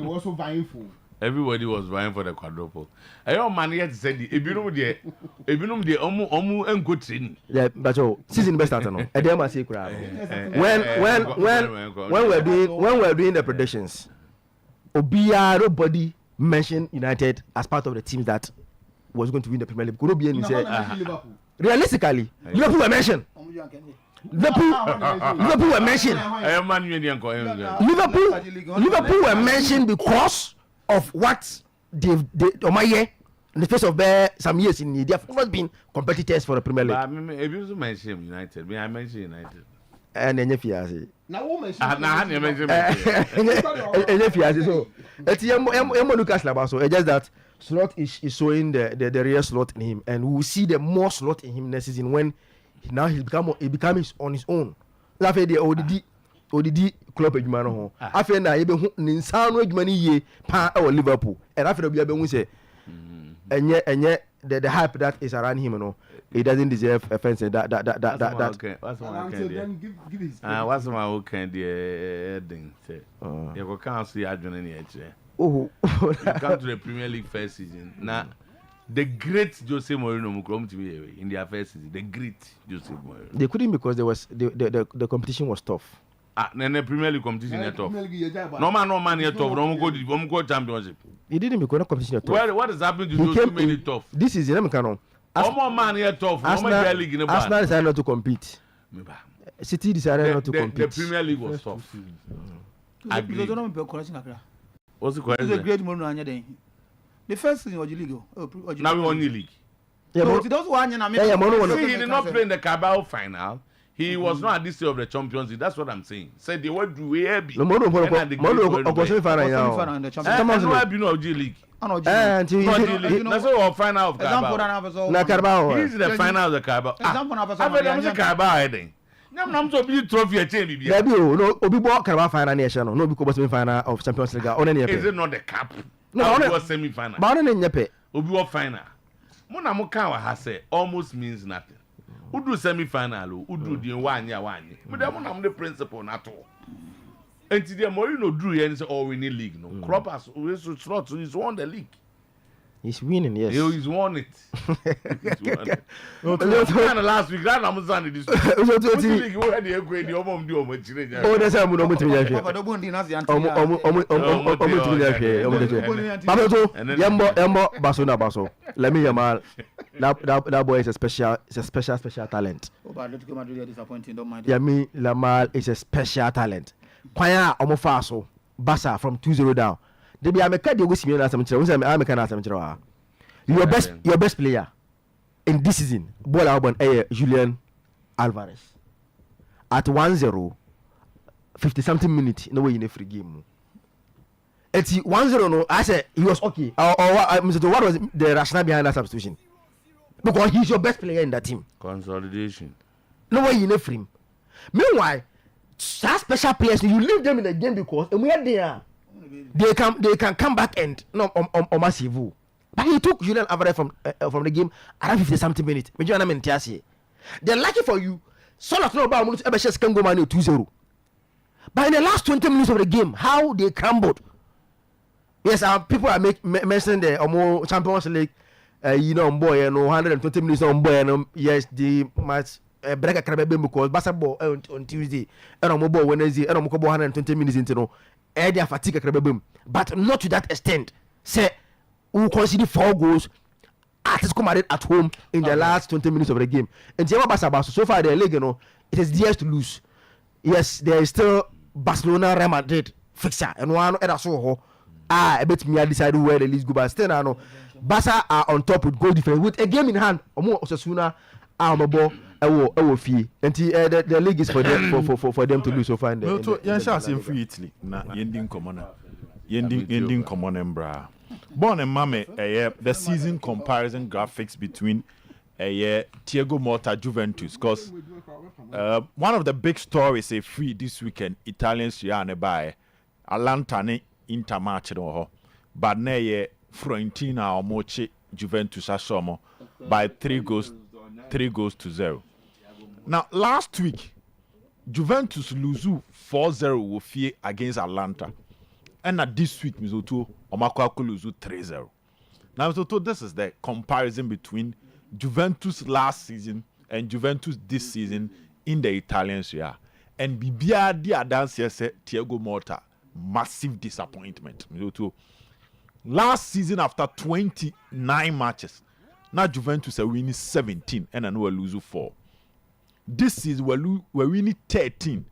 were also vying for. Everybody was vying for the quadruple. I don't man yet said the Ebinum de Omu and good training. Yeah, but season best starter no. I dare say when we're doing the predictions, nobody mentioned United as part of the teams that was going to win the Premier League. Could be any say realistically, Liverpool were mentioned. Liverpool were mentioned. Liverpool were mentioned because of what they've in the space of some years in they have always been competitors for the Premier League. But if you mention United, I mention United. And then if you say, now who mention? So it's Lucas Labaso. It's just that slot is showing the real slot in him, and we will see the more slot in him next season when now he becomes on his own. That's why the ODD club adwuma no ho afei na ye be hu ninsan no adwuma ni ye pa e Liverpool and afei obi be hu say enye the hype that is around him no he doesn't deserve offense that okay what's my okay there thing say you go cancel your adwuma ni e kire you come to the Premier League first season now the great Jose Mourinho come to be in their first season the great Jose Mourinho they couldn't because there was the competition was tough. Then the Premier League competition is tough. No man is tough. No go championship. He didn't because the competition is tough. What is happening to those too many tough? This is let me canon. No man is tough. Arsenal decided not to compete. City decided not to compete. The Premier League was tough. Because don't be correction akra. What's the question? It's a great moment anya den. The first season of the league. Now we won the league. Yeah, but those one na me. He did not play in the Carabao final. He was not at this stage of the Champions League. That's what I'm saying. Said they were do way be. No, League. That's all final of Carabao. He's the final of the Carabao. Carabao heading. I'm to be trophy a chain. No, Obi Carabao final nation. No, because final of Champions League. Is it not the cup? No, it was semi-final. But on the Obi final. Mona Mukawa has said almost means nothing. Who do semi-final? Who do the one year? But I'm the principal not all. And today Mourinho drew here and said, "Oh, we need league." No, Klopp has slot, so he's won the league. He's winning, yes. He's won it. Last week, that I'm saying this. Oh, that's how I'm going to Baso. Let me that boy is a special talent. Yami Lamal is a special talent. Kwaya Omofaso Basa from 2-0 down. They be a mechanic with me last time. Your best player in this season, ball album Julian Alvarez at 1-0, 50 something minutes. No way in a free game. It's 1-0. No, I said he was okay. What was the rationale behind that substitution? Because he's your best player in that team. Consolidation. No way in a frame. Meanwhile, such special players, you leave them in the game because and where they are, they can come back and on massive. But he took Julian Alvarez from the game around 50 something minutes. They're lucky for you. Solo no about Ebeshes can go 2-0. But in the last 20 minutes of the game, how they crumbled. Yes, people are mentioning the Champions League. Boy, 120 minutes on boy, yes, the match break a crab because basketball on Tuesday, and on mobile Wednesday, and on 120 minutes into their fatigue a crab, but not to that extent. Say, who consider 4 goals at home in the last 20 minutes of the game. And so far, the league, it is theirs to lose. Yes, there is still Barcelona, Real Madrid fixture, and one other so. I bet me I decide where the league go, but still, I know. Barca are on top with goal difference with a game in hand. Osasuna are on ball. Fee. And the league is for them for them to lose so far. Free Italy. Na yending common. Yending common embra. Born and Mame, the season comparison graphics between Thiago Motta Juventus, because one of the big stories free this weekend Italians Serie by Atalanta ne Inter match no, but ne Fiorentina or Moche Juventus Asomo by 3 goals to 0. Now last week Juventus lose 4-0 with fear against Atalanta. And at this week, Mizoto Omakwaku lose 3-0. Now, Mizoto, this is the comparison between Juventus last season and Juventus this season in the Italian Serie. And Bibia di Adansia said Thiago Motta, massive disappointment. Mizoto, last season after 29 matches, now Juventus are winning 17 and then we're losing 4. This season we're winning 13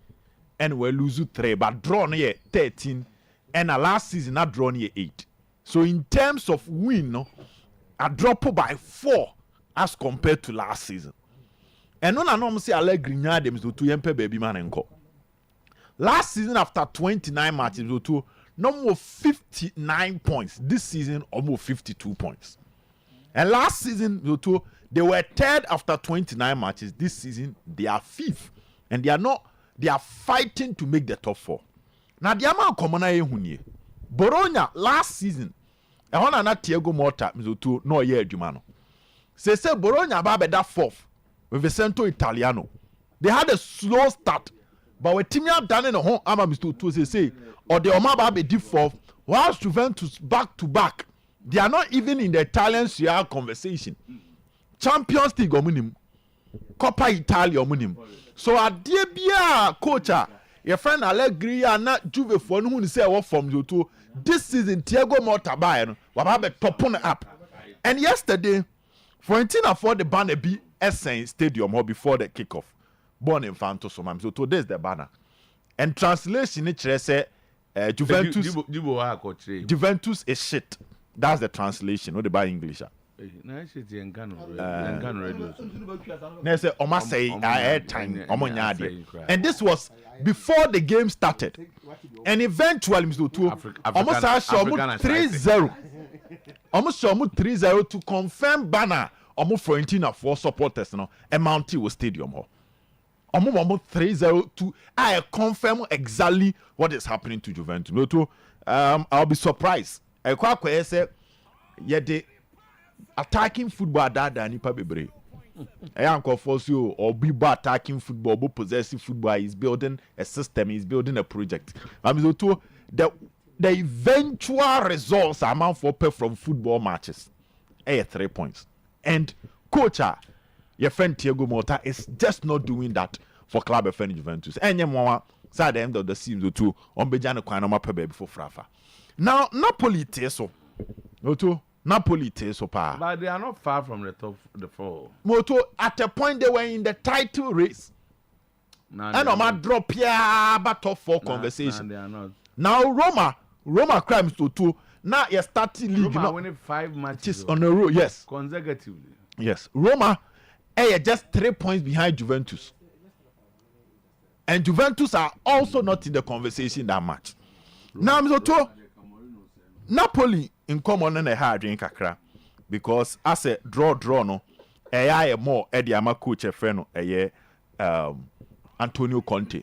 and we're losing 3, but draw near 13. And last season, I drawn here 8. So in terms of win, I drop by 4 as compared to last season. And no, I'm say I like Grignard them to yempe baby man and go. Last season, after 29 matches, no more 59 points. This season, almost 52 points. And last season, they were 3rd after 29 matches. This season, they are 5th, and they are fighting to make the top 4. Now the amount common hunye. Bologna last season, I want na Thiago Motta Mizoto no year Jumano. Say Bologna babe that 4th with Vicento Italiano. They had a slow start, but with Timia done in the home ama Mizoto say or the Oma babe did 4th, whilst Juventus back to back. They are not even in the Italian Serie conversation. Champions League omunim, Coppa Italia omunim. So a dear bia coach. Your friend Allegri and not Juve for who say what from you to this season Thiago Motta buy wababe topon up. And yesterday, Fiorentina for the banner be Essen Stadium or before the kickoff. Born in Fanto so so today's the banner. And translation it say Juventus is shit. That's the translation, what they buy English. And this was before the game started. And eventually, almost 3-0. Almost 3-0 to confirm banner. Almost Fiorentina for supporters, and Mount T stadium. Almost 3-0 to I confirm exactly what is happening to Juventus. I'll be surprised. I quite say, yeah, they attacking football that nipa bebre. I am force you or be attacking football, but possessive football is building a system, is building a project. The eventual results amount for pay from football matches. 3 points. And coach, your friend Thiago Motta is just not doing that for Club FN Juventus. And at the end of the season, too, on Bejano Kwanoma Pebe before Frafa. Now, Napoli Teso. Napoli Teso pa. But they are not far from the top, the four. Moto, at a point they were in the title race. And Oma drop here, but top four conversation. They are not. Now, Roma crimes to 2. Now, you're starting league. Roma winning 5 matches on a row, yes. Consecutively. Yes. Roma are just 3 points behind Juventus. And Juventus are also not in the conversation that much. Now, Mr. Napoli in common and a hard drink kakra. Because as a draw no, a more Eddie Ama coach a friend Antonio Conte.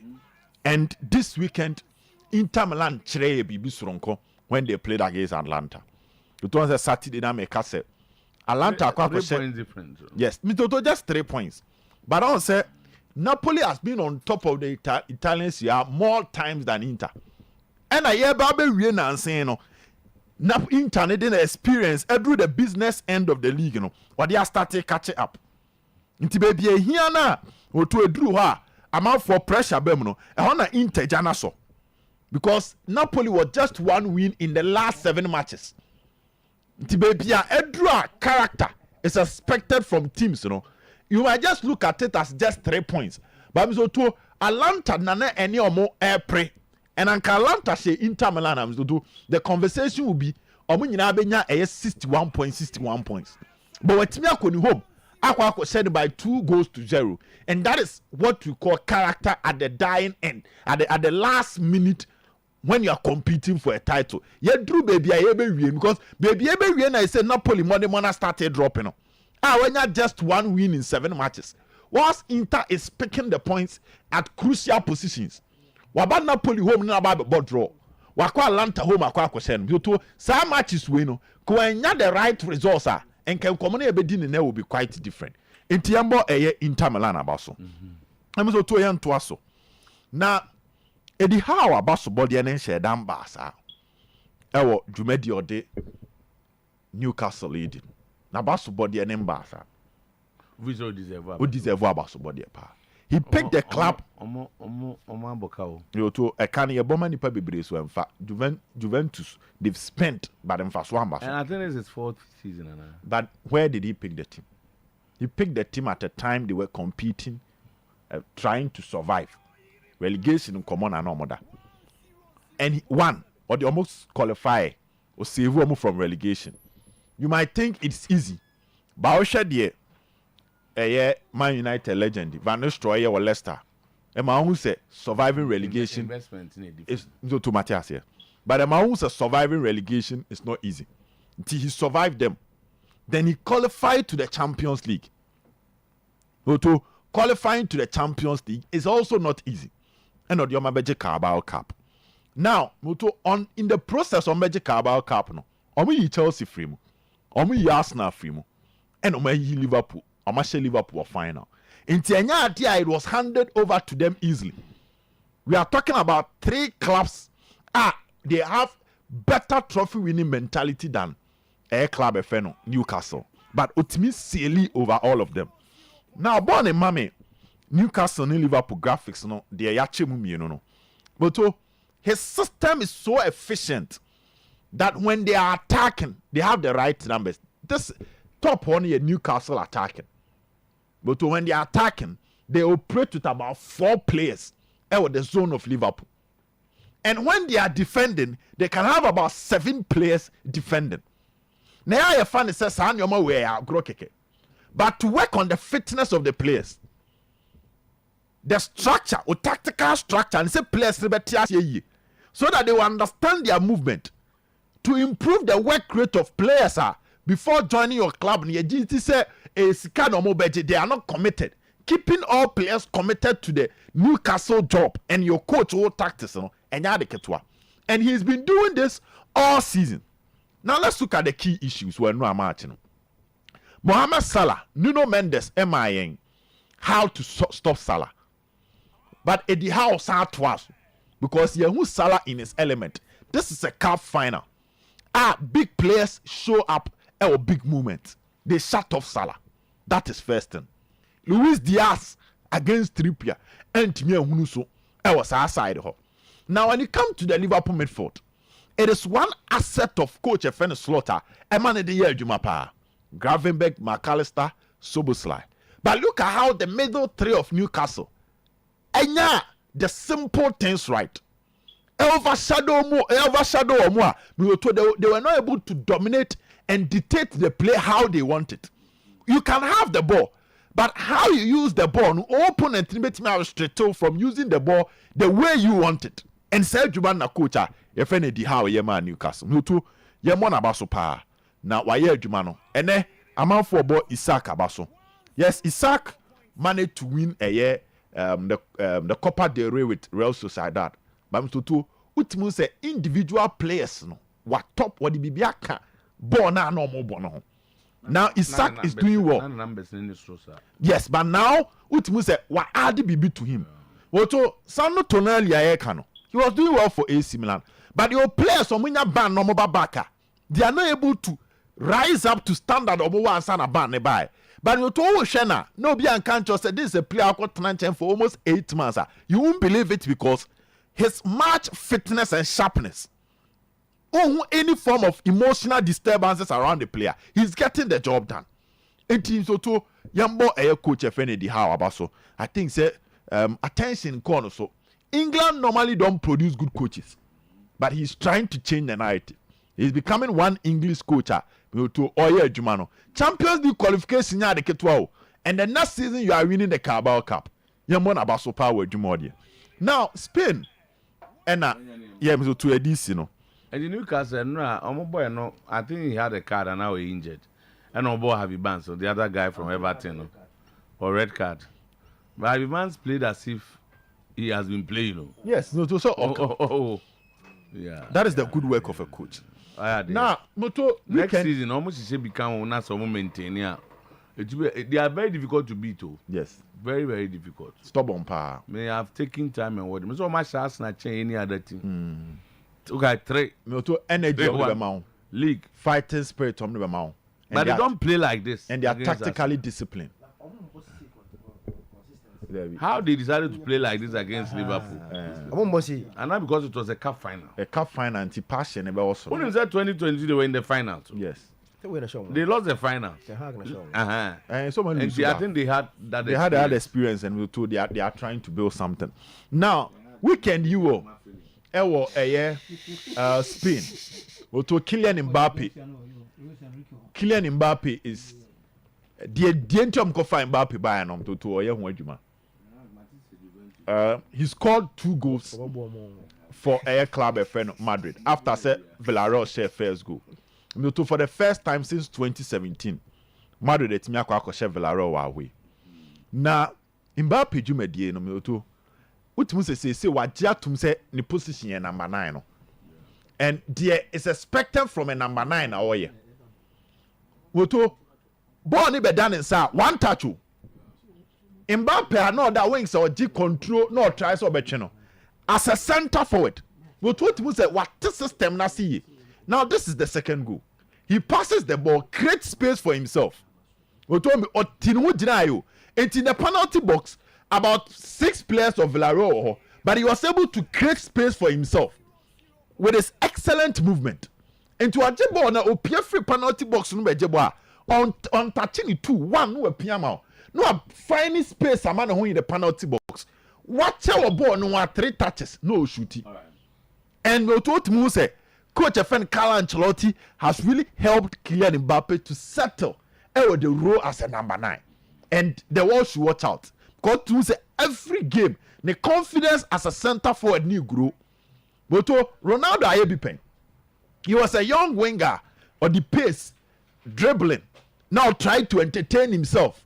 And this weekend, Inter Milan chere bibi suronko when they played against Atlanta. It was a Saturday night make us Atlanta 3 points different. Yes, just 3 points. But I say Napoli has been on top of the Italians here more times than Inter. And I hear Babe Wien and saying Inter didn't experience through the business end of the league, what they are starting catching up. Inti baby here na to a drew her amount for pressure bemuno and on Inter janaso. Because Napoli was just 1 win in the last 7 matches. Tibebia Edra character is expected from teams, You might just look at it as just 3 points. But so to Atlanta nana any or more air pre. And Atlanta say Inter Milan the conversation will be Omunyina benya 61 points. But what me akoni home Aqua said by 2-0. And that is what we call character at the dying end, at the last minute. When you are competing for a title, you drew baby because baby I said Napoli Monday started dropping. When you just 1 win in 7 matches, whilst Inter is picking the points at crucial positions. Waba Napoli home na about draw. Wakwa Atlanta home akwa question. You to some matches win. When you the right results and can come on will be quite different. In Tiambo Inter Milan abaso. I'm so to yan to now. Edi how abaso body and share down basa. Ewo Jumedi ode Newcastle leading. Na baso body and basa. Visual deserve. Who deserve abaso body pa. He picked the club. Omo bokao. You to a can ye bomber ni pa bebre so in fact Juventus they've spent but in first one baso. And I think this is 4th season. But where did he pick the team? He picked the team at a time they were competing, trying to survive. Relegation in common and normal. And he won, or they almost qualify or save them from relegation. You might think it's easy. But Oshadie, Man United legend, Van Nistelrooy or Leicester. And my own say surviving relegation investment is not too much here. But my own say surviving relegation is not easy. Until he survived them. Then he qualified to the Champions League. To qualifying to the Champions League is also not easy. And not your Magic Carabao Cup. Now, on in the process of Magic Carabao Cup, no, omu Chelsea free mo, omu Arsenal free mo, and omu Liverpool, omu Liverpool final. In Tianya, it was handed over to them easily. We are talking about 3 clubs. They have better trophy winning mentality than a club FNO, Newcastle, but ultimately silly over all of them. Now, born in Mame. Newcastle and Liverpool graphics, they are yache But his system is so efficient that when they are attacking, they have the right numbers. This top one here, Newcastle attacking. But when they are attacking, they operate with about 4 players in the zone of Liverpool. And when they are defending, they can have about 7 players defending. Now your fan says, but to work on the fitness of the players, the structure or tactical structure and say players so that they will understand their movement to improve the work rate of players before joining your club. They are not committed. Keeping all players committed to the Newcastle job and your coach will tactics and he's been doing this all season. Now let's look at the key issues we're not matching. Mohamed Salah, Nuno Mendes, MIN, how to stop Salah. But Eddie Howe sat twice because Yehu Salah in his element. This is a cup final. Big players show up big movement. They shut off Salah. That is first thing. Luis Diaz against Trippier and Timia Hunuso. Was our side. Now, when it comes to the Liverpool midfield, it is one asset of coach Efene Slaughter, Emmanuel Jumapa, Gravenberg, McAllister, Soboslai. But look at how the middle three of Newcastle, and yeah, the simple things right. Overshadow more. They were not able to dominate and dictate the play how they want it. You can have the ball, but how you use the ball, opponent straight from using the ball the way you want it. And say Juban na coach, if any di how yema Newcastle. You too, yemon abaso pa. Now why Jumano? And then amount for ball Isaac Abaso. Yes, Isaac managed to win a year the Copa del Rey with Real Sociedad. But to ultimately say individual players no what top what the bibiaka ball na no more bono. Now Isaac is doing well. Yes, but now ultimately say what add the BB to him. Woto Sandro Tonali Ayekano. He was doing well for AC Milan. But your players on winya ban no mobile backer. They are not able to rise up to standard of one sana ban nearby. But you told Shena, no be unconscious said this is a player got for almost 8 months. You won't believe it because his match fitness and sharpness. Any form of emotional disturbances around the player, he's getting the job done. And team so too, Yambo a coach FND how about so. I think say attention corner so. England normally don't produce good coaches, but he's trying to change the narrative. He's becoming one English coach. To Oyerepa Radio. Champions League qualification ya de ketwa. And the next season you are winning the Carabao Cup. Yamon abaso power Jumodi. Now Spain. And so to edisi no. And the Newcastle no boy no, I think he had a card and now he injured. And Obo Harvey Barnes, so the other guy from Everton no, or red card. But Harvey Barnes played as if he has been playing. No? Yes, no so okay. Yeah. That is the good work of a coach. Now, next season, almost should become not some maintain. They are very difficult to beat. Yes, very, very difficult. Stubborn power. May have taken time and what. So much as not change any other thing. Okay, 3. Energy of the mount. League fighting spirit of the mount. But they don't play like this. And they are tactically disciplined. How they decided to play like this against Liverpool? And not because it was a cup final. A cup final anti-passion also. When in 2020 they were in the final. Yes. They lost the final. And so many I think they had that. They had that experience, and we told they are trying to build something. Now, weekend Euro, Spain. We told Kylian Mbappe. Kylian Mbappe is the Entium Kofa Mbappe by an to Oyerepa. He scored 2 goals for Air Club FN Madrid after Villarreal share first goal. For the first time since 2017, Madrid et me akwa share Villarreal away. Na Mbappe jumedie no Milto. Utmu say wagya tum say ni position number 9 no. And there is expected from a number 9 awoye. Woto ball ni be done inside one touch. Mbappe no that wings or G control no try so between as a center forward. What we say what this system na see. Now this is the second goal. He passes the ball, creates space for himself. We told me Otinu Dinayo. And in the penalty box, about 6 players of Villarreal, but he was able to create space for himself with his excellent movement. And to a jebo na opia free penalty box no be jebo on touching it 2-1 no piama. No finding space a man who in the penalty box. Watch our ball no 3 touches, no shooting. Right. And we told me say Coach FN Carlo Ancelotti has really helped Kylian Mbappe to settle the role as a number 9. And the world should watch out. Because to say every game, the confidence as a center forward new grow. But Ronaldo Ayebipen, he was a young winger on the pace, dribbling, now trying to entertain himself.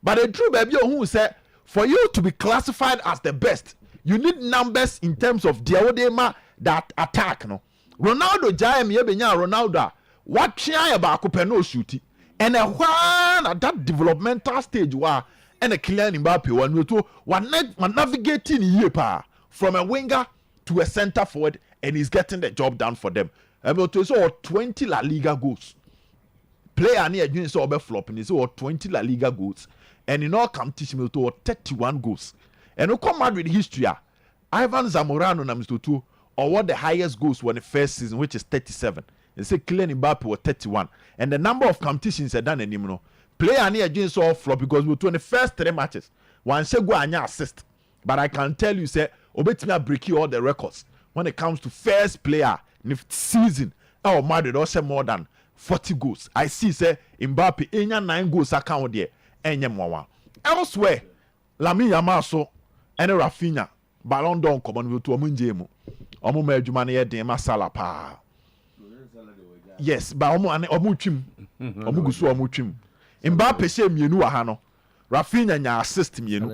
But the true baby who said, for you to be classified as the best, you need numbers in terms of the that attack. No, Ronaldo Jayem Yebenya Ronaldo, what chia about no shooting, and a one at that developmental stage where and a Kylian Mbappe one navigating year from a winger to a center forward, and he's getting the job done for them. So 20 La Liga goals. player near doing so over flop and so 20 La Liga goals and in all competition to 31 goals. And no come Madrid history. Ivan Zamorano na Mr. 2 or what the highest goals were in the first season, which is 37. And say Kylian Mbappe was 31. And the number of competitions are done anymore. Player near doing so flop because we were the first 3 matches. One say go and assist. But I can tell you, say, Obetimia break all the records when it comes to first player in the season. Oh, Madrid also more than 40 goals. I see, say, Mbappe, enya 9 goals account there, enya more. Elsewhere, Lamine Yamal so, and Rafinha, Ballon d'Or common with to Omunjemu. Omu Mejumani Ede Masala pa. Yes, but Omu chim. Omu gusu Omu chim. Mbappe se mienu ahano. Rafinha nya assist mienu.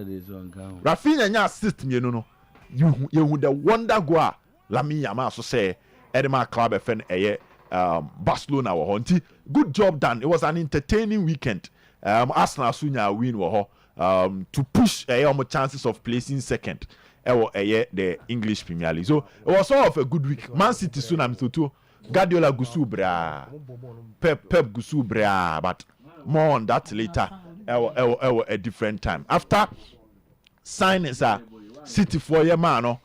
Rafinha nya assist mienu no. You the wonder goal Lamine Yamal so say Edema Club FN Barcelona wo honti. Good job done. It was an entertaining weekend. Arsenal sunya win wo to push chances of placing second the English Premier League. So it was sort of a good week. Man City Sunam to Guardiola gusu bra. Pep gusu bra, but more on that later. A different time. After signings City for your man,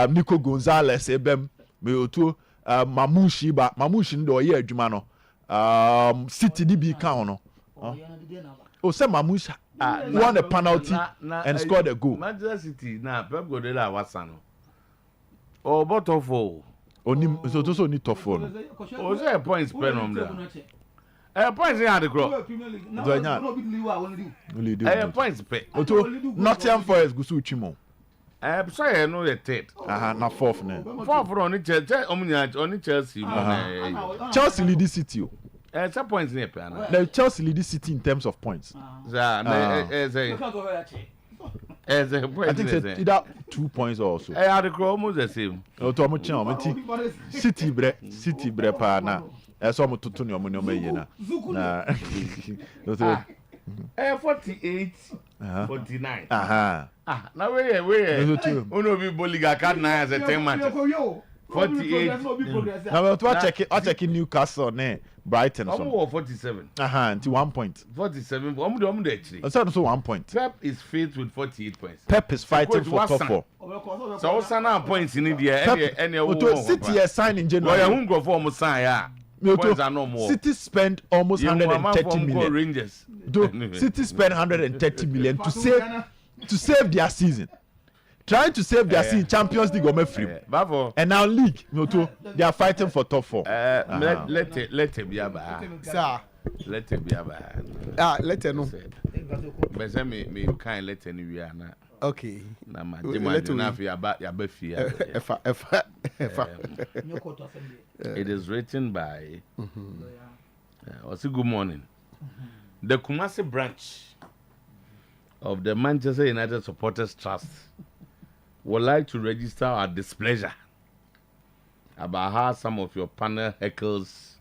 Nico Gonzalez, Ebem, Meoto, Mamushi, but Mamushi ndo ye Jumano, City DB Kauno. Oh, say Mamushi won a penalty and scored a goal. Manchester City, now Pep Guardiola was son. Oh, but of all. Only so to so need to phone. Oh, say a point spent on there. Points in the crowd. Points pay. Nottingham Forest gusu chimo. Sorry, I know the third. Na fourth ne. Fourth on Chelsea. Chelsea lead the City. Some points in the The Chelsea lead the City in terms of points. I think it's either 2 points or so. I had the crowd almost the same. City bre pa na. So I'm to Tony Omunoma na 48 49. Now where uno be boliga card na as a 10 match 48. Now to check Newcastle Brighton so 47 until 1 point 47 so 1 point. Pep is fifth with 48 points. Pep is fighting for top 4. So what's na points in India any City is signed in January. Who go for almost sign points are no more. City spent almost 130 million. Rangers. City spent 130 million to save their season. Trying to save their season, Champions League or free. And now league, they are fighting for top 4. Let it be about. Sir. Let it be about. Let it know. But me can't let anywhere now. Okay. Na ma na fi ya befi. It is written by good morning. The Kumasi branch of the Manchester United Supporters Trust would like to register our displeasure about how some of your panel heckles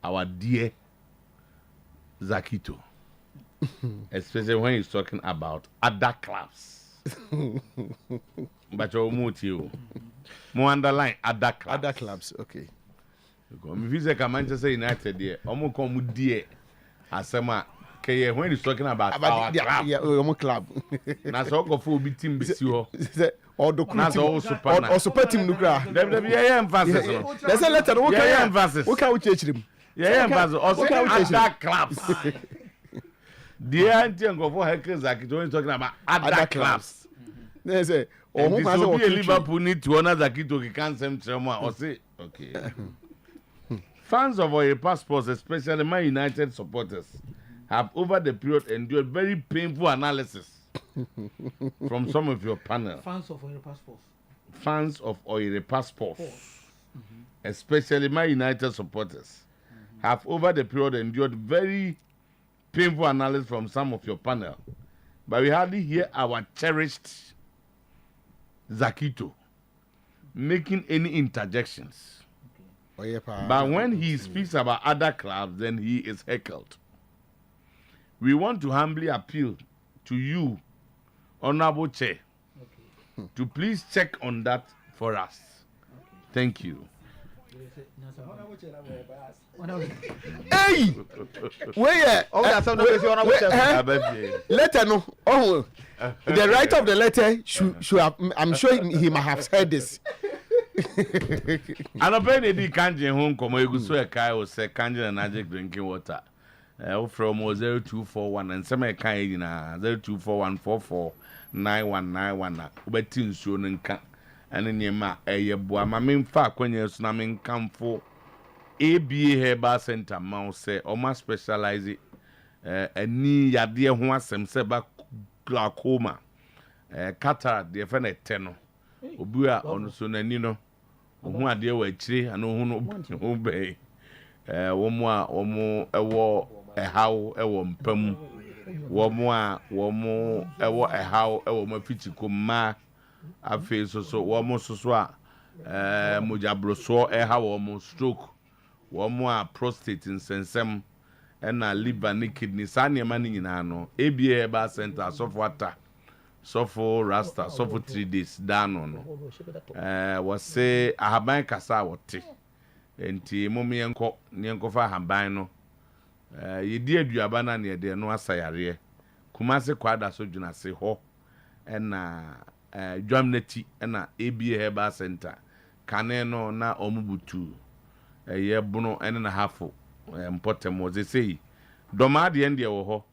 our dear Zakito, especially when he's talking about other clubs. But you more underline other clubs. Okay. If you say Manchester United, there, almost come dear. Asema, when he's talking about our club. That's all go for team bisio. Or the or super team nukra. Yeah, emphasis. There's a letter. Yeah, emphasis. What can we change him? Yeah, emphasis. Also, other clubs. The auntie and go for hackers like he's talking about other clubs. There's a or who has a Liverpool need to honor Zakito. He can't send someone or say, okay. Fans of Oyerepa Sports, especially Man United supporters, have over the period endured very painful analysis from some of your panel. Fans of Oyerepa Sports. Fans of Oyerepa Sports, especially Man United supporters, have over the period endured very painful analysis from some of your panel. But we hardly hear our cherished Zakito making any interjections. But when he speaks about other clubs, then he is heckled. We want to humbly appeal to you, Honorable Chair, to please check on that for us. Thank you. Hey, where letter no. Oh, the writer of the letter should have. I'm sure he might have said this. And apparently, the kanji home come you so a kai was say kanji and magic drinking water. From 0241 and some kind 0241449191 ubetin so nka ene nyema eyeboa ma memfa kwanya so na menkamfo ABA Herbal Center ma say o ma specialize ani yade ho asem se ba glaucoma cataract de fe na teno obi a ono so nani no ohu ade wa akire ana ohu no ho be wo mo a wo mo ewo ehaw ewo mpam wo mo a wo mo ewo ehaw ewo mafichiko ma afi so wo mo so a mojabroso ehaw wo mo stroke wo mo a prostate nsensem na liver ni kidney sane ma ni nyina no ABA Herbal Center sofo rasta sofo 3 days dano no wo se ahaban kasa wote enti momi yenko fa ahaban no yedi aduaba na ne de no asayare kumase kwada so dwuna se ho na dwamnati na ABA Herbal Center kane no na omubutu ye bunu ene na hafo mpotem ze sei doma de ende wo ho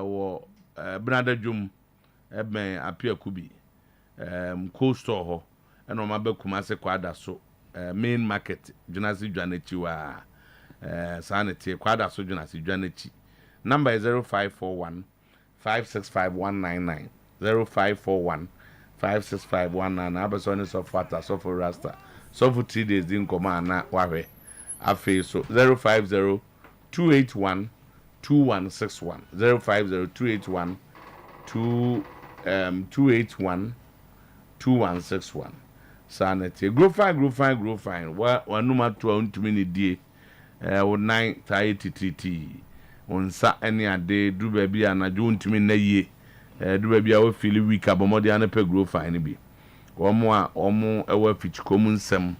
wo brada dwum ben apia kubi cold store ho ene o mabe kumase kwada so main market dwuna se dwanachi wa sanity kwada so dwuna se dwanachi number is 0541 565199 0541 565199 abasone so fata so for rasta so for 3 days din koma na wahwe afi so 050 281 2161 050 281 281 2161 sanity grow fine wa numa to ontumi ni die wo 9 33 onsa ene ade du ba bia na jo ontumi na yie du ba bia wo feel weak abomode an pe grow fine bi omo ewa fichikomu nsem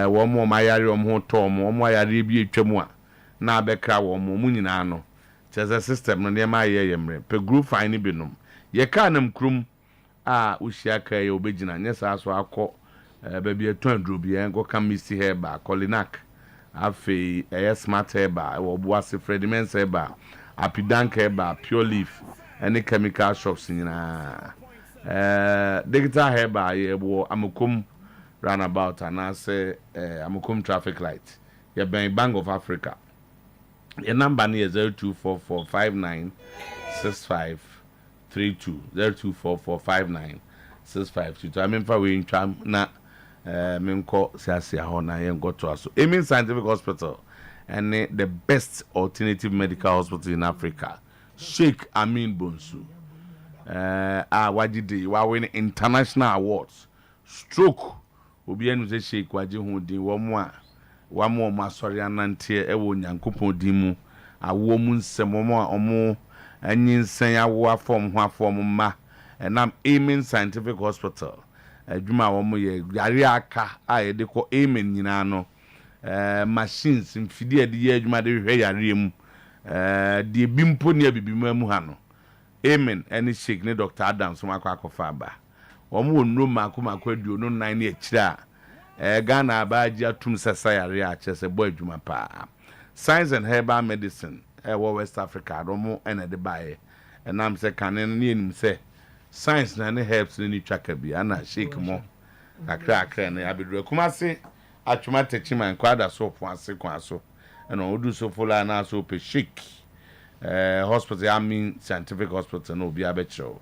womo mayare omo to omo ayare bi etwam a na abekra womo mu nyina no cheze system no ne ma yemre pe grow fine bi nom ye ka nam krum a ushia ka ye obegina nyesa aso akọ ba bia to andro bi enko kamisi heba Colinac afi smart heba wo boase Fredimen heba Apidank heba Pure Leaf any chemical shops nyina digital heba ye bo amukum roundabout and I say amukum traffic light ye ben Bank of Africa your number is 0244596532 0244596532 I mean for we tram na menko siasia ho na yen go to aso Amin Scientific Hospital and the best alternative medical hospital in Africa Sheikh Amin Bonsu wajidi wa win international awards stroke obi enu se Sheikh waji hu din wo mo masori anante e wo nyankopon din mu awo mu nsem mo omo anyinsen awo afom ho afom ma enam Amin Scientific Hospital adwuma wo mo ye yare aka a de ko Amin nyina no machines mfidi de ye adwuma de hwe yare mu de bimpo ne abibimu mu ha no Amen any Sheikh ne Dr. Adams makwa aba omo onro makwa aduo no 9 ne akira Ghana abaji atum sesa yare a chese boy adwuma pa Science and Herbal Medicine West Africa romo ene de bae enam se kanen ne enim se science na ne herbs ni twaka bi ana Sheikh mo akra ne abedru kumase atwuma techima nkwada so po ase kwa so ena odu so fola na so pe Sheikh hospital Amin Scientific Hospital no bi abecho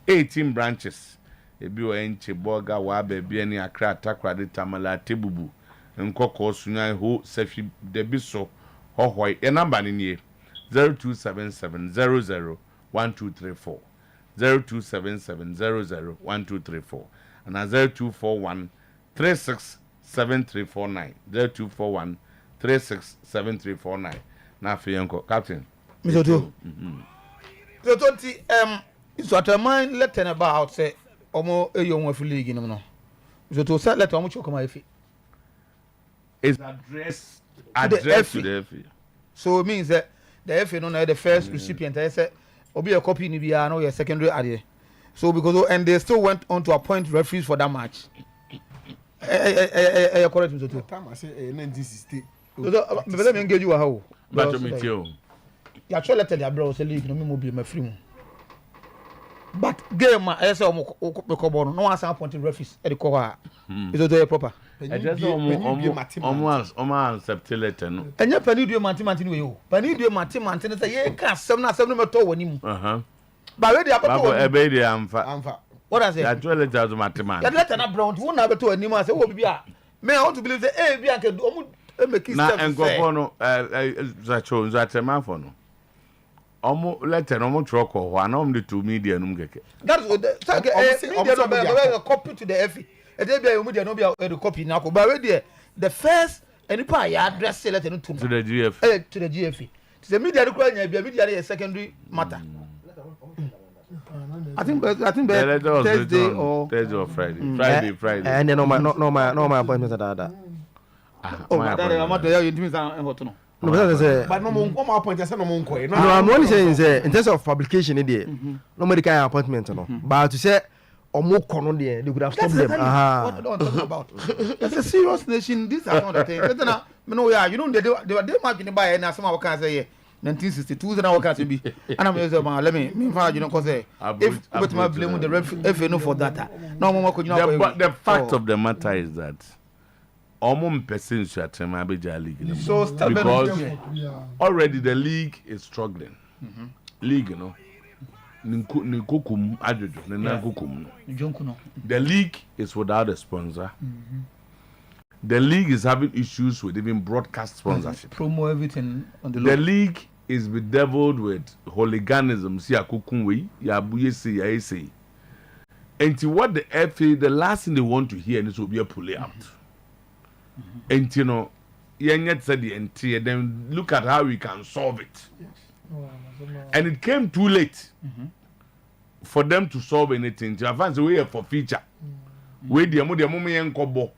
18 branches ebi o enche boga wa bebia ni akra takra de tamala tebubu nkoko sunya ho safi debiso hohoi e number ni 0277001234 0277001234 and 0241367349 0241367349 na fienko captain Mr. So 20 so at a mind let ten about say omo eyo won fi league no so to set let omo chokoma efi is addressed to the FA. So it means that the FA no the first recipient. I said, "Obi a copy ni biya no your secondary area." So because and they still went on to appoint referees for that match. Correct me to two. Time I say 1960. Let me engage you how. But me too. You actually let the abroad say league no me be my free. But game I say no one say appoint referees at the cover. Is it proper? I just almost accept letter no. Enya pani do manti we o. Pani do manti say ye ka asem na asem no meto woni mu. But we dey abeto woni. Ebe dey amfa. What I say? I tell letter to manti. Ya letter na brown won na abeto woni mu say wo bibia. Me I want to believe say eh bia ke do omu make it step. Na enko no Zacho for no. Omo letter no mo tro ko ho na om de to media no mkeke. That's media no be copy to the FA. E dey bia media no be a copy na ko but we dey the first anypa ya address letter no to the GF. To the GFA. The media no nya bia media is secondary matter. I think Thursday or Friday. And then no my appointment at that. My dad, you mean I'm No, but no more point. I said no more. No, I'm only saying in terms of publication, nobody can appointment. No, but to say or more corner there, they could have stopped them. What I don't talk about. It's a serious nation. These are not the things. No, yeah, you know they were marking by and some of can say 1962 and our can be. And I'm just let me find you know cause if put my blame with the referee for that. No more could you know. But the fact of the matter is that. Almost person should league. So because already the league is struggling. League, you know. The league is without a sponsor. The league is having issues with even broadcast sponsorship. Promo everything on the The league is bedeviled with hooliganism. See a kukunwe, ya buyese, ya ese. And to what the FA, the last thing they want to hear is will be a pull out. And you know, yet said the entire, then look at how we can solve it. And it came too late for them to solve anything. I fancy we for feature. We the moment yen kobo,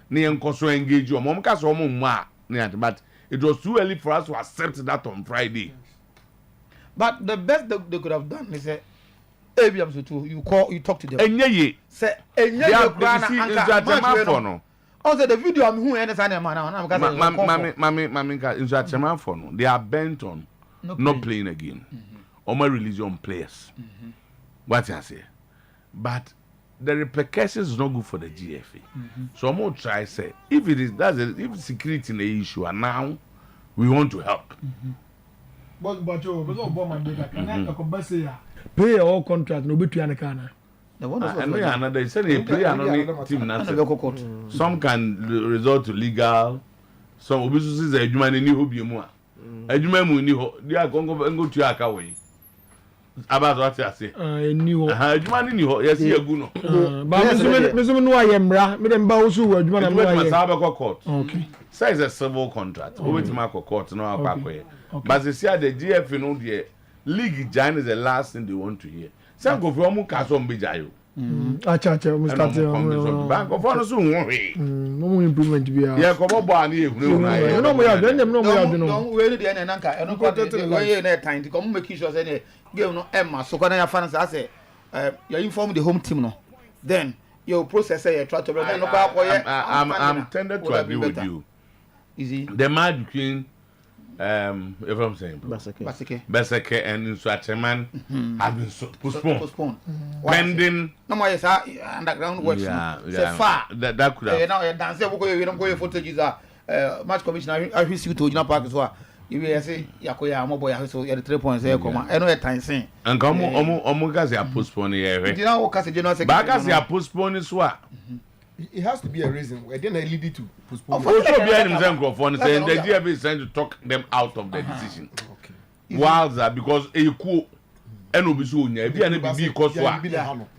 near so engage you, mom cast but it was too early for us to accept that on Friday. But the best they could have done is say, you talk to them. And ye say, also the video I'm who understand man now. They are bent on not playing again. Or my release on players. What I say. But the repercussions is not good for the GFA. So I'm gonna try say if it is if security in the issue and now we want to help. Pay all contract no between the Kana. Another said they play another team. Some can resort to legal. Some obviously say Juma ni hope you more. Juma mu ni ho. They are going to go to Akaway. About what I say. New. Juma ni ho. Yes, you go no. But Mr. No Ayembra. Me dem ba usu we Juma na mo court. Okay. Say it's a civil contract. Over to Marco court no akwa. But they say the GF no the league join is the last thing they want to hear. Some go for mu kaso mbejayo. Acha we start bank of honor soon no improvement be yeah come on no mo ya dem no mo ya no don't we dey na nka no go dey na time to come make sure say the game no emma so kana ya fans say you inform the home team no then your process say you try to then no go I'm tended to agree with you. Easy the match between if I'm saying Baseke and Nsuacheman have been postponed. Pending. No more yes, underground works. So far. That could have. Now dance we don't go footage match commissioner I wish you to Jina Park as well. You say Yakoya Moboy so you 3 points there come. I know a time saying. And come Omugas are postponed here. You know what General Secretary. Bagas are postponed as well. It has to be a reason. Why didn't I lead it to postpone? Also, behind himself, saying the GFA is trying to talk them out of the decision. Okay. While that because a coup and Obisunya, if you are be because a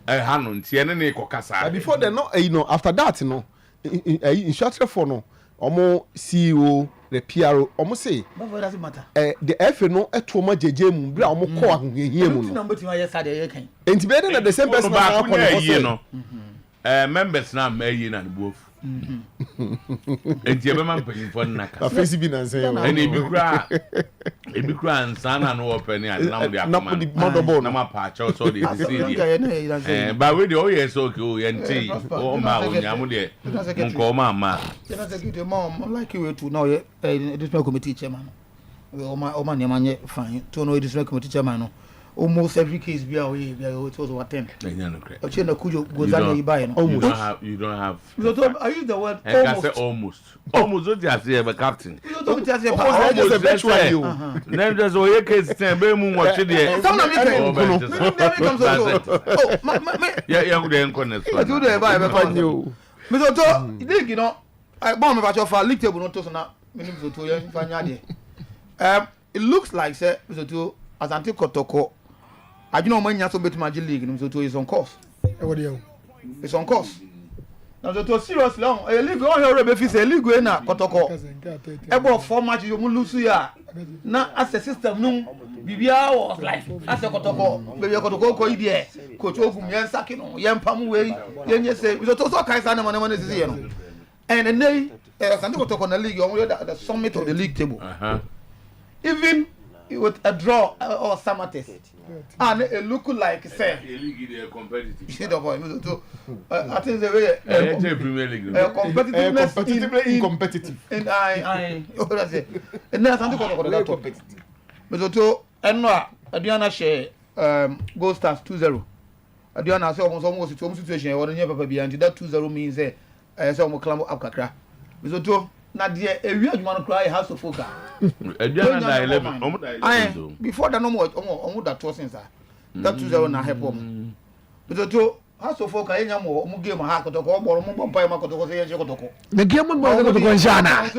Hanon, Tiana Kokasa. Before they know, after that, in short for no, Omo CEO, the PRO, almost say, what does it matter? The FA no at Toma JJ, Bramo Coa, here, number to my yesterday. And better than the same person, members now may in and both. Enti ebe man pay for naka. Face bi na say. And ebi kra ansana no open ya na mo dia come. Na ma pa cha so dey see there. But we dey o yes okay o yenti o ma o nyamu dey. Nko ma. General Secretary mom like you to now this committee chairman. O ma nyamanye fine. To know this committee chairman no. Almost every case be away it was what 10. You don't have I use the word almost. Almost what you say a captain. You don't just say almost eventually. Then there's a case be mu watch there. Some of yeah, we dey connect. I do the buy be you. Mr. To, you know, I bomb about your for league table not to na. Mr. To you fanya it looks like say Mr. To as anti Kotoko I don't know when you have to bet Magic League, so it's on course. It's on course. Now, so serious long. A league on your rebefi a league in a Kotoko. About 4 matches you lose here. Now, as a system, no, Bibia was like, as a Kotoko, maybe a Kotoko, Coach Okum, Yan Sakino, Yan Pamu, Yan say, we don't talk as anyone is here. And then they, Santo Kotoko on the league, you're at the summit of the league table. Even with a draw or some test. And it look like say competitive. See the point. So I think the way competitiveness incompetitive. And I what I say. And now something called that competitive. But so and no Adriana share goal stars 2-0. Adriana say almost situation what near papa behind that 2-0 means say almost climb up kakra. But so na there ewi adwuma cry has to focus. Adriana na 11 before that no more that was since that 2-0 na help them. But to has to focus enya mo game ha ko to ko boro mo bompa ma ko to ko say yen ko to ko. The game mo ko to ko njana.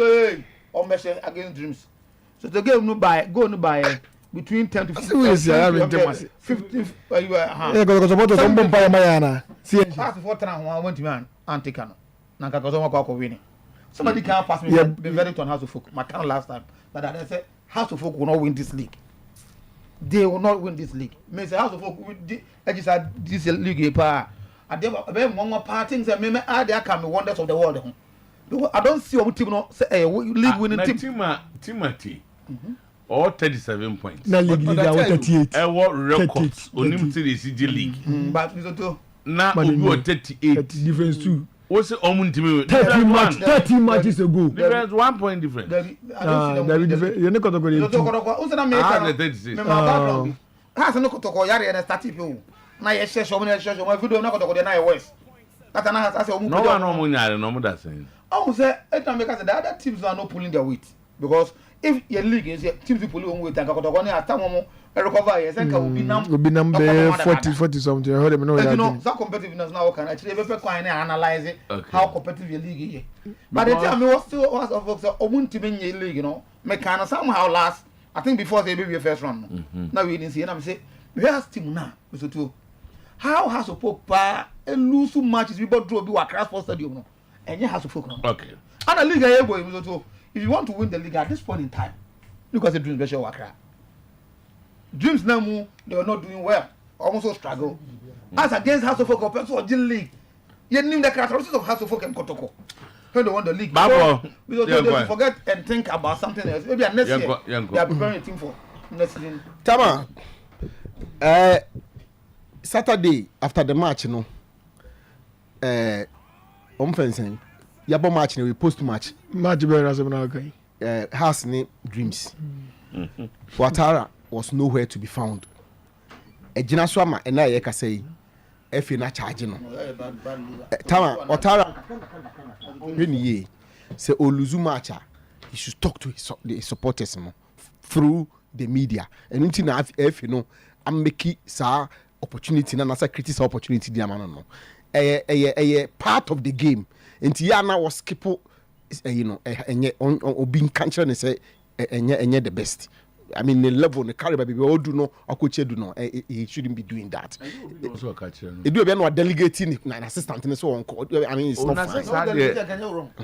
On mesh against Dreams. So the game no by go no by between 10 to 15. 50 you are eh ko support to bompa ma yana. See has to for tran ho want man antika no. Na ka ko so ma ko win. Somebody can't pass me be very on House of Folk. My turn last time. But I said House of Folk will not win this league. They will not win this league. Me say House of Folk I just had this league pa. And they one more parties and me there can be wonders of the world. I don't see what team no say league winning team. Timothy. All 37 points. Na league leader 38. What records onim to the CG league. But Mr. To na obi 38 difference too. What's the Omun team? 30 matches ago. Difference 1 point difference. There difference. You know Kotoko. You know 36. Has no Kotoko yare and start people. Na ye share my video na Kotoko na West. That na has say no one no munya no that saying. I say every make say the other teams are not pulling their weight because if your league is teams pull your weight and Kotoko na atamo recover yes and will be number 40 something. I heard them know that. You know that competitiveness now can actually be quite analyze it how competitive your league is. But the time was still was of folks omun team in your league, you know. Me can somehow last. I think before they be first round. Now we didn't see and I'm say we have team now. So too. How has to pop a lose matches we both draw be across for stadium no. And you have to focus on. Okay. And the league are going so too. If you want to win the league at this point in time, look at the Dreams special Accra. Dreams now they were not doing well, almost so struggle. As against House of Folk compared to the league, you knew the characteristics of House of Folk and Kotoko. When they won the league, so we don't forget and think about something else. Maybe next year they are preparing a team for next year. Tama, Saturday after the match, you know, fencing, yabo match, we post match. Match better as okay. House name Dreams. Ouattara was nowhere to be found. A Jinaswama and I can say, if you're not charging. Tama, Ouattara, really, say Oluzumacha, he should talk to his supporters through the media. And until now, if you know, I'm making sa opportunity, and as a critical opportunity, no. A part of the game. Until Yana was skip, you know, and being country and say, and the best. I mean, the level, the caliber, we all do know, or coach do know, he shouldn't be doing that. It do be no delegating an assistant and so on. I mean, it's not fine.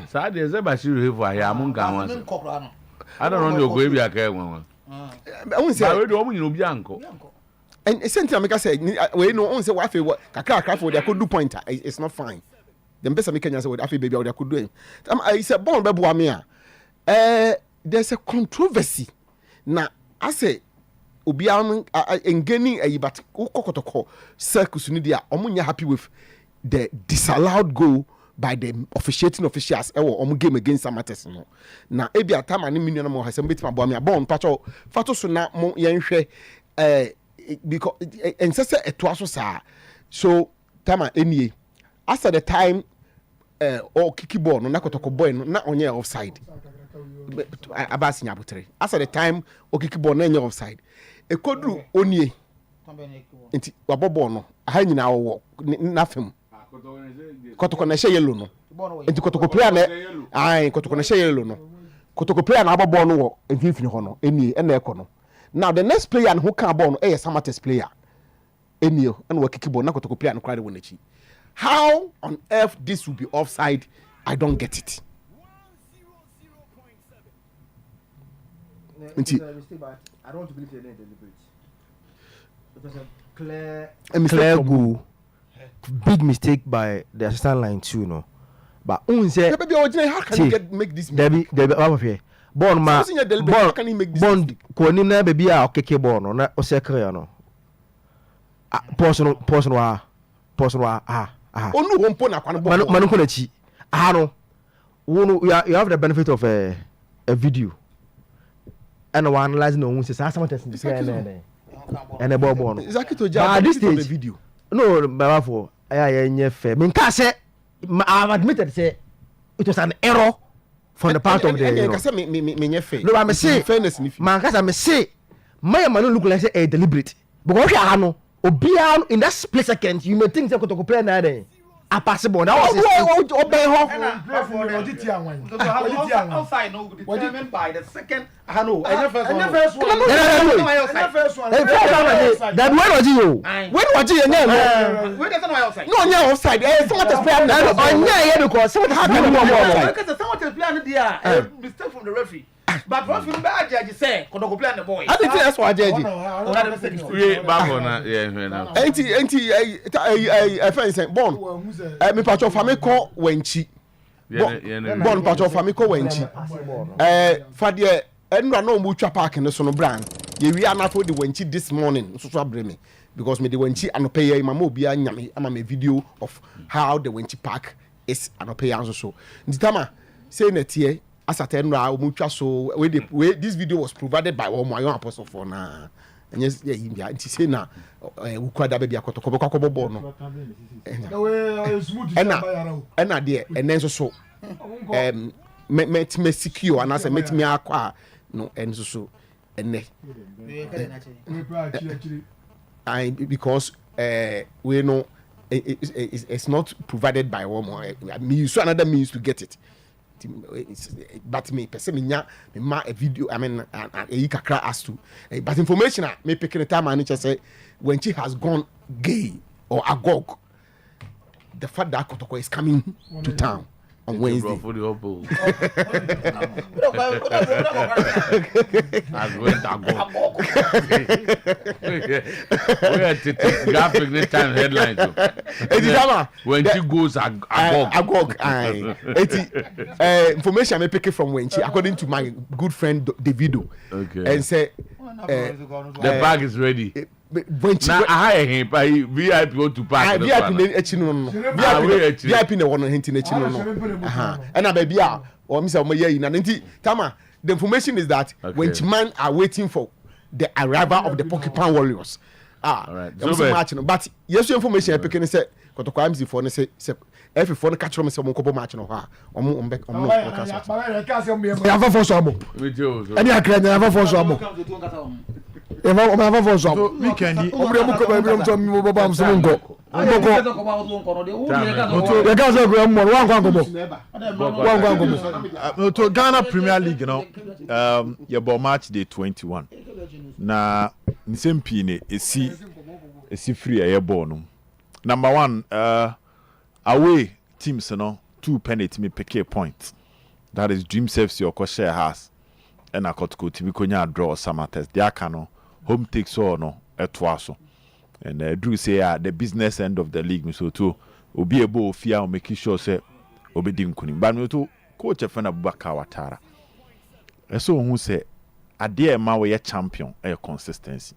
Saturday, is about you for Yamunga. I don't know your baby. I can't. I won't say I would do Bianco. And essentially, I say, we know on say what Kaka for they could do pointer. It's not fine. the best me Kenya say with afi baby I could do. I said born be boa me a. There's a controversy. Na I say obi am engaining a but kokotoko circus ni dia omunya happy with the disallowed goal by the officiating officials omu game against Samates no. Na ebi atama ni minimum mo hasem betima boa me a born pacho fato so na mo yenhwe because ensese eto aso sa. So tama enie after the time or kiki ball no na kotoko boy no na onye offside abasi nyabutere after the time o kiki ball na onye offside ekodru onie enti wabobo no aha nyina wo na fem kotoko na she yellow no enti kotoko player na kotoko na she yellow no kotoko player na abobo no wo enfifini ho no enie na ekono now the next player who can ball no Samates player enie and wo kiki ball na kotoko player no kwade wo nachi. How on earth this will be offside? I don't get it. I don't want to believe they're deliberate. It was a clear goal. Big mistake by the assistant line too, no. But how can you make this mistake? Debbie, Bon ma, how can he make this mistake? Konina baby a okeke ball no na osekre no. Person wa onu wompo na kwan ball manu ko na chi no you have the benefit of a video and one analyzing on say Samates in the and a ball no exactly to judge this stage the video no baba for yeah fair me can say I've admitted say it was an error from the part of the me fair no I say fairness man can say my man look like say a deliberate because no Obian in that split second, you may think they could play now. A possible. That was outside. No, determined by the second. I know. And the first one. That when was you? When was you? When doesn't know outside? No, no outside. Someone is playing. I'm here because someone has been more. Because someone is playing there. Mistake from the referee. But what will bad judge say? Could go play the boy. I think that's why judge. I find born. Me patcho famiko wenchi. Born patcho famiko wenchi. Fadie enra no mutwa park no so no brand. Ye wi anafo the wenchi this morning so breme because me the wenchi anope ye mama obi anyame ama me video of how the wenchi park is anope anso so. Nditama say na tie asatenra omutwa so we this video was provided by Omoyo Apostle for na and yes yeah nti say na ukwada baby akotokobo ball no ena de enenso so met me secure and as met me akwa no enso so ene I because we know it's not provided by Omo me use another means to get it. But me person me ma a video I mean a kakra as to but information me picking the time and say when she has gone gay or agog the fact that Kotoko is coming to town on Wednesday. Graphic this time headline. When she goes agog. Information I pick it from when she, according to my good friend Davido. Okay. And say the bag is ready. When she hire him by VIP go to park. VIP no one hinting at no. And I baby or Miss Omoye na nti tama the information is that when man are waiting for the arrival of the Porcupine Warriors. All right. So match no but yes information I picking say Kotoko MC for no say every for no catch me say omo match no ha omo have for so amo any akra na have for so amo so weekend to Ghana Premier League, you know, your ball match day 21. Na nsempi ne esi free air ball no. Number 1, away teams, you know, 2 penalty me pick a point. That is Dream Saves your share has. And I got to be konya draw Samates. They are home takes all no Otuo-Acheampong. And Drew say the business end of the league so too obi ebo ofia o make sure say obedi nkunim ba no to coach efena Abubakar Watara eso hu say ade e ma we ye champion consistency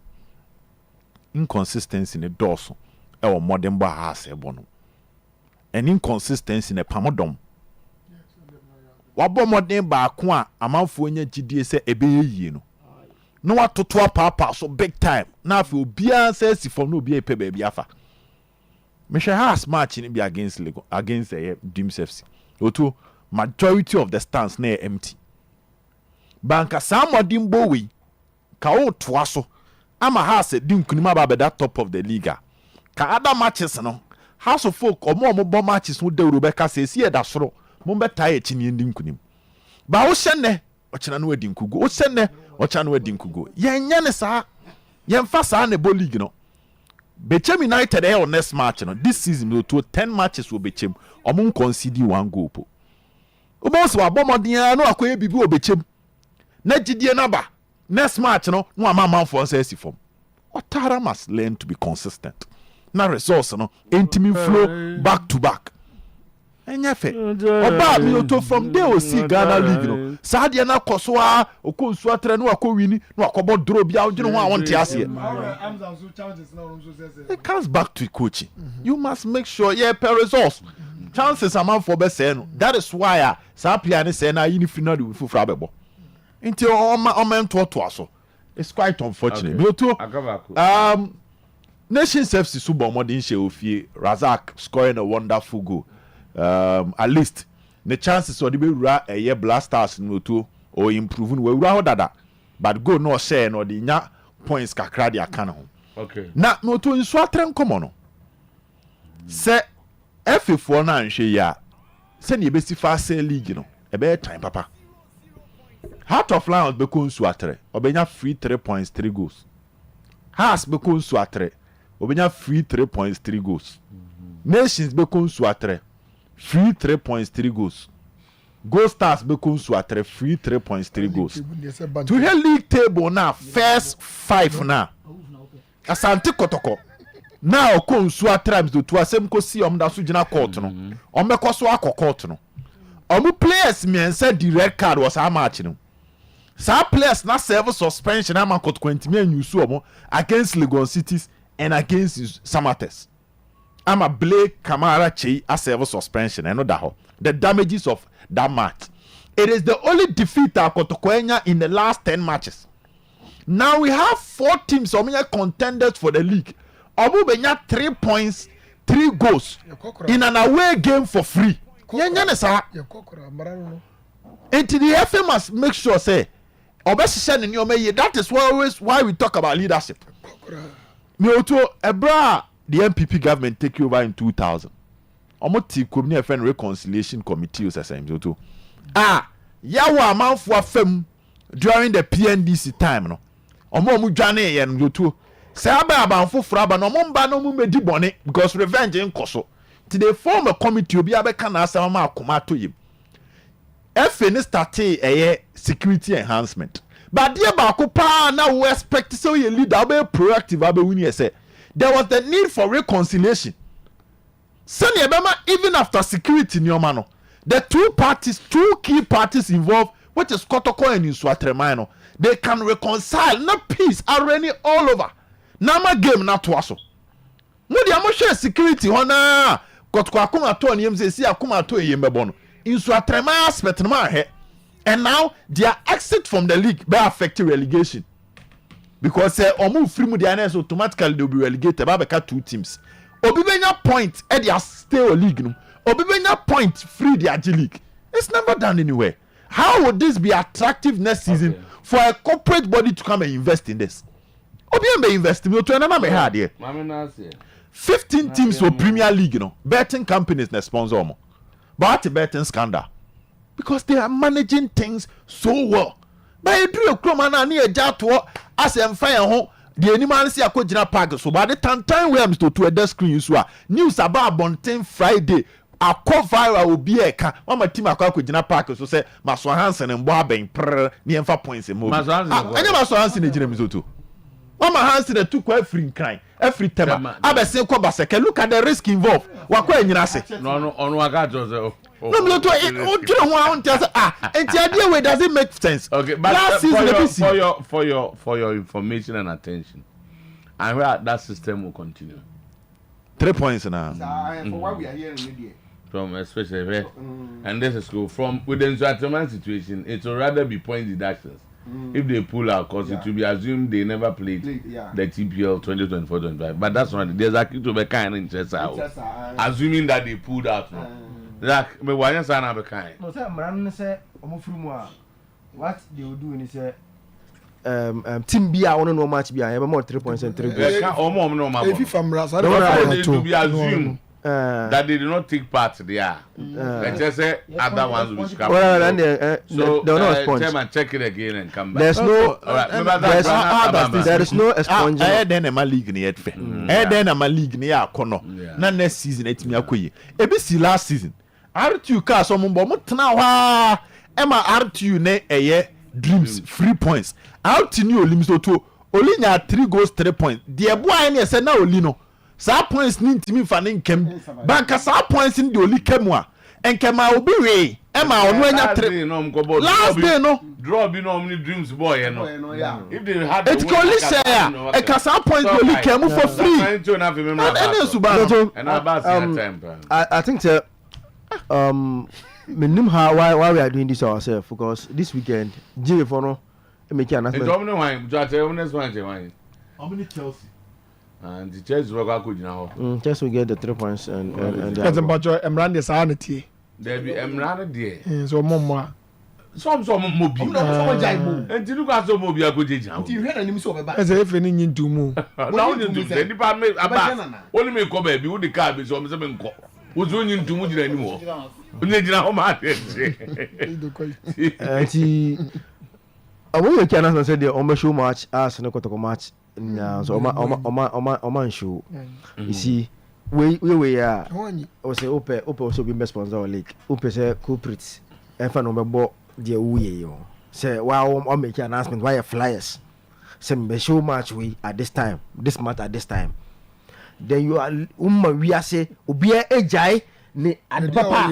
inconsistency ne doso e wo modern ba ha se bo no an inconsistency ne pamodom wabo modern ba ko a amanfo nya gidie se ebe yie no no watoto papa so big time na afi obia se sifom no obia epe ba bia afa Michelle has match in be against Dreams FC. Otuo majority of the stands na empty. Banka somebody mbowe ka o toa so ama has dim kunima ba that top of the league. Ka other matches no house of folk omo bo matches no de Rebecca say see da soro mo beta e chi ni ndim kunim. Ba wo hyene o chena no adi nkugo. O hyene o chena no adi nkugo. Yenya ne sa yemfa sa na bo league no. Bechem United on next match no this season we to 10 matches will Bechem omun concede 1 goal po obo so abomodin no akoye bibi obechem na gidie na ba next match no amama for say sifom Watara must learn to be consistent na resource no intimi flow back to back enyefe oba mi to from there o see Ghana league no saade na koso a okonsu atre no akowini no akobo draw bia ogene ho a wonte ase it comes back to coaching. You must make sure per resource chances amount for best no that is why sa player ni say na yini final we fufra bebo nti o man to aso it's quite unfortunate me to Nations FC subo modern she ofie Razak scoring a wonderful goal. At least the chances of the Bura a year blasters no to or improving we ura dada but go no share no the nya points kakra dia kana ho okay na no to nso atren komo no se F4 na nhwe ya se ne be si fast league no e be time papa Heart of Lions be ko nso atre obenya free 3.3 goals Hearts be ko nso atre obenya free 3.3 goals Nations be ko nso atre free 3.3 goals. Goal Stars become atre free 3.3 goals. To the league table now, first 5 now. Asante Kotoko. Now ko nsu atrams do to asem ko si da so gina court no. Omeko so akọ no. Omu players men said the red card was how match no. Sa players na serve suspension am Kotoko ntimi anyusu omo against Legon Cities and against Samates. I'm a Blake Kamara Chei a server suspension. I know that the damages of that match. It is the only defeat at Kotokoenya in the last 10 matches. Now we have 4 teams contenders for the league. Obu benya 3 points, 3 goals in an away game for free. And to the FA must make sure say that is why we talk about leadership. The MPP government take over in 2000. Omoti Community Affairs Reconciliation Committee was assigned to. Yawa amount for fem during the PNDC time no. Omo dwane ye no to. Say aba foforo aba no mba no mu medi bone because revenge in koso. They form a committee obi abeka na asama ma akoma to yim. FN start security enhancement. But there ba ko pa na we expect so ye leader be proactive abe wini say there was the need for reconciliation. Senior Bema, even after security Nyomano, the two key parties involved, which is Kotoko and Nsuatremano, they can reconcile, not peace, already all over. Nama game not waso. Mudi amoshe security hona Kotoko akuma to NMZ si akuma to yembebono. Nsuatremano aspect na he. And now their exit from the league by affecting relegation. Because omu free mu the automatically they will be relegated by 2 teams. Obibenya point at their stay league no. Obibenya point free the AG league. It's never done anywhere. How would this be attractive next season for a corporate body to come and invest in this? Obibenya invest in to another me hard here. 15 teams for Premier League no. Betting companies na sponsor mo. But the betting scandal because they are managing things so well. But you do a cromana near Jato as a fire home. The animal see a Kojina Park. So by the time we are to a desk screen, news about Bonten Friday. A co viral will be a car. One my team a Kojina Park. So say Maswa Hansen and Bob and near 5 points in movie. I never saw Hansen in Jim Zutu. Mama hands the two every crime, every tema. Abese ko baseke. Look at the risk involved. Wakwa enyina se. No, waka just no, me to and the idea way does it make sense? Okay, but for your information and attention, I heard that system will continue. 3 points now. For what we are here in From especially and this is cool. From within the settlement situation, it will rather be point deductions. If they pull out, because it will be assumed they never played the TPL 2024-25. But that's not. There's actually to be kind of interest out. Assuming that they pulled out. Like, me why you say na be kind? No, say man say omofrumu what they will do is team B I no match B I more 3 points and 3 goals. If from Rasa, to be assumed that they did not take part there. Let's just say other ones will scrap. So chairman, check it again and come back. There's no there is no expungement. I then a league near fair. I then a league near Kono. Na next season it me akoye. Ebisi last season. R2 ka so mo tena wa Emma R2 ne eye dreams 3 points. R2 ni Olimso to Oli nya 3 goals 3 points. The boy ne say na Oli no. Sa points ni ntimi fa ne nkem. Banka sa points ni de Oli kemwa. Enkema obi we. Emma onu anya 3. Last day no. Draw be no many dreams boy no. If they had it can only say e ka sa points Oli kemu for free. I think menim how why we are doing this ourselves because this weekend Jay for no make an announcement. Domino wine, next one how many Chelsea? And the Chelsea will go now. Chelsea will get the 3 points and that's about your Emran the sanity. There be Emran there. So mama. Some mobile. And you look at some mobile go jam. You hear any so ba. As if any need to move. Now you do the department about. Only me come be with the car be so me nko. Ozo nyi ntumu jira ni wo. Onye jira ho ma ate. Ati awu ye kana san say the on show match as na kotoko match na so oma show. You see we ya o say ope also be sponsor league. Ope say corporate e fa no mebo de wuye yo. Say why o make announcement why flyers. Say me show match we at this time. This month at this time. Then you are we are say obia ejai ni adpapa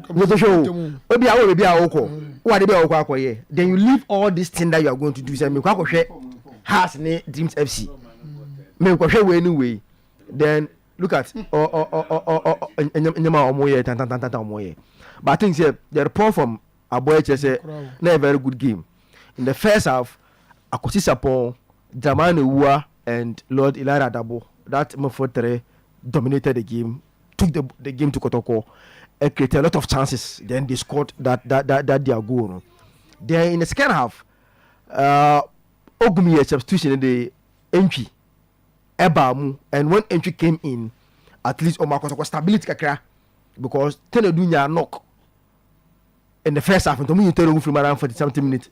we go show obia we be awoko what dey be awoko akoye then you leave all this thing that you are going to do say me kwa kohwe has ni Dreams FC me kohwe we anyway then look at nyama omoye tan omoye but I think say the report from Aboyeche say na a very good game in the first half Oyerepa Radio and Lord Elijah Dabo that Mofo3 dominated the game, took the game to Kotoko, and created a lot of chances. Then they scored that their goal. Then in the second half, Ogumi substitution in the entry, Ebamu, and when entry came in, at least Omakotoko stability kakra because Tenedunya knock in the first half. And to me, you tell from around 40-something minutes,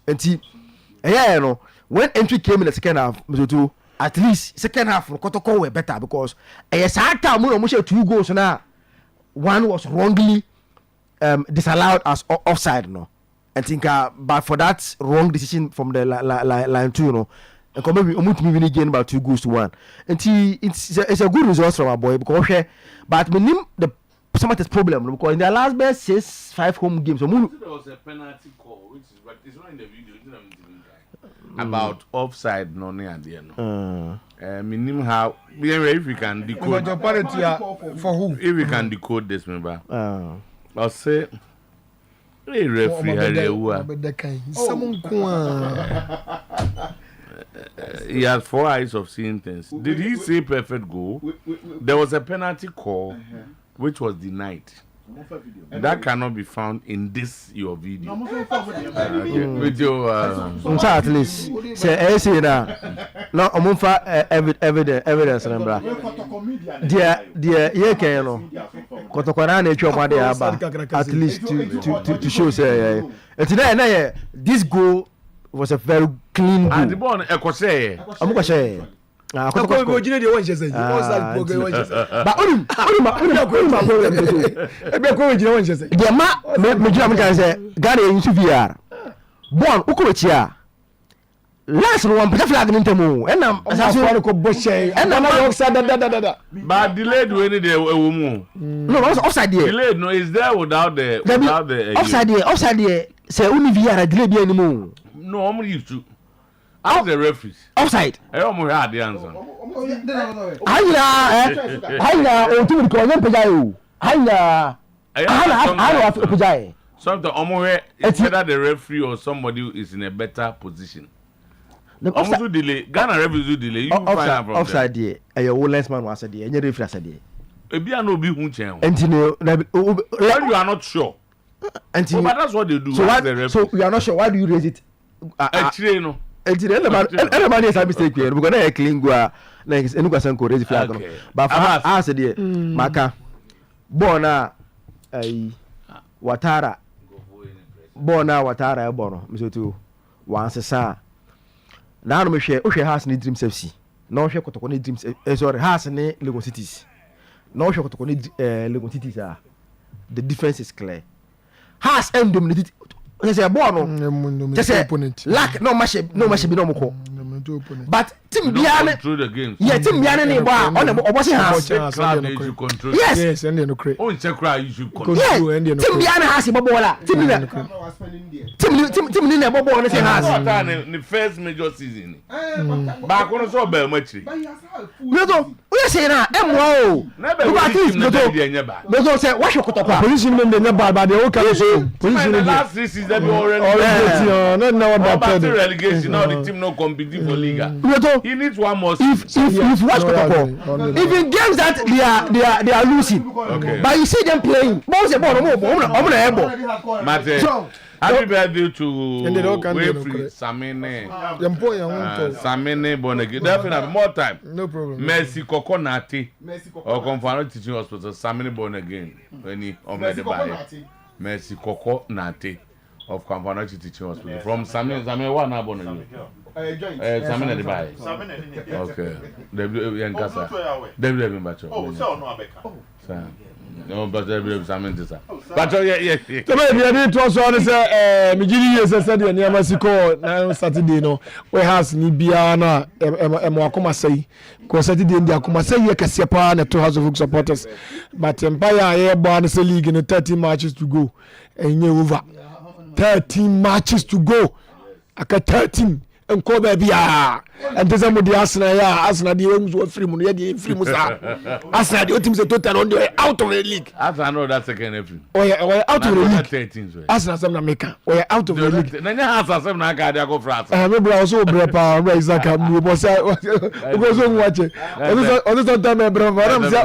and see, yeah, you know. When entry came in the second half, at least second half Kotoko were better because a 2 goals now. One was wrongly disallowed as offside, no. I think, but for that wrong decision from the line 2, you know, and maybe win again about 2 goals to 1. And it's a good result from our boy because, but the Sometymer's problem because in their last best 6-5 home games, there was a penalty call, which is but it's not in the video. About offside no near the no. Minim how if we can decode for who? If we can decode this member. I'll say hey referee he had 4 eyes of seeing things. Did he say perfect goal? There was a penalty call which was denied. That cannot be found in this your video. Video at least say say na no omunfa evidence number dia ye kan no kotokwana na etwa kwade aba at least to show say this goal was a very clean goal. And the ball ekose amukose Kotoko go jine dey won say but only the ma me jina me say Gary yin su VR bon uko chia last one put flag in temu and am asafo ko boshe and am offside da but delayed when they no offside there delayed no is there without the offside there say uni via delay bi animu no I'm used to as the referees offside I'm had the answer haya o tu ko nyam pejayo haya ana pejayo sometimes it's whether the referee or somebody is in a better position. Also delay. Ghana referees do delay. You find out from offside there. Your last man was there. Any referee said there. Ebi no be hunchen. When you are not sure. But that's what they do. So you are not sure. Why do you raise it? Actually, no. Everybody is a mistake here. We're gonna clean go. Like any question ko raise flag. But I said there. Maka. Bona. Watara. Bona Watara Bono, Misotu, once a sa. Now, me share, has any dreams FC. No share Cotoni dreams, sorry, has any Lego cities. No share Cotoni Lego cities are. The defense is clear. Has ended. There's a bono. Just a lack no much be no more. But Tim Biane through the games. Yeah, Tim Biane on the opposite house. Yes, and the crate. Oh, check you should control. Tim Biane has a bobola. Tim Nina Bobo on the house. The first major season. Back on so bad much. No, we say now, MO. Never say, what you could talk about. Position in the nearby by the old position. Position in the last 3 seasons already. No, about relegation. Now the team not competing for Liga. He needs one more. If watch Kotoko, even games that they are losing, but you see them playing. Most of them, happy birthday to Wayfree Samene. Samene Bonegi. Definitely more time. No problem. Mercy Coconati or Confounded Teaching Hospital. Samene Bonegi. When he Mercy Coconati of Confounded Teaching Hospital. From Samene, one abonnement. Samene the buy. Okay. David Bacho. Oh, so no Abeka. No, but every Samene this. But yeah. So maybe I didn't trust on say Mijiri yes said the Niamasiko na Saturday no. We has ni bia na akoma say. Ko Saturday ndi akoma say ye kese pa na to House of supporters. But Empire here born say league in 13 matches to go. Enye over. 13 matches to go. Aka 13 enko ba bia. Ente say mo di Arsenal di won free mo ye di free mo sa. Arsenal the team say total on the out of the league. Arsenal know that second every. We out of the league. 13 Arsenal some na make. We out of the league. Na nya Arsenal some na ka dia go France. Me bra also bra pa bra Isaac am bo say go so watch. On this time bra am say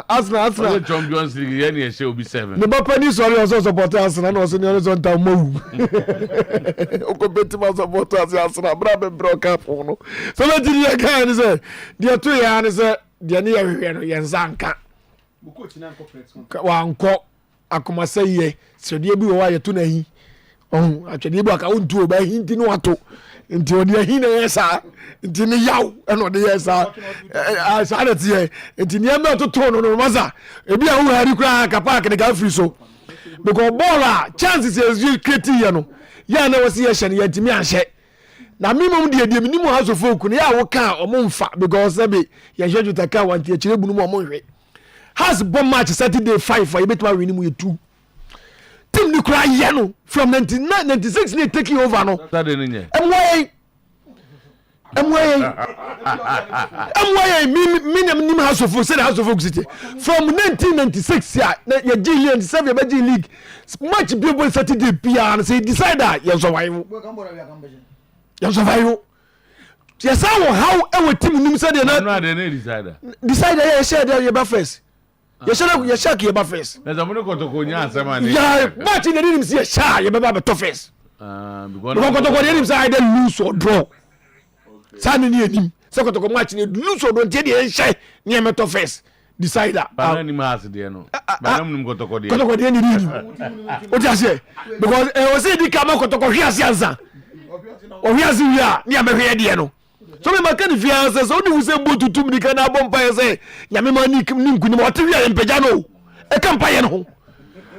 Arsenal. Champions League ye na she obi 7. Me ba pani sorry also support Arsenal na also on this time mo. O ko beti ma support Arsenal bra be bro ka no. So let you can say the 2 years say the near Yanzanka. Wanko akoma say ye so de bi wo wa ye to na hi. Oh atwede bi aka wontu o ba hi nti no ato. Nti odi hi na yesa nti ni yaw e no de yesa sa na tie nti ni am to to no maza e bi a wo hari kura ka park de ka free so because ball chances is you create here no ya na wasi ye hye ne yantimi ahye na minimum de minimum House of Folk na ya wo ka omomfa because sabe ya hye jutaka wanti e kire bunu mo hwe has bomb match Saturday 5 for you betima win mu 2 team ni kura ye no from 96 they taking over no Saturday ni nye minimum House of Folk say House of Folk city from 1996 ya G 7 ya G League match people Saturday pia say decide that you survive yes how our team nim say dey na decide ya share there you first you share you first na zamu ko to ko nya asema ni ya match dey nim say share you be to first because ko to nim say either lose or draw sani ni enim say ko to match ni lose or draw dey share ni me to first decide that ba ni ma as dey no ba nam nim ko to dey ni ni o ti ase because o say di ka ma ko to ko hwe ase ansa o hwe ase wi a ni abehwe dey no so me maka ni fiance so ni wuse mbo tutum ni kana bompa ye say nyame ma ni nkuni mo twi ya mpagya no e kampa ye no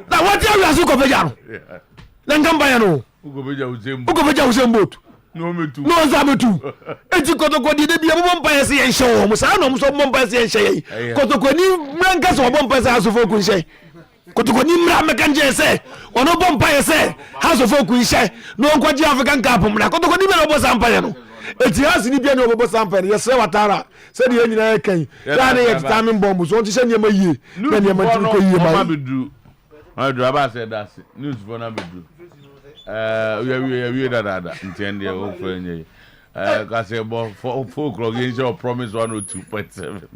na what you asu ko pagya no na nkampa ye no ugo beja wuse mbo no me too. No zabetu. Eti kotoko di de bia mo mpa yesi yen hye wo. Sa na mo so mo mpa yesi yen hye. Kotoko ni mranka so mo mpa yesi asofo ku hye. Kotoko ni mra mekanje se. Ono bo mpa yesi asofo ku hye. No nkwaji African Cup mra. Kotoko ni me no bo sampa ye no. Eti hasi ni bia no bo sampa ye se watara. Se de nyina ye kan. Ya na ye timing bomb so nti hye ne ma yie. Na ne ma ti ko yie ma. I do about say that news for na bedu. We that intend the whole friend. Cause about 4 o'clock, you promise 102.7.